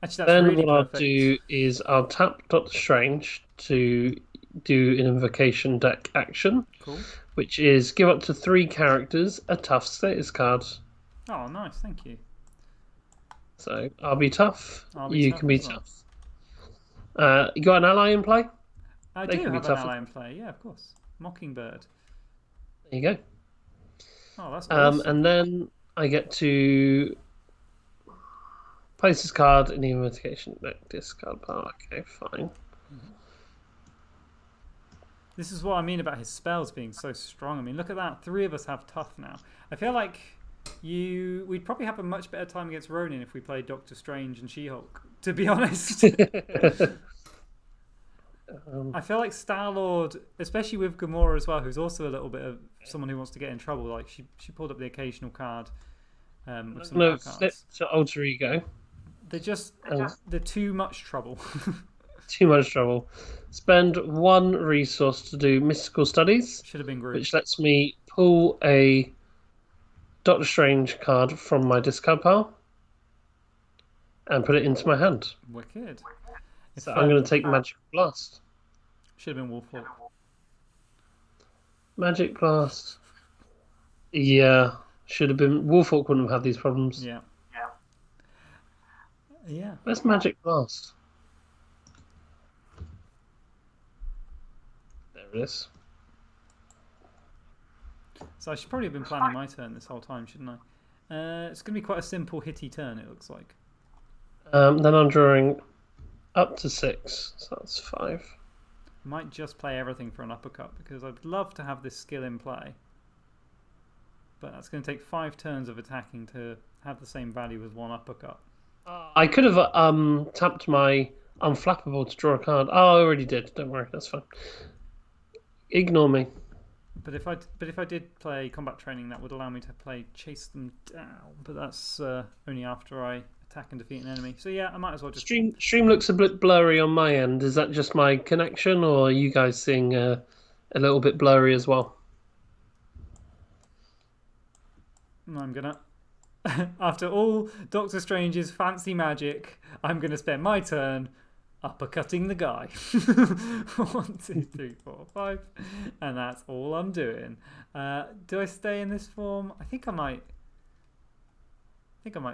that's then really what perfect. I'll do is I'll tap Doctor Strange to do an invocation deck action. Cool. Which is give up to 3 characters a tough status card. Oh, nice. Thank you. So I'll be tough. You tough can be tough. You got an ally in play? I do have an ally in play. Yeah, of course. Mockingbird. There you go. Oh, that's awesome. And then I get to place this card in the invocation deck. Discard power. Okay, fine. This is what I mean about his spells being so strong. I mean, look at that. 3 of us have tough now. I feel like we'd probably have a much better time against Ronin if we played Doctor Strange and She-Hulk, to be honest. I feel like Star-Lord, especially with Gamora as well, who's also a little bit of someone who wants to get in trouble. Like she pulled up the occasional card with some no, cards. flip to alter ego. They're too much trouble. Too much trouble. Spend 1 resource to do mystical studies. Should have been grouped. Which lets me pull a Doctor Strange card from my discard pile and put it into my hand. Wicked. So I'm going to take Magic Blast. Should have been Wolfhawk. Magic Blast. Yeah, should have been. Wolfhawk wouldn't have had these problems. Yeah. Where's Magic Blast? There it is. So I should probably have been planning my turn this whole time, shouldn't I? It's going to be quite a simple hitty turn, it looks like. Then I'm drawing up to 6, so that's 5. Might just play everything for an uppercut because I'd love to have this skill in play. But that's going to take 5 turns of attacking to have the same value as 1 uppercut. I could have tapped my Unflappable to draw a card. Oh, I already did. Don't worry, that's fine. Ignore me. But if I did play combat training, that would allow me to play chase them down. But that's only after I attack and defeat an enemy. So yeah, I might as well just... Stream looks a bit blurry on my end. Is that just my connection, or are you guys seeing a little bit blurry as well? I'm gonna... After all Doctor Strange's fancy magic, I'm gonna spend my turn uppercutting the guy. 1, 2, 3, 4, 5, and that's all I'm doing. Do I stay in this form? I think I might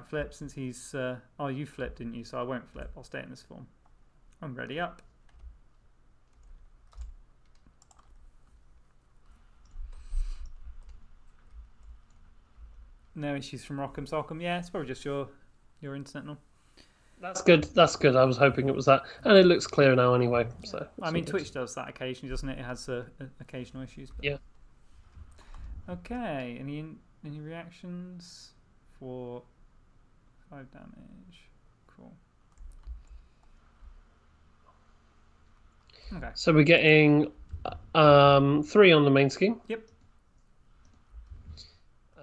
flip since he's... oh, you flipped, didn't you? So I won't flip. I'll stay in this form. I'm ready up. No issues from Rock'em Sock'em. Yeah, it's probably just your internet now. That's good. That's good. I was hoping it was that, and it looks clear now anyway. So I mean, Twitch does that occasionally, doesn't it? It has occasional issues. But... Yeah. Okay. Any reactions for 5 damage? Cool. Okay. So we're getting 3 on the main scheme. Yep.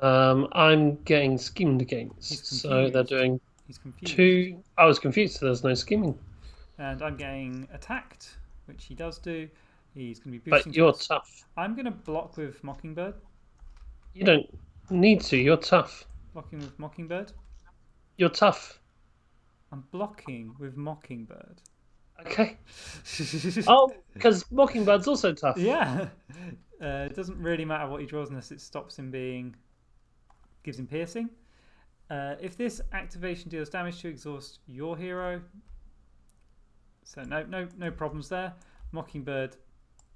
I'm getting schemed against. So they're doing... He's confused. 2. I was confused, so there's no scheming. And I'm getting attacked, which he does do. He's going to be boosting. But you're tough. I'm going to block with Mockingbird. You don't need to. You're tough. Blocking with Mockingbird. You're tough. I'm blocking with Mockingbird. Okay. Oh, because Mockingbird's also tough. Yeah. It doesn't really matter what he draws unless it stops him being... gives him piercing. If this activation deals damage to exhaust your hero, so no problems there. Mockingbird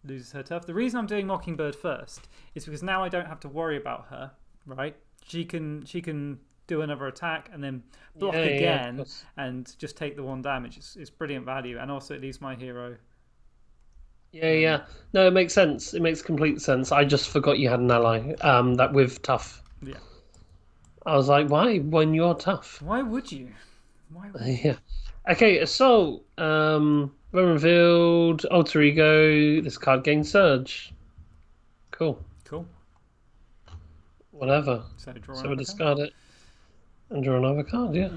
loses her tough. The reason I'm doing Mockingbird first is because now I don't have to worry about her. Right? She can do another attack and then block again and just take the 1 damage. It's brilliant value, and also it leaves my hero. Yeah. No, it makes sense. It makes complete sense. I just forgot you had an ally. That with tough. Yeah. I was like, why? When you're tough? Why would you? Yeah. Okay, so when revealed, alter ego, this card gains surge. Cool. Whatever. So we'll discard it and draw another card. Yeah.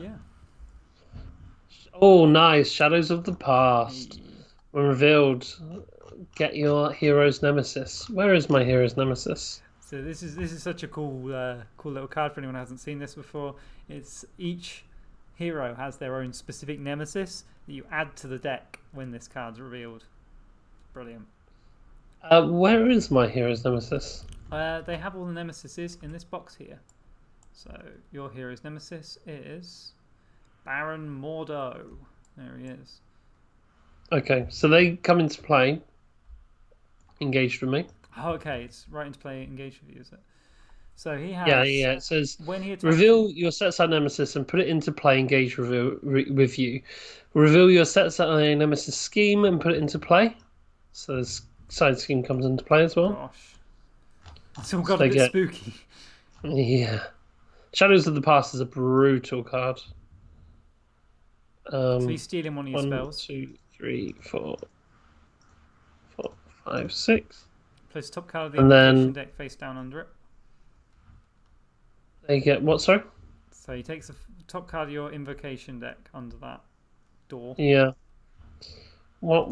Oh, nice. Shadows of the Past. When revealed, get your hero's nemesis. Where is my hero's nemesis? So this is such a cool little card for anyone who hasn't seen this before. It's each hero has their own specific nemesis that you add to the deck when this card's revealed. Brilliant. Where is my hero's nemesis? They have all the nemesises in this box here. So your hero's nemesis is Baron Mordo. There he is. Okay, so they come into play. Engaged with me. Oh, okay, it's right into play. Engaged with you, is it? So he has. Yeah. It says when he attacks, reveal your set side nemesis and put it into play. Engage with you. Reveal your set side nemesis scheme and put it into play. So this side scheme comes into play as well. Gosh, it's all got a bit spooky. Yeah, Shadows of the Past is a brutal card. So he's stealing one of your spells. 1, 2, 3, 4, 5, 6. Place top card of the invocation deck face down under it. They get what, sorry? So he takes the top card of your invocation deck under that door. Yeah. What?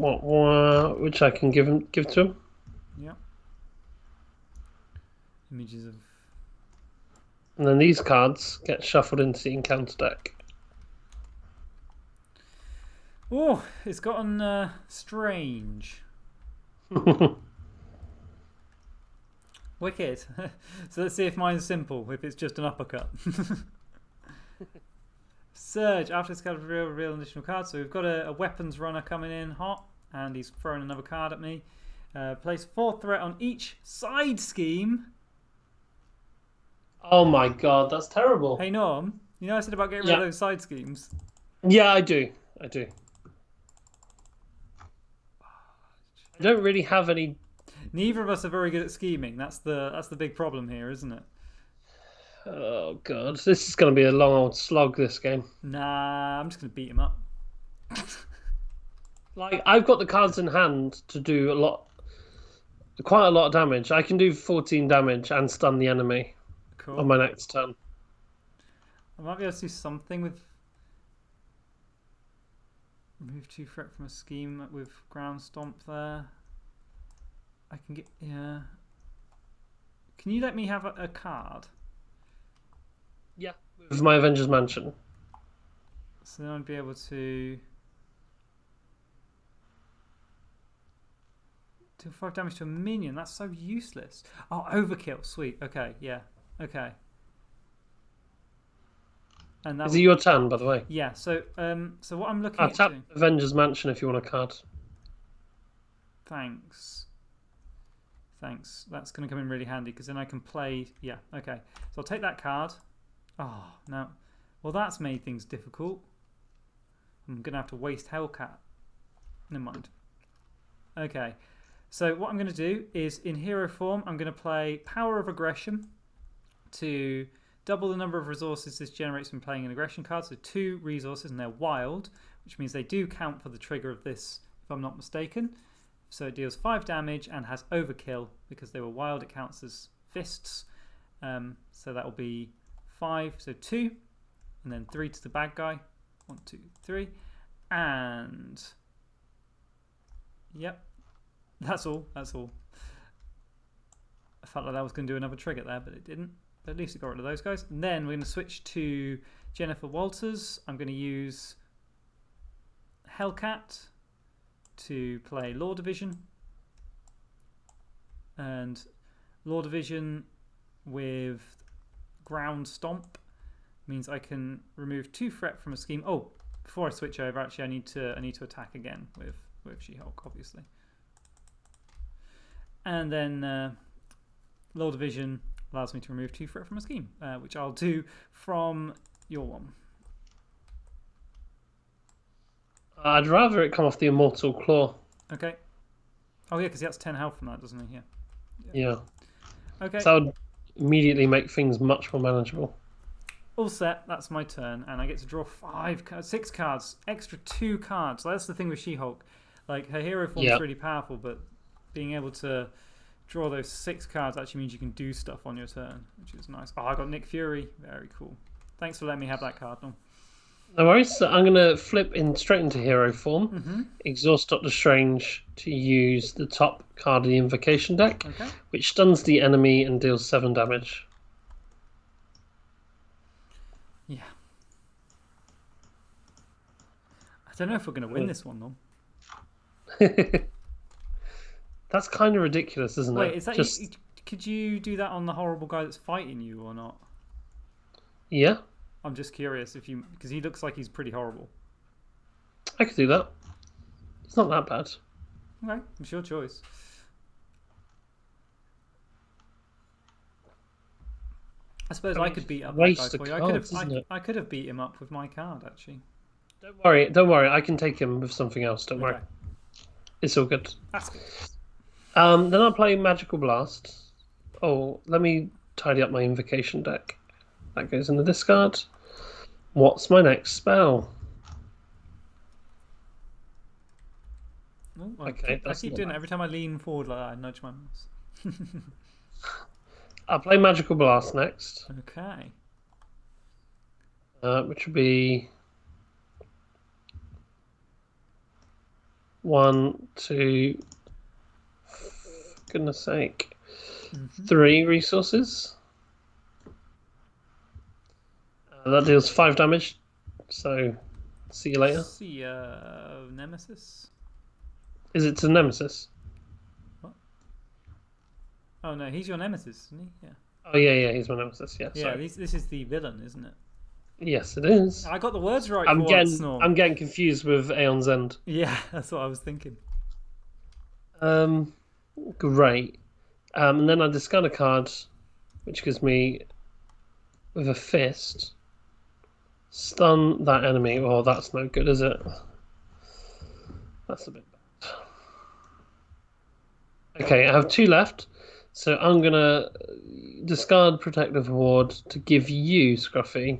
Which I can give to him. Yeah. Images of. And then these cards get shuffled into the encounter deck. Oh, it's gotten strange. Wicked. So let's see if mine's simple, if it's just an uppercut. Surge. After this card, reveal an additional card. So we've got a weapons runner coming in hot, and he's throwing another card at me. Place 4 threat on each side scheme. Oh my god, that's terrible. Hey Norm, you know I said about getting rid of those side schemes? Yeah, I do. I don't really have any. Neither of us are very good at scheming. That's the big problem here, isn't it? Oh god, this is going to be a long old slog. This game. Nah, I'm just going to beat him up. Like I've got the cards in hand to do quite a lot of damage. I can do 14 damage and stun the enemy on my next turn. I might be able to do something with Remove 2 threat from a scheme with ground stomp there. I can get, yeah. Can you let me have a card? Yeah. With my Avengers Mansion. So then I'd be able to do 5 damage to a minion. That's so useless. Oh, overkill. Sweet. Okay, yeah. Okay. And that Is it your turn, by the way? yeah, so what I'm looking I'll at tap doing... Avengers Mansion if you want a card. Thanks. That's going to come in really handy because then I can play... Yeah, okay. So I'll take that card. Oh, no. Well, that's made things difficult. I'm going to have to waste Hellcat. Never mind. Okay. So what I'm going to do is, in hero form, I'm going to play Power of Aggression to double the number of resources this generates from playing an aggression card. So 2 resources, and they're wild, which means they do count for the trigger of this, if I'm not mistaken. So it deals 5 damage and has overkill because they were wild. It counts as fists. So that will be 5, so 2, and then 3 to the bad guy. 1, 2, 3, and yep, that's all. That's all. I felt like I was going to do another trigger there, but it didn't. But at least it got rid of those guys. And then we're going to switch to Jennifer Walters. I'm going to use Hellcat to play Law Division. And Law Division with Ground Stomp means I can remove 2 threat from a scheme. Oh, before I switch over, actually, I need to attack again with She-Hulk, obviously. And then Law Division allows me to remove 2 threat from a scheme, which I'll do from your one. I'd rather it come off the Immortal Claw. Okay. Oh, yeah, because he has 10 health from that, doesn't he? Yeah. Okay. So that would immediately make things much more manageable. All set. That's my turn, and I get to draw 6 cards, extra 2 cards. So that's the thing with She-Hulk. Like, her hero form is really powerful, but being able to draw those 6 cards actually means you can do stuff on your turn, which is nice. Oh, I got Nick Fury. Very cool. Thanks for letting me have that card, Norm. No worries. So I'm going to flip straight into hero form. Exhaust Doctor Strange to use the top card of the Invocation deck, which stuns the enemy and deals 7 damage. Yeah. I don't know if we're going to win this one, Norm. That's kind of ridiculous, isn't it? Wait, is that could you do that on the horrible guy that's fighting you or not? Yeah. I'm just curious because he looks like he's pretty horrible. I could do that. It's not that bad. Okay, it's your choice. I suppose I could beat up that guy for you. I could have beat him up with my card, actually. Don't worry. I can take him with something else. Don't worry. It's all good. That's good. Then I'll play Magical Blast. Oh, let me tidy up my Invocation deck. That goes in the discard. What's my next spell? Oh, I keep doing it every time I lean forward like that. I nudge my mouse. I'll play Magical Blast next. Okay. Which will be 1, 2. For goodness sake, 3 resources. That deals 5 damage. So, see you later. See Nemesis. Is it to Nemesis? What? Oh no, he's your Nemesis, isn't he? Yeah. Oh yeah, he's my Nemesis. Yeah. Yeah, this is the villain, isn't it? Yes, it is. I got the words right. I'm getting confused with Aeon's End. Yeah, that's what I was thinking. Great. And then I discard a card, which gives me, with a fist, stun that enemy. Oh, that's no good, is it? That's a bit bad. Okay, I have 2 left, so I'm gonna discard Protective Ward to give you, Scruffy,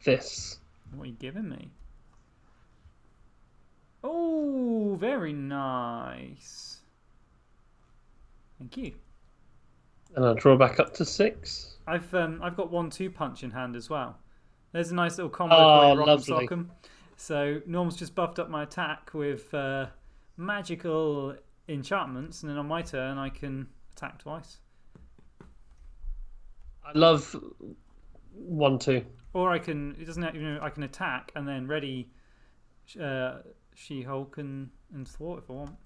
this. What are you giving me? Oh, very nice. Thank you. And I'll draw back up to 6. I've got 1-2 punch in hand as well. There's a nice little combo for you, Rock and Sock'em. So Norm's just buffed up my attack with magical enchantments, and then on my turn I can attack twice. I love 1/2. Or I can. It doesn't. I can attack and then ready. She-Hulk and thwart if I want.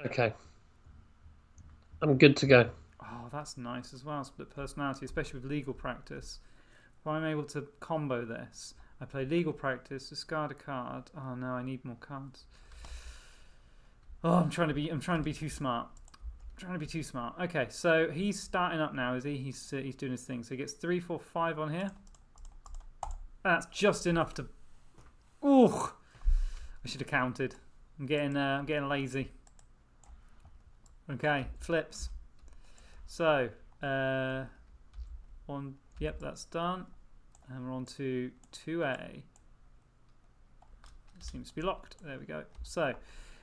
Okay. I'm good to go. Oh, that's nice as well. Split personality, especially with legal practice. If I'm able to combo this, I play legal practice, discard a card. Oh no, I need more cards. Oh, I'm trying to be too smart. Okay, so he's starting up now, is he? He's doing his thing. So he gets 3, 4, 5 on here. That's just enough to. Ooh, I should have counted. I'm getting lazy. Okay, flips. So, yep, that's done. And we're on to 2A. It seems to be locked. There we go. So,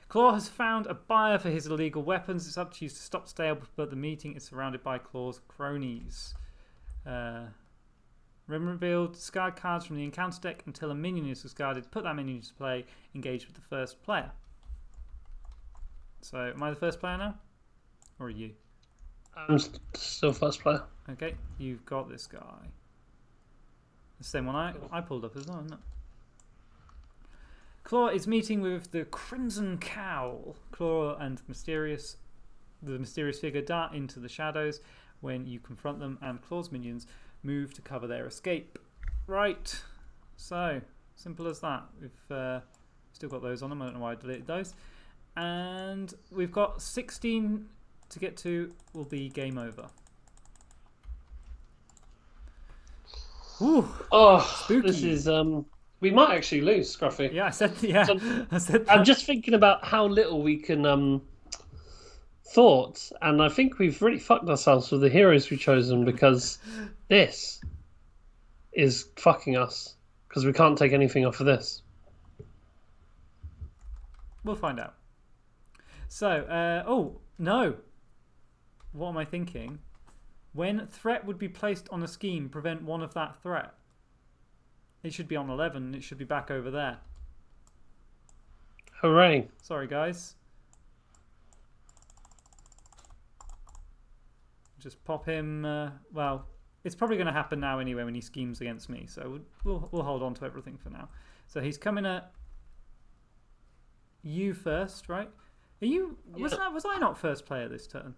Claw has found a buyer for his illegal weapons. It's up to you to stop stale, but the meeting is surrounded by Claw's cronies. Reveal, discard cards from the encounter deck until a minion is discarded. Put that minion into play. Engage with the first player. So, am I the first player now? Or are you? I'm still first player. Okay, you've got this guy. The same one I pulled up as well, isn't it? Claw is meeting with the Crimson Cowl. Claw and the mysterious figure dart into the shadows when you confront them, and Claw's minions move to cover their escape. Right, so simple as that. We've still got those on them. I don't know why I deleted those. And we've got 16 to get to. Will be game over. Ooh, oh, spooky. This is we might actually lose, Scruffy. Yeah, I said. Yeah, I said. That. I'm just thinking about how little we can thought, and I think we've really fucked ourselves with the heroes we've chosen, because this is fucking us, because we can't take anything off of this. We'll find out. So, oh no, what am I thinking? When threat would be placed on a scheme, prevent one of that threat. It should be on 11. It should be back over there. Hooray. Sorry, guys. Just pop him. Well, it's probably going to happen now anyway when he schemes against me. So we'll hold on to everything for now. So he's coming at you first, right? Are you? Was I not first player this turn?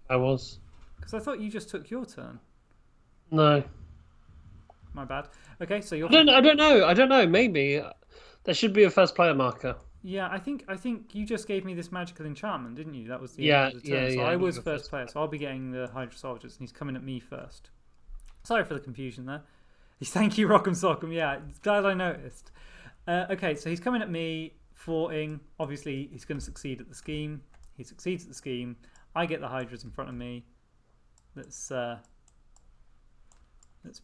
I was. Because I thought you just took your turn. No. My bad. Okay, so you're. I don't know. Maybe there should be a first player marker. Yeah, I think you just gave me this magical enchantment, didn't you? That was the end of the turn. Yeah, so I was first player, so I'll be getting the Hydra Soldiers, and he's coming at me first. Sorry for the confusion there. Thank you, Rock'em Sock'em. Yeah, glad I noticed. Okay, so he's coming at me, thwarting. Obviously, he's going to succeed at the scheme. He succeeds at the scheme. I get the Hydras in front of me. Let's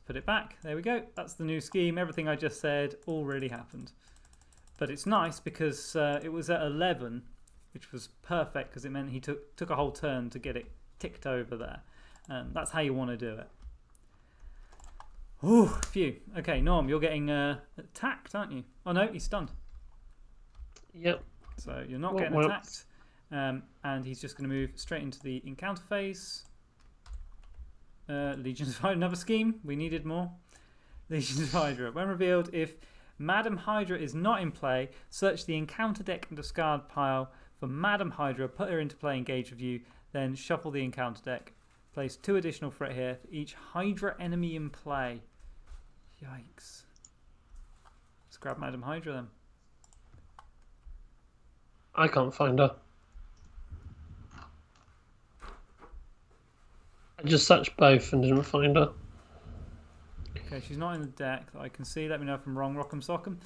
put it back. There we go. That's the new scheme. Everything I just said all really happened. But it's nice because it was at 11, which was perfect because it meant he took a whole turn to get it ticked over there. That's how you want to do it. Ooh, phew. Okay, Norm, you're getting attacked, aren't you? Oh no, he's stunned. Yep. So you're not getting attacked. And he's just going to move straight into the encounter phase. Legions of Hydra, another scheme. We needed more. Legions of Hydra. When revealed, if Madam Hydra is not in play, search the encounter deck and discard pile for Madam Hydra, put her into play, engage with you, then shuffle the encounter deck. Place 2 additional threat here for each Hydra enemy in play. Yikes. Let's grab Madam Hydra then. I can't find her. I just searched both and didn't find her. Okay, she's not in the deck that I can see. Let me know if I'm wrong, Rock'em Sock'em.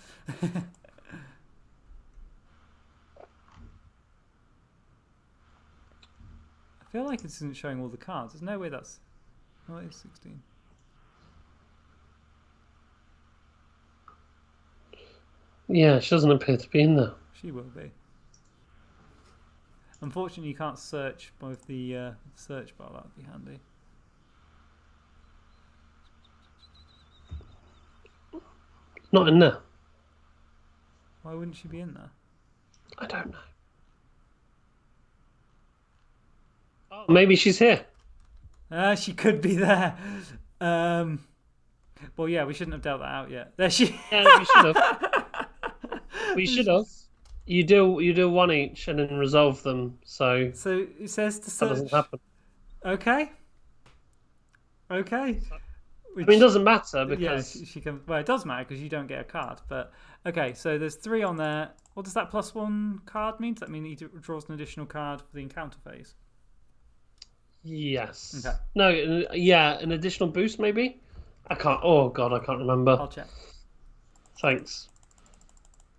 I feel like it isn't showing all the cards. There's no way that's... Oh, it's 16. Yeah, she doesn't appear to be in there. She will be. Unfortunately, you can't search with the search bar. That would be handy. Not in there. Why wouldn't she be in there? I don't know. Oh, maybe she's here. She could be there. Well, yeah, we shouldn't have dealt that out yet. There she. Yeah, we should have. We should have. You do one each and then resolve them, so So it says to that search. doesn't happen. Okay. I Which, mean, it doesn't matter yeah, because she can. Well, it does matter because you don't get a card. But okay, so there's 3 on there. What does that +1 card mean? Does that mean he draws an additional card for the encounter phase? yes. Okay. No, yeah, an additional boost maybe. I can't. Oh God, I can't remember. I'll check. Thanks.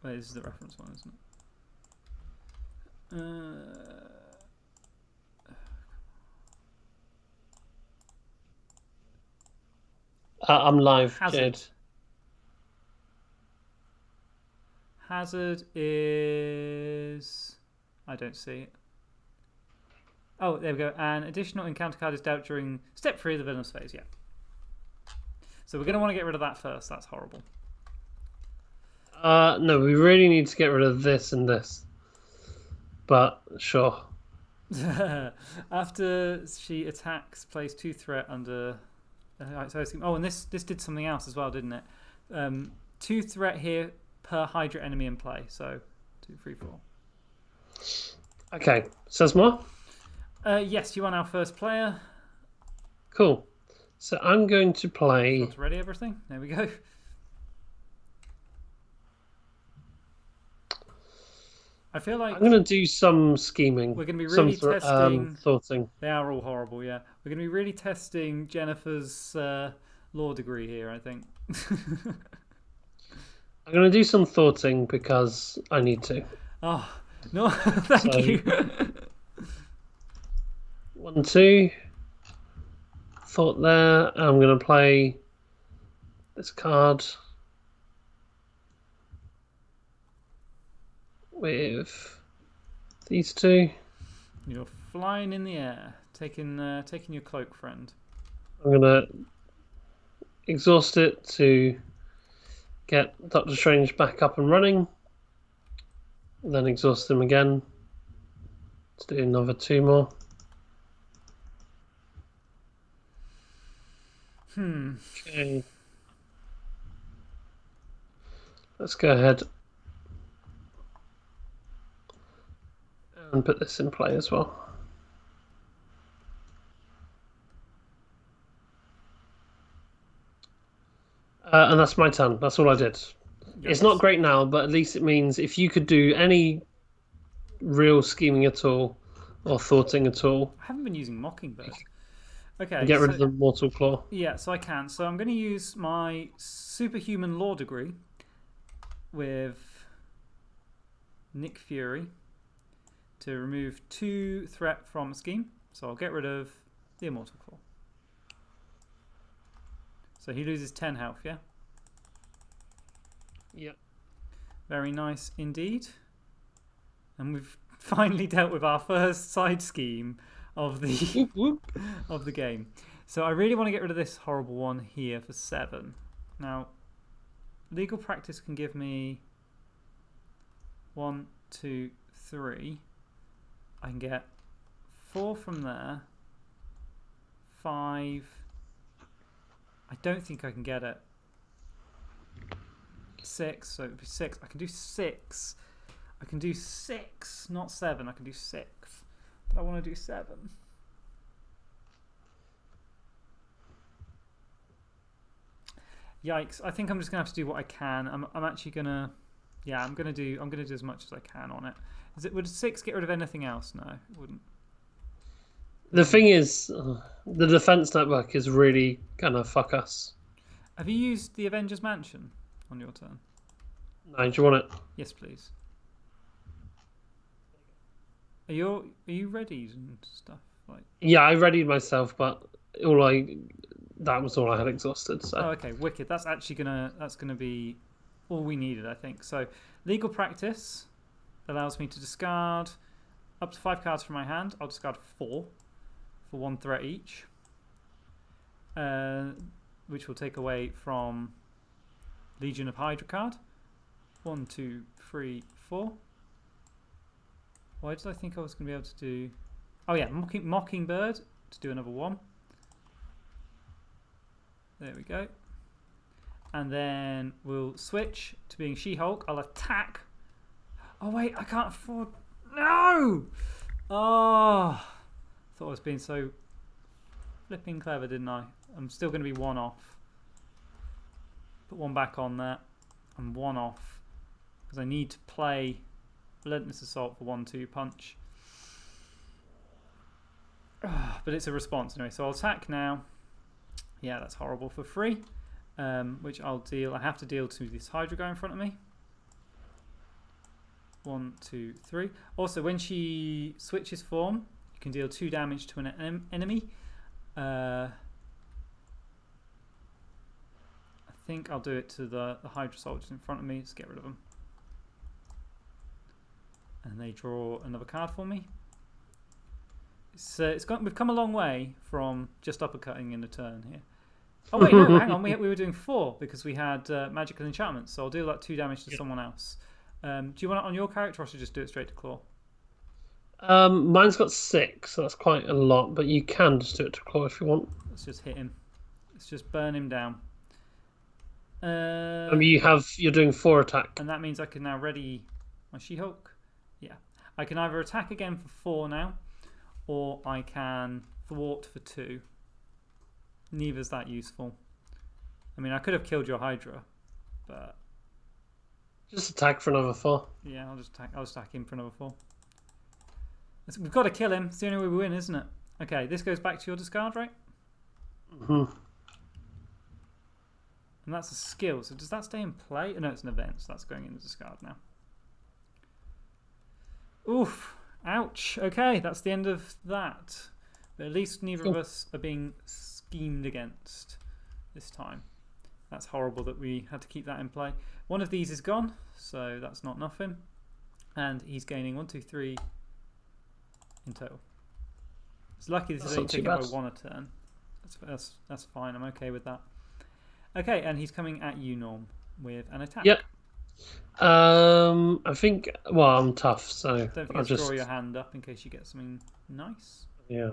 Wait, this is the reference one, isn't it? I'm live, Hazard. Jade. Hazard is. I don't see it. Oh, there we go. An additional encounter card is dealt during step 3 of the villain's phase. Yeah. So we're going to want to get rid of that first. That's horrible. No, we really need to get rid of this and this. But sure. After she attacks, place 2 threat under. Oh, and this did something else as well, didn't it? 2 threat here per Hydra enemy in play. So 2, 3, 4. Okay, says more. Yes, you are now first player. Cool. So I'm going to play. Ready, everything? There we go. I feel like I'm going to do some scheming. we're going to be really testing. Thoughting. They are all horrible, yeah. We're going to be really testing Jennifer's law degree here, I think. I'm going to do some thoughting because I need to. Oh, no, thank you. 1, 2. Thought there. I'm going to play this card with these 2. You're flying in the air, taking your cloak, friend. I'm going to exhaust it to get Doctor Strange back up and running. Then exhaust him again. Let's do another 2 more. Okay. Let's go ahead and put this in play as well. And that's my turn. That's all I did. Yes. It's not great now, but at least it means if you could do any real scheming at all or thoughting at all. I haven't been using Mockingbird. Okay. Get rid of the Mortal Claw. Yeah, so I can. So I'm going to use my superhuman law degree with Nick Fury to remove 2 threat from a scheme. So I'll get rid of the Immortal Claw. So he loses 10 health, yeah? Yep. Very nice indeed. And we've finally dealt with our first side scheme of the game. So I really want to get rid of this horrible one here for 7. Now, legal practice can give me 1, 2, 3. I can get 4 from there. 5. I don't think I can get it. 6, so it would be 6. I can do 6. I can do 6, not 7. I can do 6. But I want to do 7. Yikes! I think I'm just gonna have to do what I can. I'm actually gonna, yeah, I'm gonna do as much as I can on it. Would 6 get rid of anything else? No, it wouldn't. The thing is, the defense network is really gonna fuck us. Have you used the Avengers Mansion on your turn? No, do you want it? Yes, please. Are you ready and stuff? Like, yeah, I readied myself, but that was all I had exhausted. So. Oh, okay, wicked. That's gonna be all we needed, I think. So, legal practice allows me to discard up to 5 cards from my hand. I'll discard 4 for 1 threat each, which will take away from Legion of Hydra card. 1, 2, 3, 4. Why did I think I was going to be able to do... Oh yeah, Mockingbird to do another 1. There we go. And then we'll switch to being She-Hulk. I'll attack. Oh wait, I can't afford... No! Oh, thought I was being so flipping clever, didn't I? I'm still going to be 1 off. Put 1 back on there. I'm 1 off. Because I need to play Relentless Assault for 1-2 punch. But it's a response anyway. So I'll attack now. Yeah, that's horrible for free. Which I'll deal. I have to deal to this Hydra guy in front of me. 1, 2, 3. Also, when she switches form, you can deal 2 damage to an enemy. I think I'll do it to the Hydra soldiers in front of me. Just get rid of them. And they draw another card for me. We've come a long way from just uppercutting in a turn here. Oh wait, no, hang on. We were doing 4 because we had magical enchantments. So I'll deal like 2 damage to someone else. Do you want it on your character, or should I just do it straight to Claw? Mine's got 6, so that's quite a lot. But you can just do it to Claw if you want. Let's just hit him. Let's just burn him down. You're doing 4 attack, and that means I can now ready my She-Hulk. Yeah, I can either attack again for 4 now, or I can thwart for 2. Neither's that useful. I mean, I could have killed your Hydra, but just attack for another 4. Yeah, I'll just attack him for another 4. We've got to kill him. It's the only way we win, isn't it? Okay, this goes back to your discard, right? Mm-hmm. And that's a skill. So does that stay in play? No, it's an event, so that's going in the discard now. Oof. Ouch. Okay, that's the end of that. But at least neither of us are being schemed against this time. That's horrible that we had to keep that in play. One of these is gone, so that's not nothing. And he's gaining 1, 2, 3 in total. It's lucky this is only taken by 1 a turn. That's fine. I'm okay with that. Okay, and he's coming at you, Norm, with an attack. Yep. I think. Well, I'm tough, so don't forget to draw your hand up in case you get something nice. Yeah.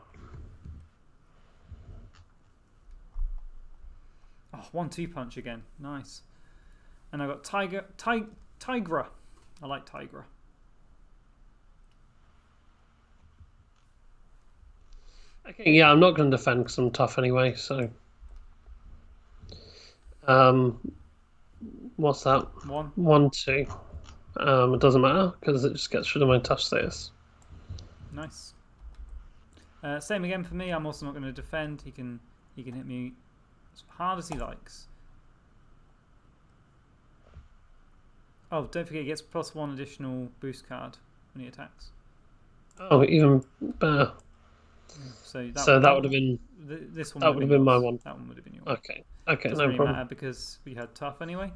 Oh, 1-2 punch again. Nice. And I got Tigra. I like Tigra. Okay, yeah, I'm not going to defend because I'm tough anyway. So, what's that? 1. 1, 2. It doesn't matter because it just gets rid of my tough status. Nice. Same again for me. I'm also not going to defend. He can hit me as hard as he likes. Oh, don't forget he gets +1 additional boost card when he attacks. Oh, even better. So that would have been this one. That would have been my one. That one would have been your one. Okay, no really problem. matter because we had tough anyway.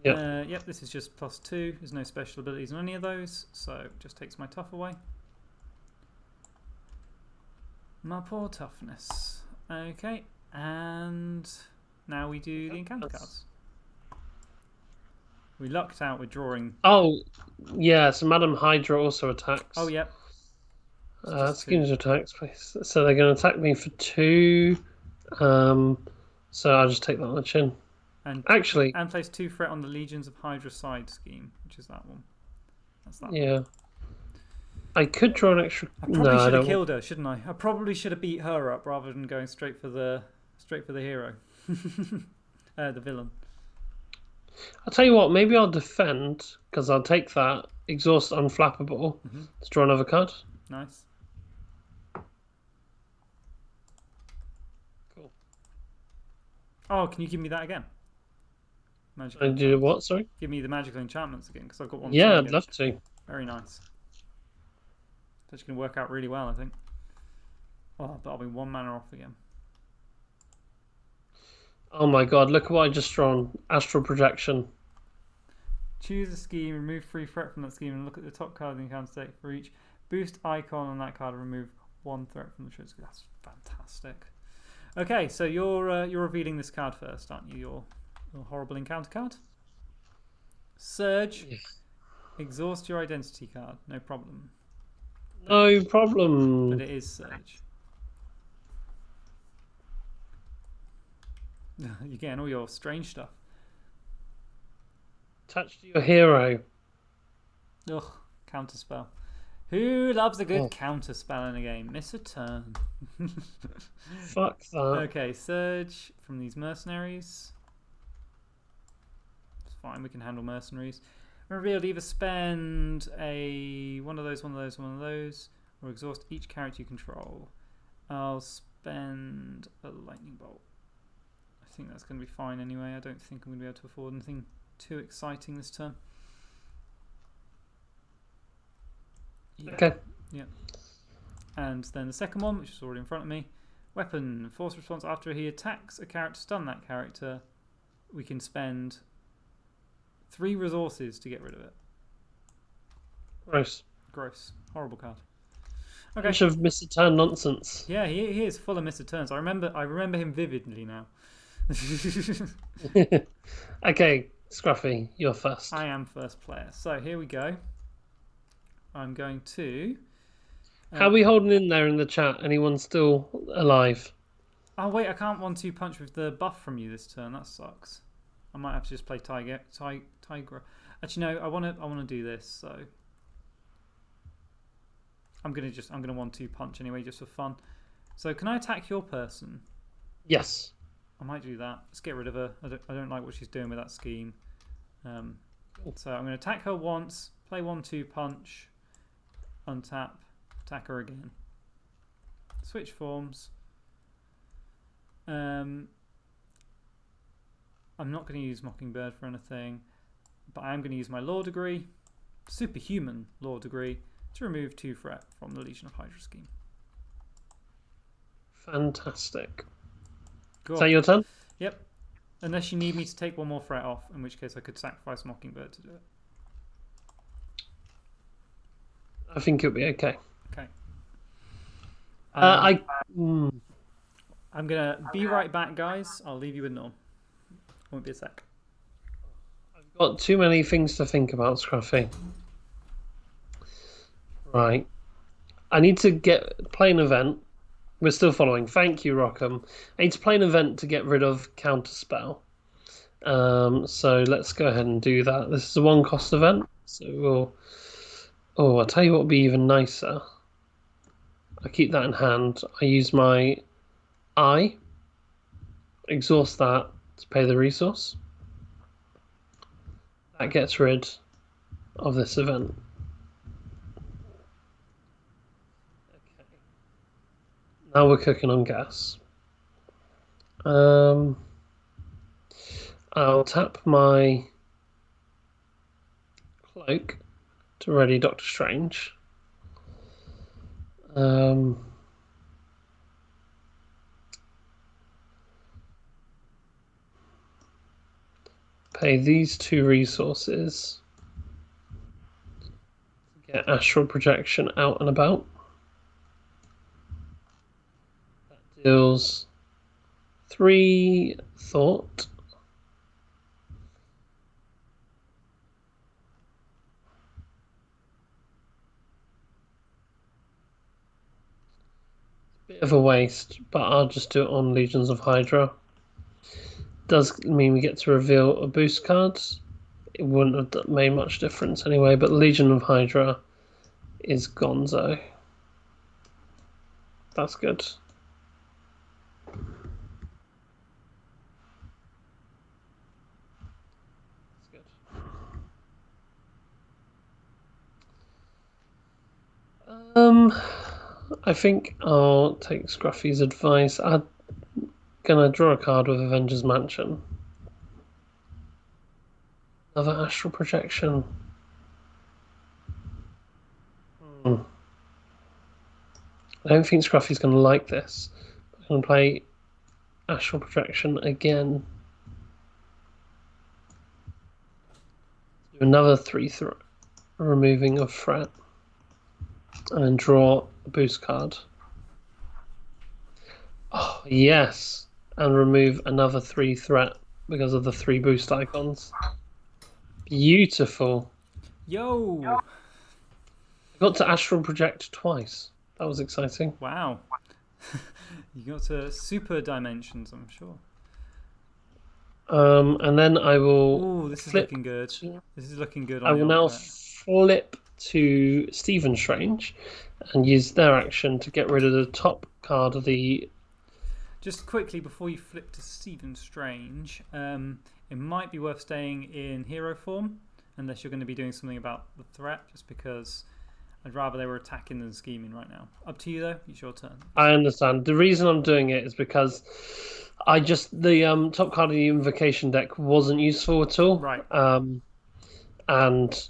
Yeah. Yep. This is just +2. There's no special abilities on any of those, so it just takes my tough away. My poor toughness. Okay, and now we do the encounter cards. We lucked out with drawing. Oh, yeah. So Madam Hydra also attacks. Oh, yep. Schemes attacks, please. So they're going to attack me for 2. So I'll just take that on the chin. And actually, and place 2 threat on the Legions of Hydra side scheme, which is that one. That's that. Yeah. One. I could draw an extra. I probably should have killed her, shouldn't I? I probably should have beat her up rather than going straight for the hero, the villain. I'll tell you what. Maybe I'll defend because I'll take that exhaust unflappable to draw another card. Nice. Cool. Oh, can you give me that again? Magical. Do what? Sorry. Give me the magical enchantments again because I've got one. Yeah, I'd love to. Very nice. That's going to work out really well, I think. Oh, but I'll be 1 mana off again. Oh my god, look at what I just drawn. Astral Projection. Choose a scheme, remove 3 threat from that scheme, and look at the top card of the encounter state for each boost icon on that card and remove 1 threat from the choice. That's fantastic. Okay, so you're revealing this card first, aren't you? A horrible encounter card. Surge. Yeah. Exhaust your identity card. No problem. No problem. But it is Surge. You're getting all your strange stuff. Touch to your hero. Ugh, counterspell. Who loves a good Oh. counterspell in a game? Miss a turn. Fuck that. Okay, Surge from these mercenaries. It's fine, we can handle mercenaries. Revealed, either spend one of those, or exhaust each character you control. I'll spend a lightning bolt. I think that's going to be fine anyway. I don't think I'm going to be able to afford anything too exciting this turn. Yeah. Okay. Yeah. And then the second one, which is already in front of me. Weapon. Force response after he attacks a character, stun that character. We can spend 3 resources to get rid of it. Gross. Gross. Horrible card. Okay. Bunch of Mr. Turn nonsense. Yeah, he is full of Mr. Turns. I remember him vividly now. Okay, Scruffy, you're first. I am first player. So here we go. I'm going to... How are we holding in there in the chat? Anyone still alive? Oh wait, I can't 1-2 punch with the buff from you this turn. That sucks. I might have to just play Tiger. Actually, no. I want to do this. So I'm gonna 1-2 punch anyway, just for fun. So can I attack your person? Yes. I might do that. Let's get rid of her. I don't like what she's doing with that scheme. So I'm going to attack her once, play 1-2 punch, untap, attack her again. Switch forms. I'm not going to use Mockingbird for anything, but I am going to use my Law Degree, Superhuman Law Degree, to remove 2 threat from the Legion of Hydra scheme. Fantastic. Cool. Is that your turn? Yep. Unless you need me to take 1 more threat off, in which case I could sacrifice Mockingbird to do it. I think it'll be okay. Okay. I'm going to be right back, guys. I'll leave you with Norm. Won't be a sec. I've got too many things to think about, Scruffy. Right. I need to play an event. We're still following. Thank you, Rockham. I need to play an event to get rid of Counterspell. So let's go ahead and do that. This is a 1-cost event. So we'll... Oh, I'll tell you what would be even nicer. I keep that in hand. I use my eye. Exhaust that to pay the resource. That gets rid of this event. Now we're cooking on gas. I'll tap my cloak to ready Doctor Strange. Pay these 2 resources to get astral projection out and about. Deals 3 thought. Bit of a waste, but I'll just do it on Legions of Hydra. Does mean we get to reveal a boost card. It wouldn't have made much difference anyway, but Legion of Hydra is gonzo. That's good. I think I'll take Scruffy's advice. I'm gonna draw a card with Avengers Mansion. Another astral projection. I don't think Scruffy's gonna like this. I'm gonna play astral projection again. Do another 3 removing of threat. And then draw a boost card. Oh, yes. And remove another 3 threat because of the 3 boost icons. Beautiful. Yo! I got to astral project twice. That was exciting. Wow. You got to super dimensions, I'm sure. And then I will. Oh, this is looking good. This is looking good on I the will now old flip to Stephen Strange and use their action to get rid of the top card of the. Just quickly before you flip to Stephen Strange, it might be worth staying in hero form unless you're going to be doing something about the threat, just because I'd rather they were attacking than scheming right now. Up to you though, it's your turn. I understand. The reason I'm doing it is because the top card of the invocation deck wasn't useful at all. Right. And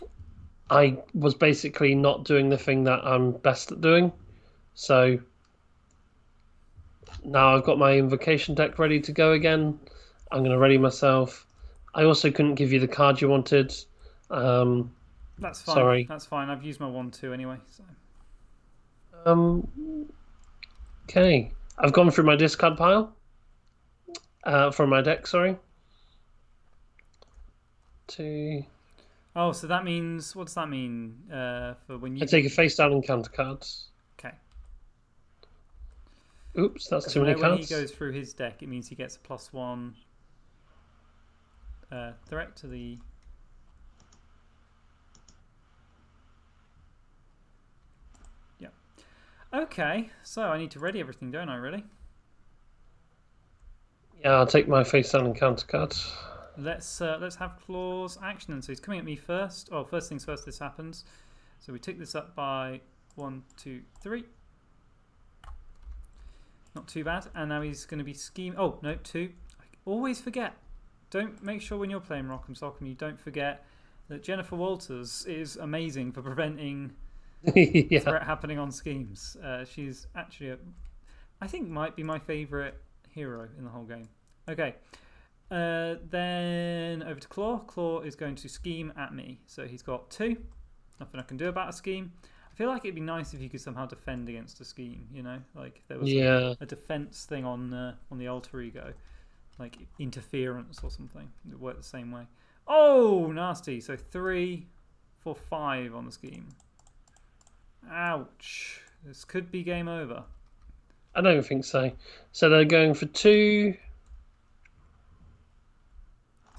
I was basically not doing the thing that I'm best at doing. So now I've got my invocation deck ready to go again. I'm going to ready myself. I also couldn't give you the card you wanted. That's fine. Sorry. That's fine. I've used my 1/2 anyway. So. Okay. I've gone through my discard pile. From my deck, sorry. 2. Oh, so that means, what does that mean for when you... I take a face down encounter cards. Okay. Oops, that's too many cards. When he goes through his deck, it means he gets a +1 threat to the... Yeah. Okay, so I need to ready everything, don't I, really? Yeah, I'll take my face down encounter cards. Let's have Claw's action. And so he's coming at me first. Oh, first things first, this happens. So we tick this up by 1, 2, 3. Not too bad. And now he's going to be scheming. Oh, no, 2. I always forget. Don't make sure when you're playing Rock'em Sock'em you don't forget that Jennifer Walters is amazing for preventing Yeah. threat happening on schemes. She's actually, I think, might be my favourite hero in the whole game. Okay. Then over to Claw. Claw is going to scheme at me. So he's got 2. Nothing I can do about a scheme. I feel like it'd be nice if you could somehow defend against a scheme, you know? Like if there was a defense thing on the alter ego. Like interference or something. It would work the same way. Oh, nasty. So 3 for 5 on the scheme. Ouch. This could be game over. I don't think so. So they're going for 2...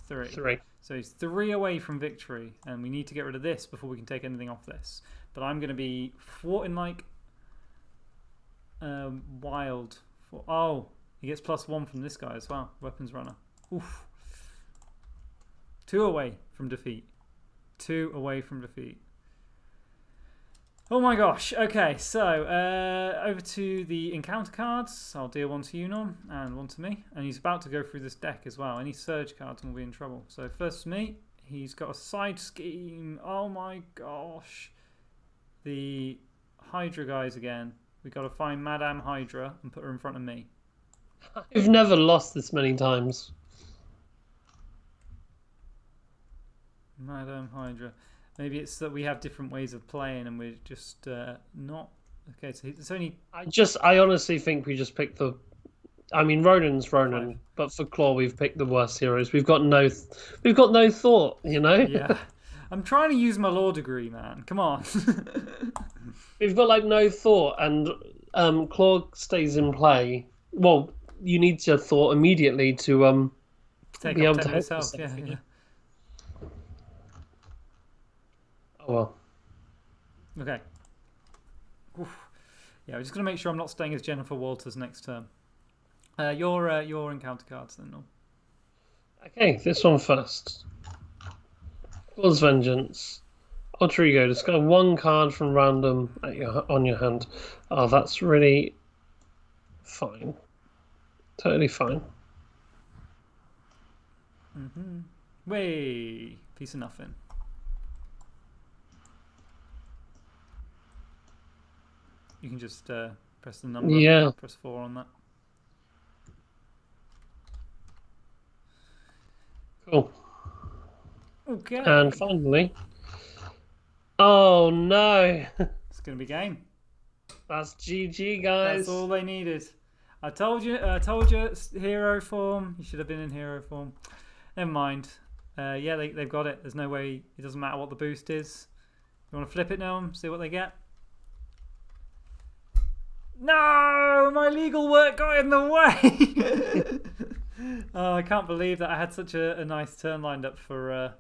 3. So he's 3 away from victory, and we need to get rid of this before we can take anything off this. But I'm going to be thwarting like wild. Oh, he gets +1 from this guy as well. Weapons runner. Oof. 2 away from defeat. 2 away from defeat. Oh my gosh. Okay, so over to the encounter cards. I'll deal 1 to you, Norm, and 1 to me. And he's about to go through this deck as well. Any surge cards and we'll be in trouble. So first to me, he's got a side scheme. Oh my gosh. The Hydra guys again. We got to find Madame Hydra and put her in front of me. I've never lost this many times. Madame Hydra. Maybe it's that we have different ways of playing and we're just not... Okay, so it's only... I honestly think we just picked the... I mean, Ronan's Ronan, 5. but for Claw we've picked the worst heroes. We've got no thought, you know? Yeah. I'm trying to use my law degree, man. Come on. We've got, like, no thought, and Claw stays in play. Well, you need to thought immediately to Take be up able to 10 help itself. yourself, Yeah, you know? yeah. Oh, well. Okay. Oof. Yeah, we're just going to make sure I'm not staying as Jennifer Walters next term. Your encounter cards then, Norm. Okay, this one first. Claw's Vengeance. Alter Ego, discard 1 card from random on your hand. Oh, that's really fine. Totally fine. Way. Piece of nothing. You can just press the number. Yeah. Press 4 on that. Cool. Okay. And finally... Oh, no. It's going to be game. That's GG, guys. That's all they needed. I told you, hero form. You should have been in hero form. Never mind. Yeah, they've got it. There's no way. It doesn't matter what the boost is. You want to flip it, Noam? See what they get? No! My legal work got in the way! Oh, I can't believe that I had such a nice turn lined up for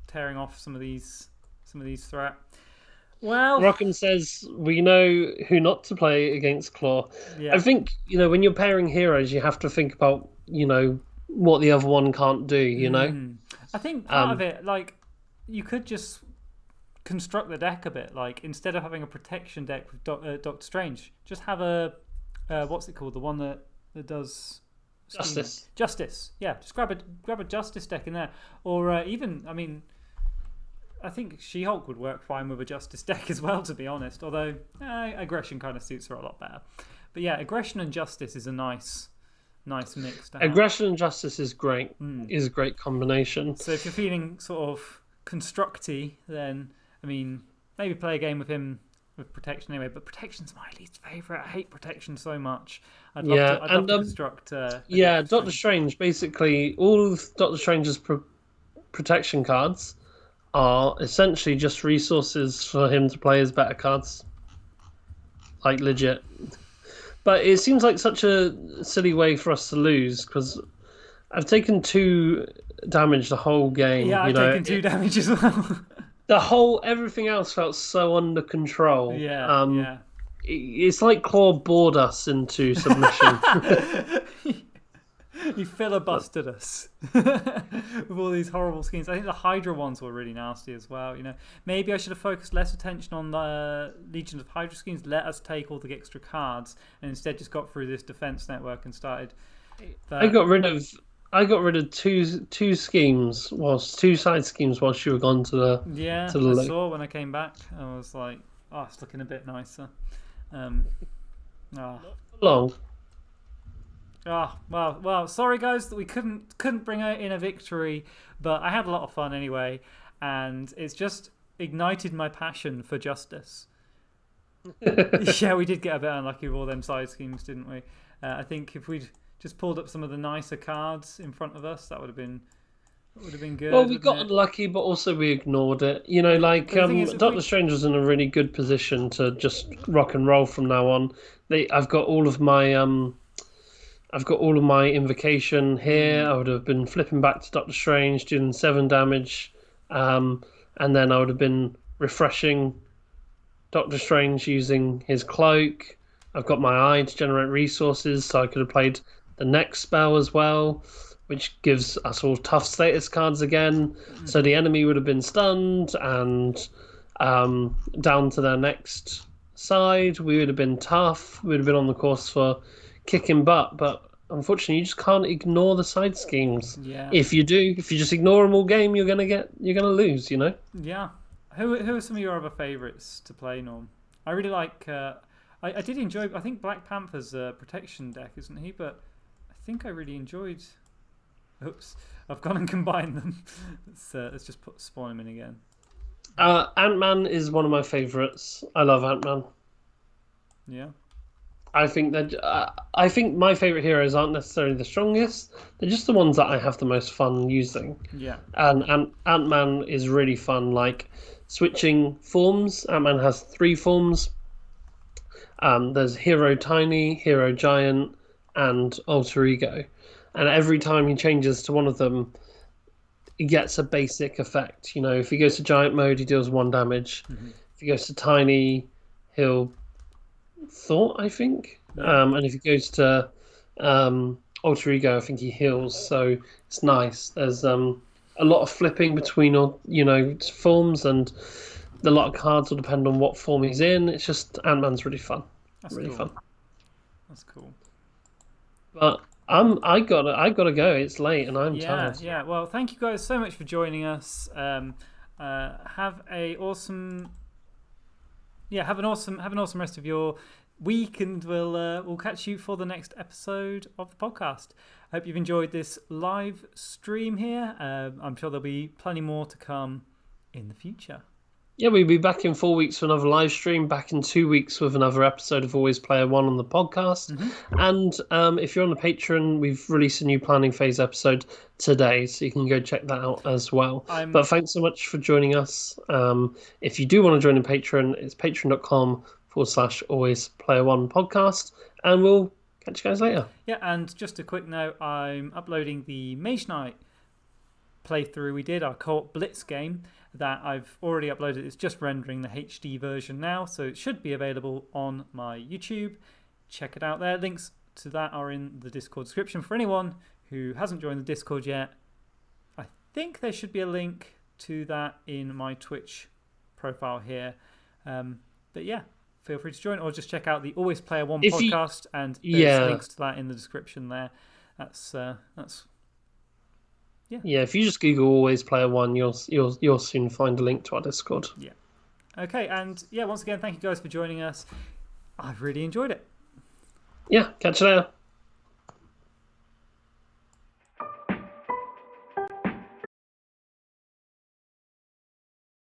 tearing off some of these threat. Well, Rockham says we know who not to play against Claw. yeah. I think, when you're pairing heroes, you have to think about, what the other one can't do, I think part of it, like, you could just construct the deck a bit. Like, instead of having a protection deck with Doctor Strange, just have a, what's it called? The one that does... Justice. Yeah, just grab a Justice deck in there. Or even, I mean... I think She-Hulk would work fine with a Justice deck as well, to be honest. Although Aggression kind of suits her a lot better. But yeah, Aggression and Justice is a nice mix. Aggression and Justice is great. Is a great combination. So if you're feeling sort of constructy, then I mean maybe play a game with him with Protection anyway. But Protection's my least favourite. I hate Protection so much. I'd love to construct. Doctor Strange. Basically, all of Doctor Strange's protection cards are essentially just resources for him to play his better cards. Like, legit. But it seems like such a silly way for us to lose, because I've taken 2 damage the whole game. Yeah, I've taken 2 damage as well. Everything else felt so under control. Yeah. It's like Claw bored us into submission. He filibustered us with all these horrible schemes. I think the Hydra ones were really nasty as well. Maybe I should have focused less attention on the Legion of Hydra schemes. Let us take all the extra cards, and instead just got through this defense network and started. I got rid of two schemes, two side schemes whilst you were gone to the I saw when I came back. I was like, oh, it's looking a bit nicer. Long. Oh, well, sorry guys that we couldn't bring in a victory, but I had a lot of fun anyway, and it's just ignited my passion for justice. Yeah, we did get a bit unlucky with all them side schemes, didn't we? I think if we'd just pulled up some of the nicer cards in front of us, that would have been good. Well, we got unlucky, but also we ignored it. Doctor Strange was in a really good position to just rock and roll from now on. I've got all of my invocation here. I would have been flipping back to Doctor Strange, doing 7 damage, and then I would have been refreshing Doctor Strange using his cloak. I've got my eye to generate resources, so I could have played the next spell as well, which gives us all tough status cards again. So the enemy would have been stunned, and down to their next side, we would have been tough. We would have been on the course for kicking butt, but unfortunately you just can't ignore the side schemes. Yeah. If you just ignore them all game, you're gonna lose. Yeah. Who are some of your other favourites to play, Norm? I really like. I did enjoy. I think Black Panther's protection deck, isn't he? But I think I really enjoyed. Oops, I've gone and combined them. Let's just spawn him in again. Ant-Man is one of my favourites. I love Ant-Man. Yeah. I think my favourite heroes aren't necessarily the strongest. They're just the ones that I have the most fun using. Yeah. And Ant-Man is really fun, like switching forms. Ant-Man has 3 forms. There's Hero Tiny, Hero Giant, and Alter Ego. And every time he changes to one of them, he gets a basic effect. If he goes to Giant mode, he deals 1 damage. Mm-hmm. If he goes to Tiny, he'll Thought, I think. And if he goes to Alter Ego, I think he heals. So it's nice. There's a lot of flipping between forms, and a lot of cards will depend on what form he's in. It's just Ant-Man's really fun. That's really cool. fun. That's cool. But I gotta go. It's late and I'm tired. Yeah. Well, thank you guys so much for joining us. Have an awesome rest of your week, and we'll catch you for the next episode of the podcast. I hope you've enjoyed this live stream here. I'm sure there'll be plenty more to come in the future. Yeah, we'll be back in 4 weeks for another live stream, back in 2 weeks with another episode of Always Player One on the podcast. And if you're on the Patreon, we've released a new planning phase episode today, so you can go check that out as well. But thanks so much for joining us. If you do want to join the Patreon, it's patreon.com/Always Player One podcast, and we'll catch you guys later. Yeah, and just a quick note, I'm uploading the Mage Knight playthrough we did, our co-op Blitz game, that I've already uploaded. It's just rendering the HD version now, so it should be available on my YouTube. Check it out there. Links to that are in the Discord description for anyone who hasn't joined the Discord yet. I think there should be a link to that in my Twitch profile here. But yeah, feel free to join, or just check out the Always Player One podcast, and there's links to that in the description there. That's yeah. If you just Google Always Player One, you'll soon find a link to our Discord. Yeah. Okay, and yeah, once again, thank you guys for joining us. I've really enjoyed it. Yeah, catch you later.